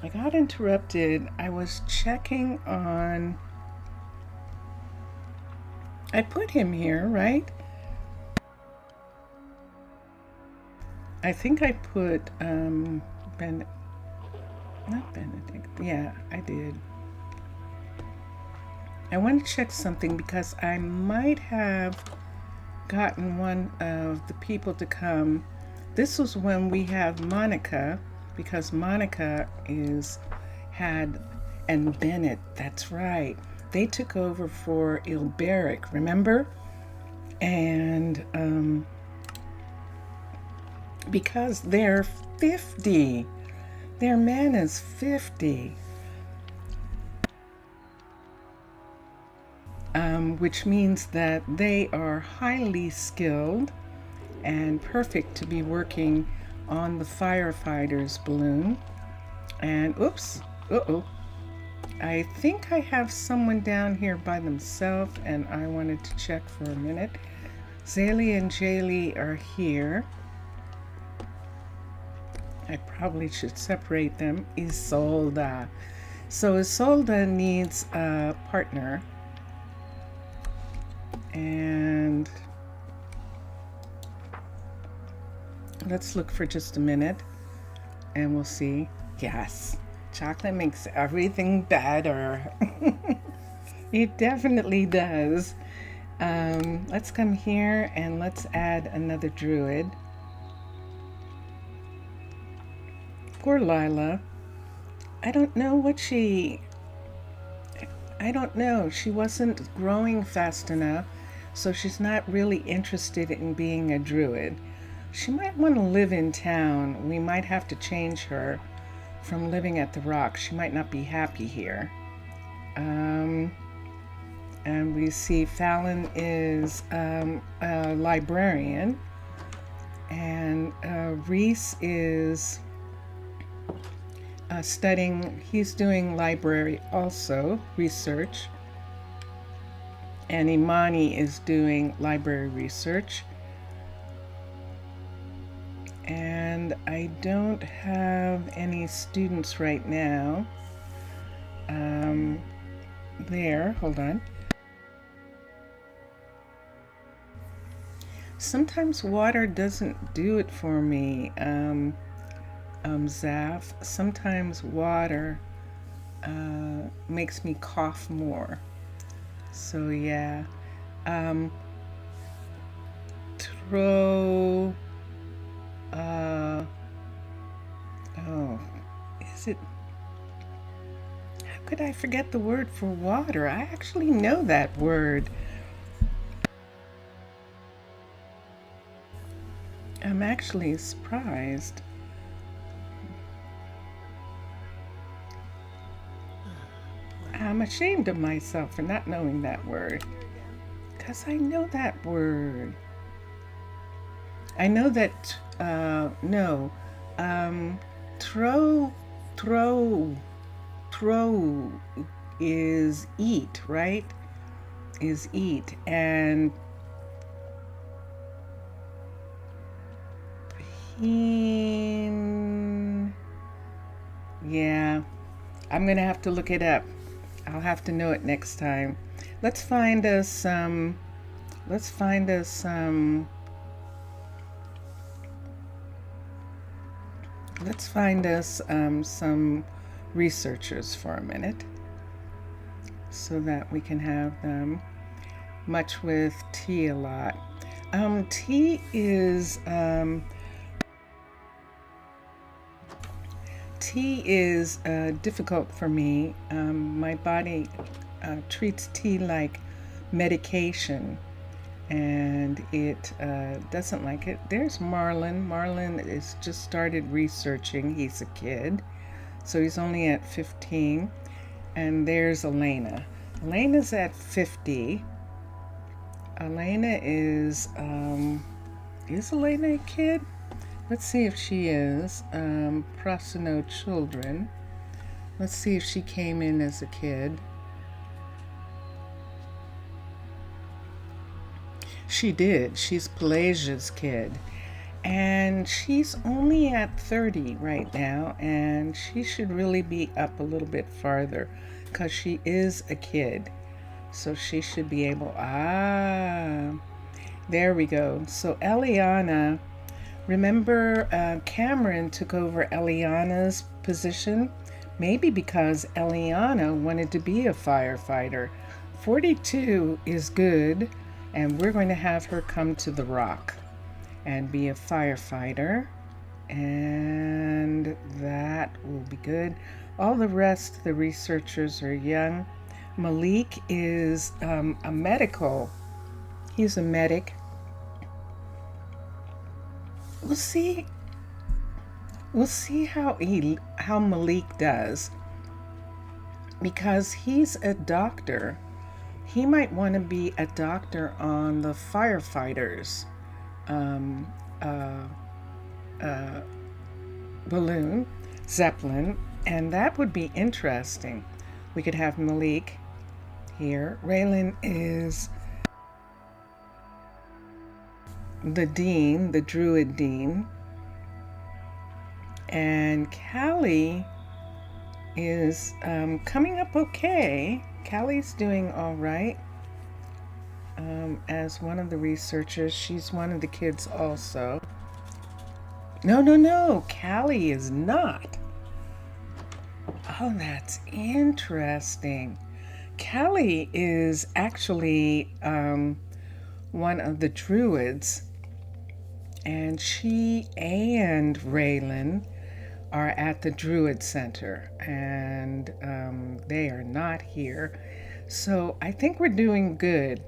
got interrupted. I was checking on... I put him here, right? I think I put not Benedict. Yeah, I did. I want to check something because I might have gotten one of the people to come. This was when we had Monica, because Monica and Bennett, that's right. They took over for Ilberic, remember? And because they're 50, their man is 50. Which means that they are highly skilled and perfect to be working on the firefighter's balloon. And oops, I think I have someone down here by themselves, and I wanted to check for a minute. Zaylee and Jaylee are here. I probably should separate them. Isolda. So Isolda needs a partner. And let's look for just a minute and we'll see. Yes, chocolate makes everything better. It definitely does. Let's come here and let's add another druid. Poor Lila. I don't know. She wasn't growing fast enough, so she's not really interested in being a druid. She might want to live in town. We might have to change her from living at the rock. She might not be happy here. And we see Fallon is a librarian, and Reese is studying. He's doing library also, research. And Imani is doing library research. And I don't have any students right now. Hold on. Sometimes water doesn't do it for me, Zaf. Sometimes water makes me cough more. So yeah. Is it? How could I forget the word for water? I actually know that word. I'm actually surprised. I'm ashamed of myself for not knowing that word. Because I know that word. I know that, tro is eat, right? Is eat. And yeah, I'm gonna have to look it up. I'll have to know it next time. Let's find us some researchers for a minute so that we can have them. Much with tea a lot. Tea is difficult for me. My body treats tea like medication, and it doesn't like it. There's Marlon. Marlon is just started researching. He's a kid, so he's only at 15. And there's Elena. Elena's at 50. Elena is Elena a kid? Let's see if she is. Prasino children. Let's see if she came in as a kid. She did. She's Pelasia's kid. And she's only at 30 right now, and she should really be up a little bit farther because she is a kid. So she should be able, there we go. So Eliana, remember Cameron took over Eliana's position? Maybe because Eliana wanted to be a firefighter. 42 is good. and we're going to have her come to the rock and be a firefighter, and that will be good. All the rest, the researchers are young. Malik is he's a medic. We'll see how Malik does, because he's a doctor. He might want to be a doctor on the firefighters balloon, Zeppelin, and that would be interesting. We could have Malik here. Raylan is the dean, the druid dean, and Callie is coming up okay. Callie's doing all right as one of the researchers. She's one of the kids also. No, Callie is not. Oh, that's interesting. Callie is actually one of the druids, and she and Raylan are at the Druid Center, and they are not here. So I think we're doing good.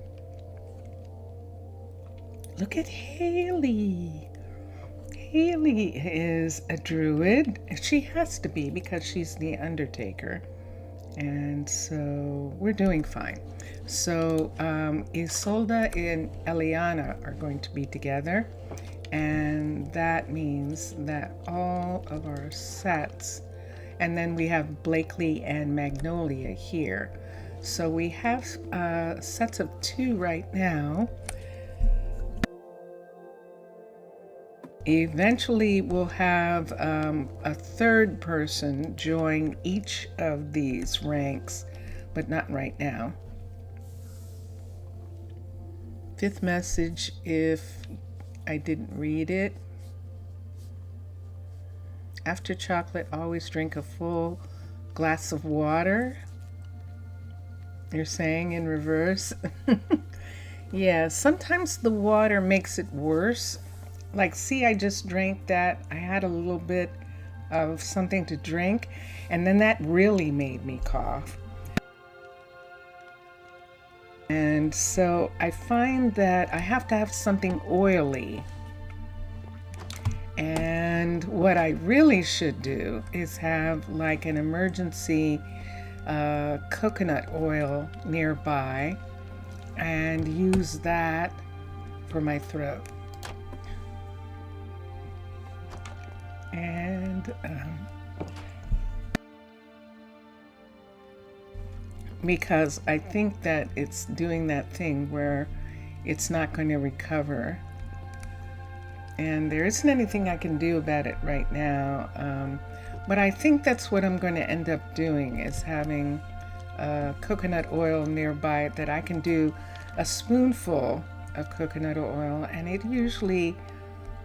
Look at Haley. Haley is a druid. She has to be because she's the Undertaker. And so we're doing fine. So Isolda and Eliana are going to be together. And that means that all of our sets, and then we have Blakely and Magnolia here. So we have sets of 2 right now. Eventually we'll have a third person join each of these ranks, but not right now. 5th message, if I didn't read it. After chocolate, always drink a full glass of water. You're saying in reverse? Yeah, sometimes the water makes it worse. Like, see, I just drank that. I had a little bit of something to drink, and then that really made me cough. And so I find that I have to have something oily. And what I really should do is have like an emergency coconut oil nearby and use that for my throat. And because I think that it's doing that thing where it's not going to recover, and there isn't anything I can do about it right now, but I think that's what I'm going to end up doing, is having coconut oil nearby that I can do a spoonful of coconut oil, and it usually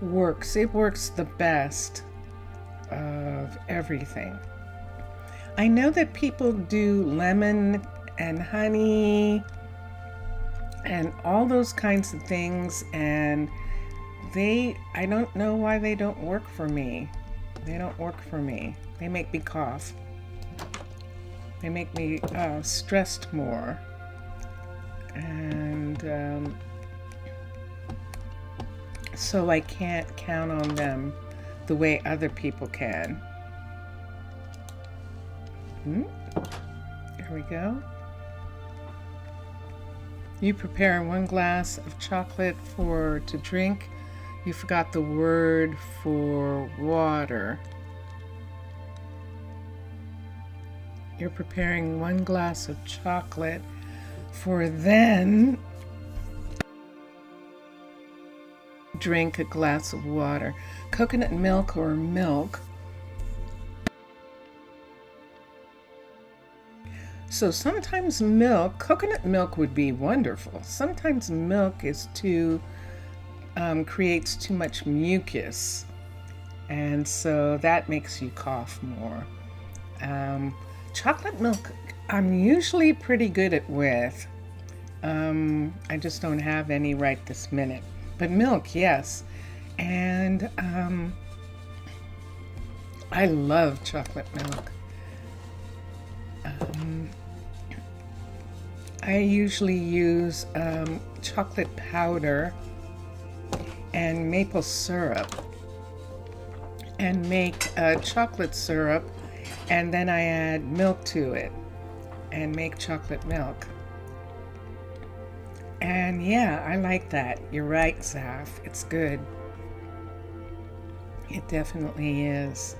works. It works the best of everything. I know that people do lemon and honey and all those kinds of things, and I don't know why they don't work for me. They don't work for me. They make me cough. They make me stressed more. And so I can't count on them the way other people can. There we go. You prepare 1 glass of chocolate to drink. You forgot the word for water. You're preparing 1 glass of chocolate for then drink a glass of water. Coconut milk or milk. So sometimes coconut milk would be wonderful. Sometimes milk is creates too much mucus, and so that makes you cough more. Chocolate milk, I'm usually pretty good with. I just don't have any right this minute. But milk, yes. And I love chocolate milk. I usually use chocolate powder and maple syrup and make chocolate syrup, and then I add milk to it and make chocolate milk. And yeah, I like that. You're right, Zaf. It's good. It definitely is.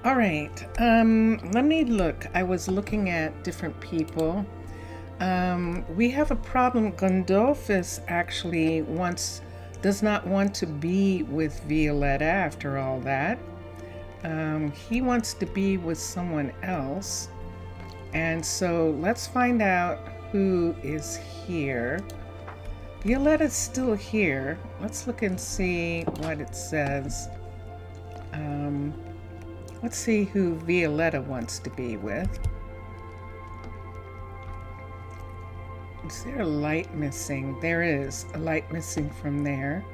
All right, let me look. I was looking at different people. We have a problem. Gondolfus actually does not want to be with Violetta after all that. He wants to be with someone else. And so let's find out who is here. Violetta's still here. Let's look and see what it says. Let's see who Violetta wants to be with. Is there a light missing? There is a light missing from there.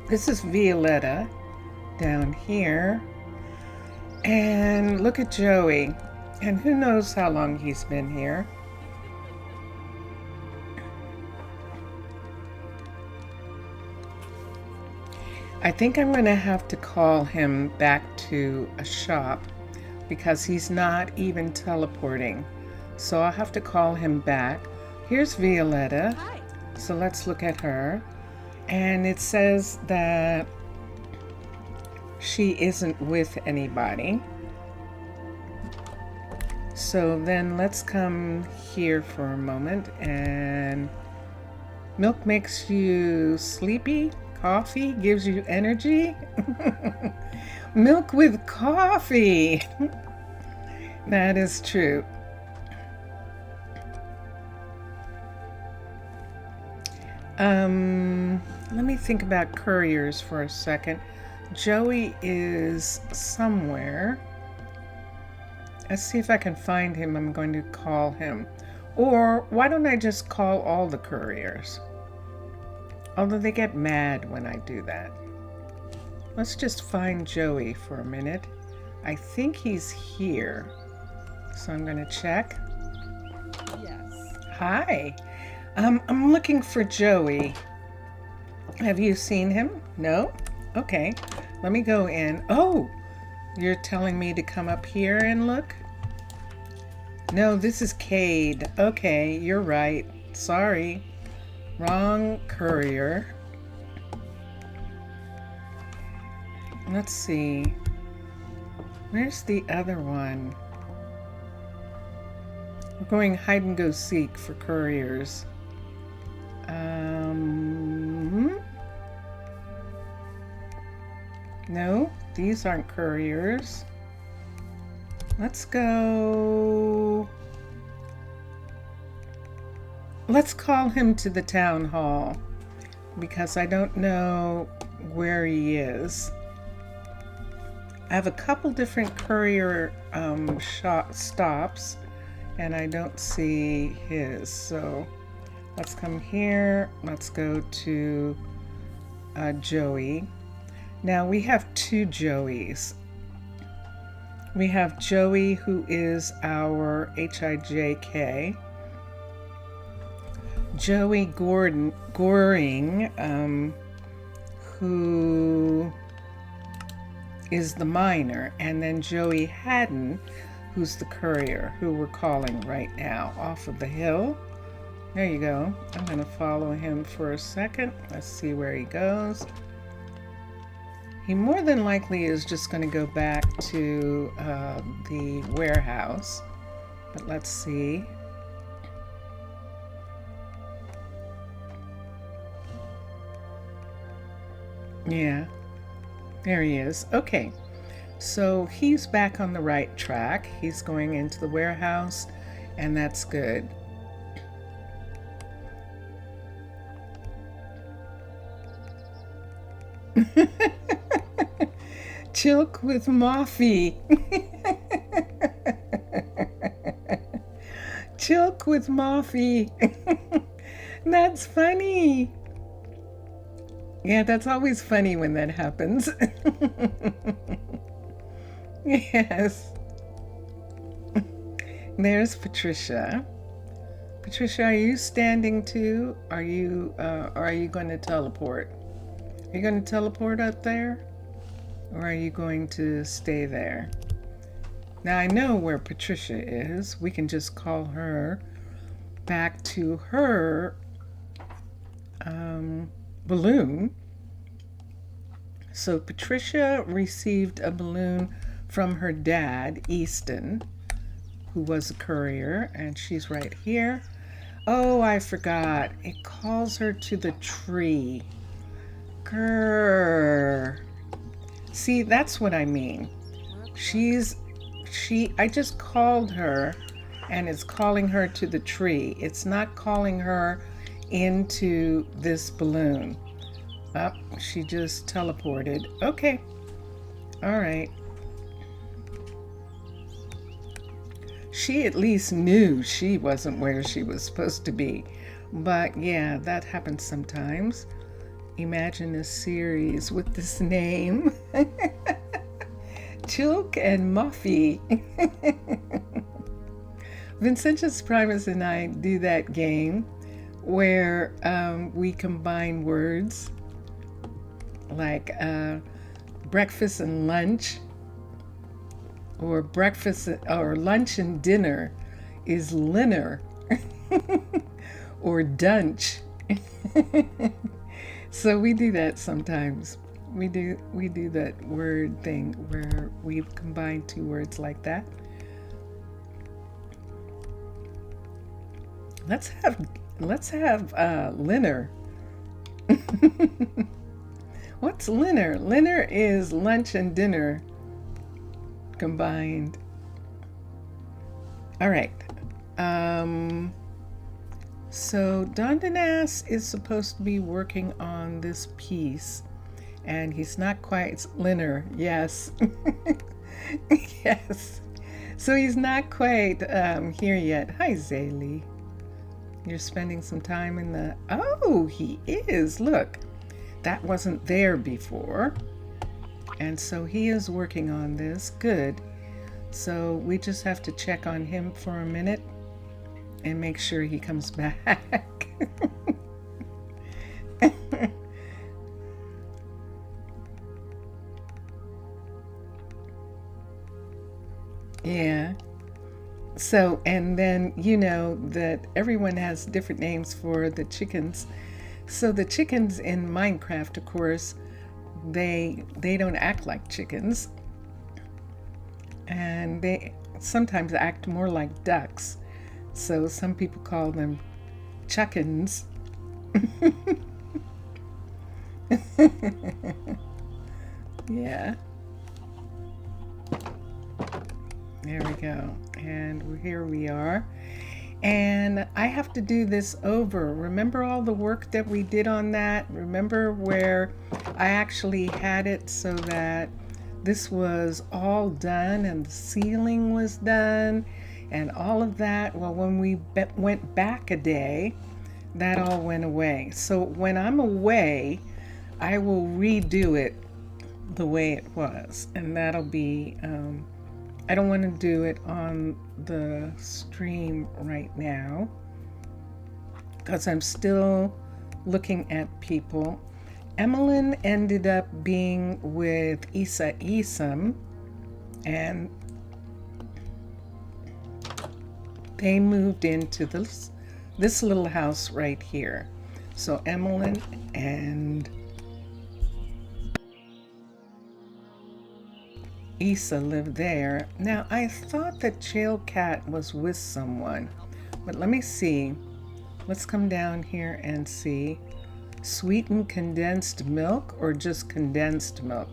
This is Violetta down here. And look at Joey. And who knows how long he's been here. I think I'm going to have to call him back to a shop because he's not even teleporting. So I'll have to call him back. Here's Violetta. Hi. So let's look at her. And it says that she isn't with anybody. So then let's come here for a moment. And milk makes you sleepy. Coffee gives you energy. Milk with coffee. That is true. Let me think about couriers for a second. Joey is somewhere. Let's see if I can find him. I'm going to call him. Or why don't I just call all the couriers? Although they get mad when I do that. Let's just find Joey for a minute. I think he's here. So I'm going to check. Yes. Hi. I'm looking for Joey. Have you seen him? No? Okay. Let me go in. Oh, you're telling me to come up here and look? No, this is Cade. Okay, you're right. Sorry. Wrong courier. Let's see. Where's the other one? We're going hide and go seek for couriers. No, these aren't couriers. Let's go. Let's call him to the town hall because I don't know where he is. I have a couple different courier stops and I don't see his. So let's come here. Let's go to Joey. Now we have two Joeys. We have Joey, who is our HIJK. Joey Goring, who is the miner, and then Joey Haddon, who's the courier, who we're calling right now off of the hill. There you go. I'm going to follow him for a second. Let's see where he goes. He more than likely is just going to go back to the warehouse, but let's see. Yeah, there he is. Okay, so he's back on the right track. He's going into the warehouse, and that's good. Chilk with Moffy. Chilk with Moffy. That's funny. Yeah, that's always funny when that happens. Yes. There's Patricia. Patricia, are you standing too? Are you going to teleport? Are you going to teleport up there? Or are you going to stay there? Now I know where Patricia is. We can just call her back to her balloon. So Patricia received a balloon from her dad, Easton, who was a courier, and she's right here. Oh, I forgot. It calls her to the tree. Grrr. See, that's what I mean. I just called her and it's calling her to the tree. It's not calling her into this balloon. Oh, she just teleported. Okay. All right. She at least knew she wasn't where she was supposed to be. But yeah, that happens sometimes. Imagine a series with this name. Chilk and Muffy. Vincentius Primus and I do that game where we combine words like breakfast and lunch, or breakfast or lunch and dinner is linner, or dunch. So we do that sometimes. We do that word thing where we combine two words like that. Let's have linner. What's linner? Linner is lunch and dinner combined. All right. So Dondanas is supposed to be working on this piece, and he's not quite. It's linner, yes. Yes. So he's not quite here yet. Hi, Zaylee. You're spending some time in the... Oh, he is. Look, that wasn't there before. And so he is working on this. Good. So we just have to check on him for a minute and make sure he comes back. Yeah. So, and then you know that everyone has different names for the chickens. So the chickens in Minecraft, of course, they don't act like chickens. And they sometimes act more like ducks. So some people call them chuckins. Yeah. There we go. And here we are. And I have to do this over. Remember all the work that we did on that? Remember where I actually had it so that this was all done and the ceiling was done and all of that? Well, when we went back a day, that all went away. So when I'm away, I will redo it the way it was. And that'll be... I don't want to do it on the stream right now because I'm still looking at people. Emmeline ended up being with Isa Isam, and they moved into this little house right here. So Emmeline and Isa lived there. Now, I thought that Jail Cat was with someone, but let me see. Let's come down here and see. Sweetened condensed milk or just condensed milk?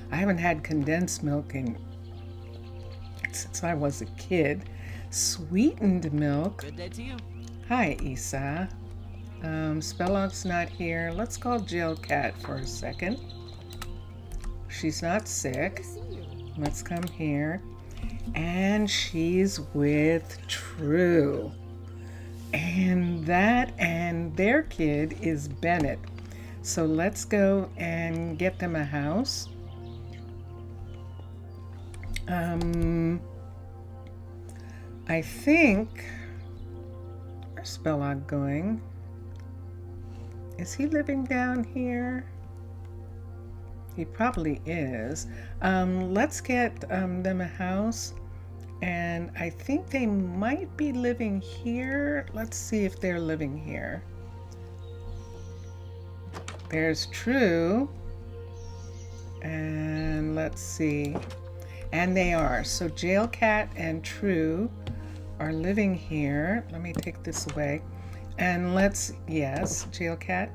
I haven't had condensed milk since I was a kid. Sweetened milk. Good day to you. Hi, Isa. Spellog's not here. Let's call Jail Cat for a second. She's not sick. Let's come here. And she's with True. And that and their kid is Bennett. So let's go and get them a house. I think, where's Spellog going? Is he living down here? He probably is. Let's get them a house. And I think they might be living here. Let's see if they're living here. There's True. And let's see. And they are. So Jail Cat and True are living here. Let me take this away. And yes, Jail Cat.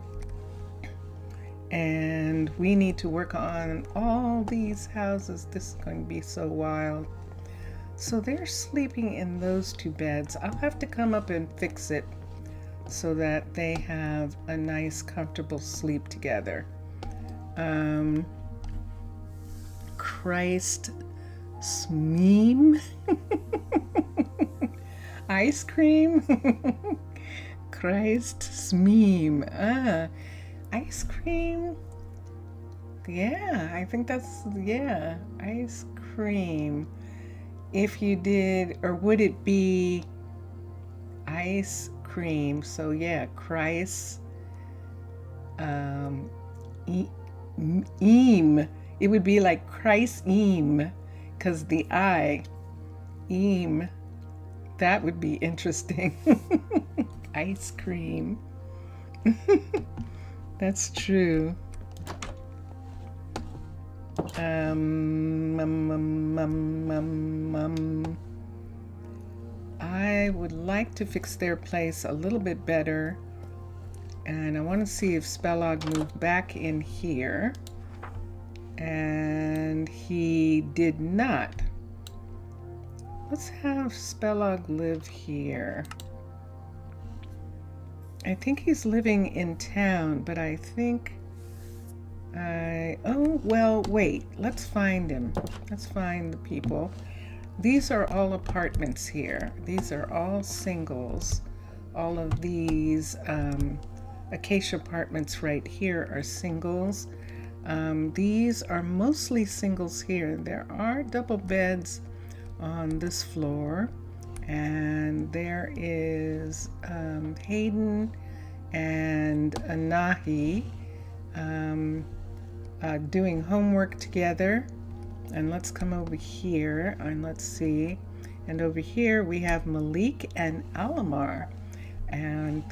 And we need to work on all these houses. This is going to be so wild. So they're sleeping in those 2 beds. I'll have to come up and fix it so that they have a nice, comfortable sleep together. Christ Smeem. Ice cream. Christ Smeem. Ice cream. Yeah, I think that's, yeah, ice cream. If you did, or would it be ice cream? So yeah, Christ, eam. It would be like Christ eam, because the I, eam. That would be interesting. Ice cream. That's true. I would like to fix their place a little bit better, and I want to see if Spellog moved back in here, and he did not. Let's have Spellog live here. I think he's living in town, but I think oh, well, wait, let's find him. Let's find the people. These are all apartments here. These are all singles. All of these Acacia apartments right here are singles. These are mostly singles here. There are double beds on this floor. And there is Hayden and Anahi doing homework together. And let's come over here and let's see. And over here we have Malik and Alamar. And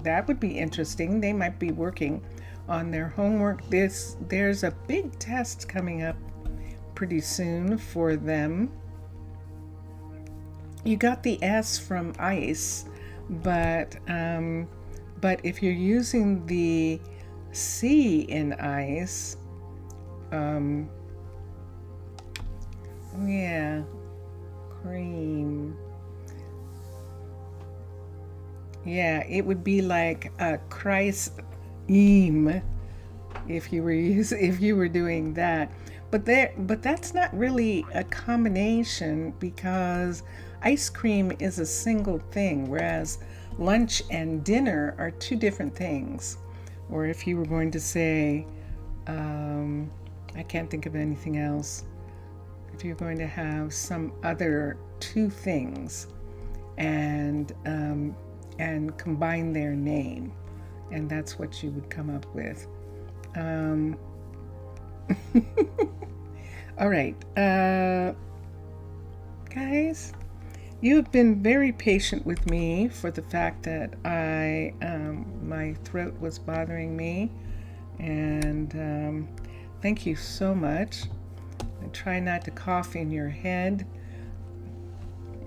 that would be interesting. They might be working on their homework. There's a big test coming up pretty soon for them. You got the S from ice, but if you're using the C in ice, yeah, cream. Yeah, it would be like a Christ eam if you were doing that. But that's not really a combination, because ice cream is a single thing, whereas lunch and dinner are 2 different things. Or if you were going to say, I can't think of anything else. If you're going to have some other 2 things and combine their name, and that's what you would come up with. All right, guys, you have been very patient with me for the fact that my throat was bothering me, and thank you so much. I try not to cough in your head.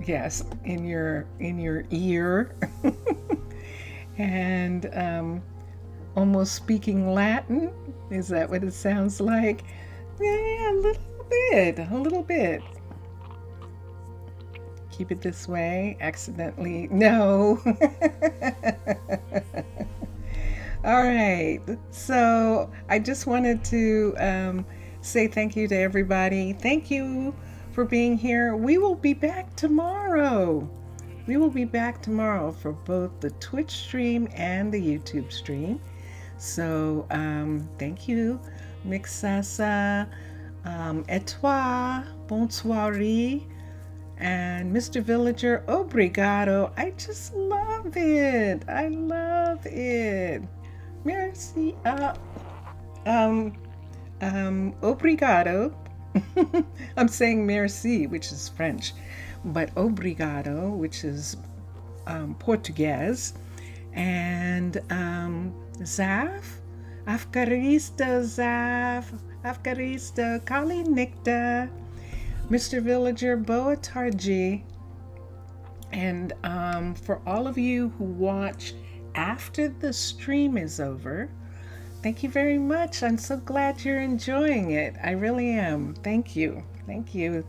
Yes, in your ear, and almost speaking Latin. Is that what it sounds like? Yeah, a little bit. Keep it this way. Accidentally, no. All right. So I just wanted to say thank you to everybody. Thank you for being here. We will be back tomorrow. We will be back tomorrow for both the Twitch stream and the YouTube stream. So thank you, Mixasa, et toi, bonsoir, and Mr. Villager, obrigado. I just love it. I love it. Merci. Obrigado. I'm saying merci, which is French, but obrigado, which is Portuguese, and Zaf, Afkarista Zaf, Afkarista Kali Nikta, Mr. Villager, Boa Tarji, and for all of you who watch after the stream is over, thank you very much. I'm so glad you're enjoying it. I really am. Thank you. Thank you.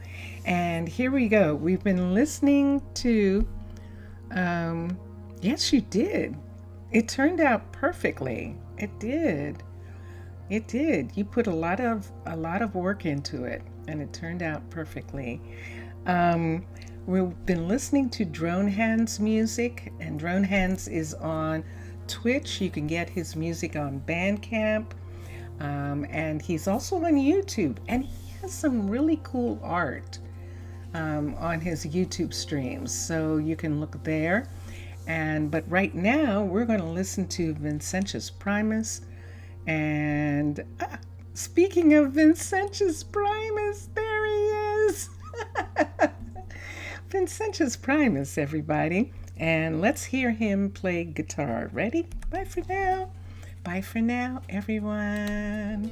And here we go. We've been listening to, yes, you did. It turned out perfectly. It did. It did. You put a lot of work into it, and it turned out perfectly. We've been listening to Drone Hands music, and Drone Hands is on Twitch. You can get his music on Bandcamp, and he's also on YouTube, and he has some really cool art on his YouTube streams, so you can look there. But right now we're going to listen to Vincentius Primus, and speaking of Vincentius Primus, there he is. Vincentius Primus, everybody. And let's hear him play guitar. Ready? Bye for now. Bye for now, everyone.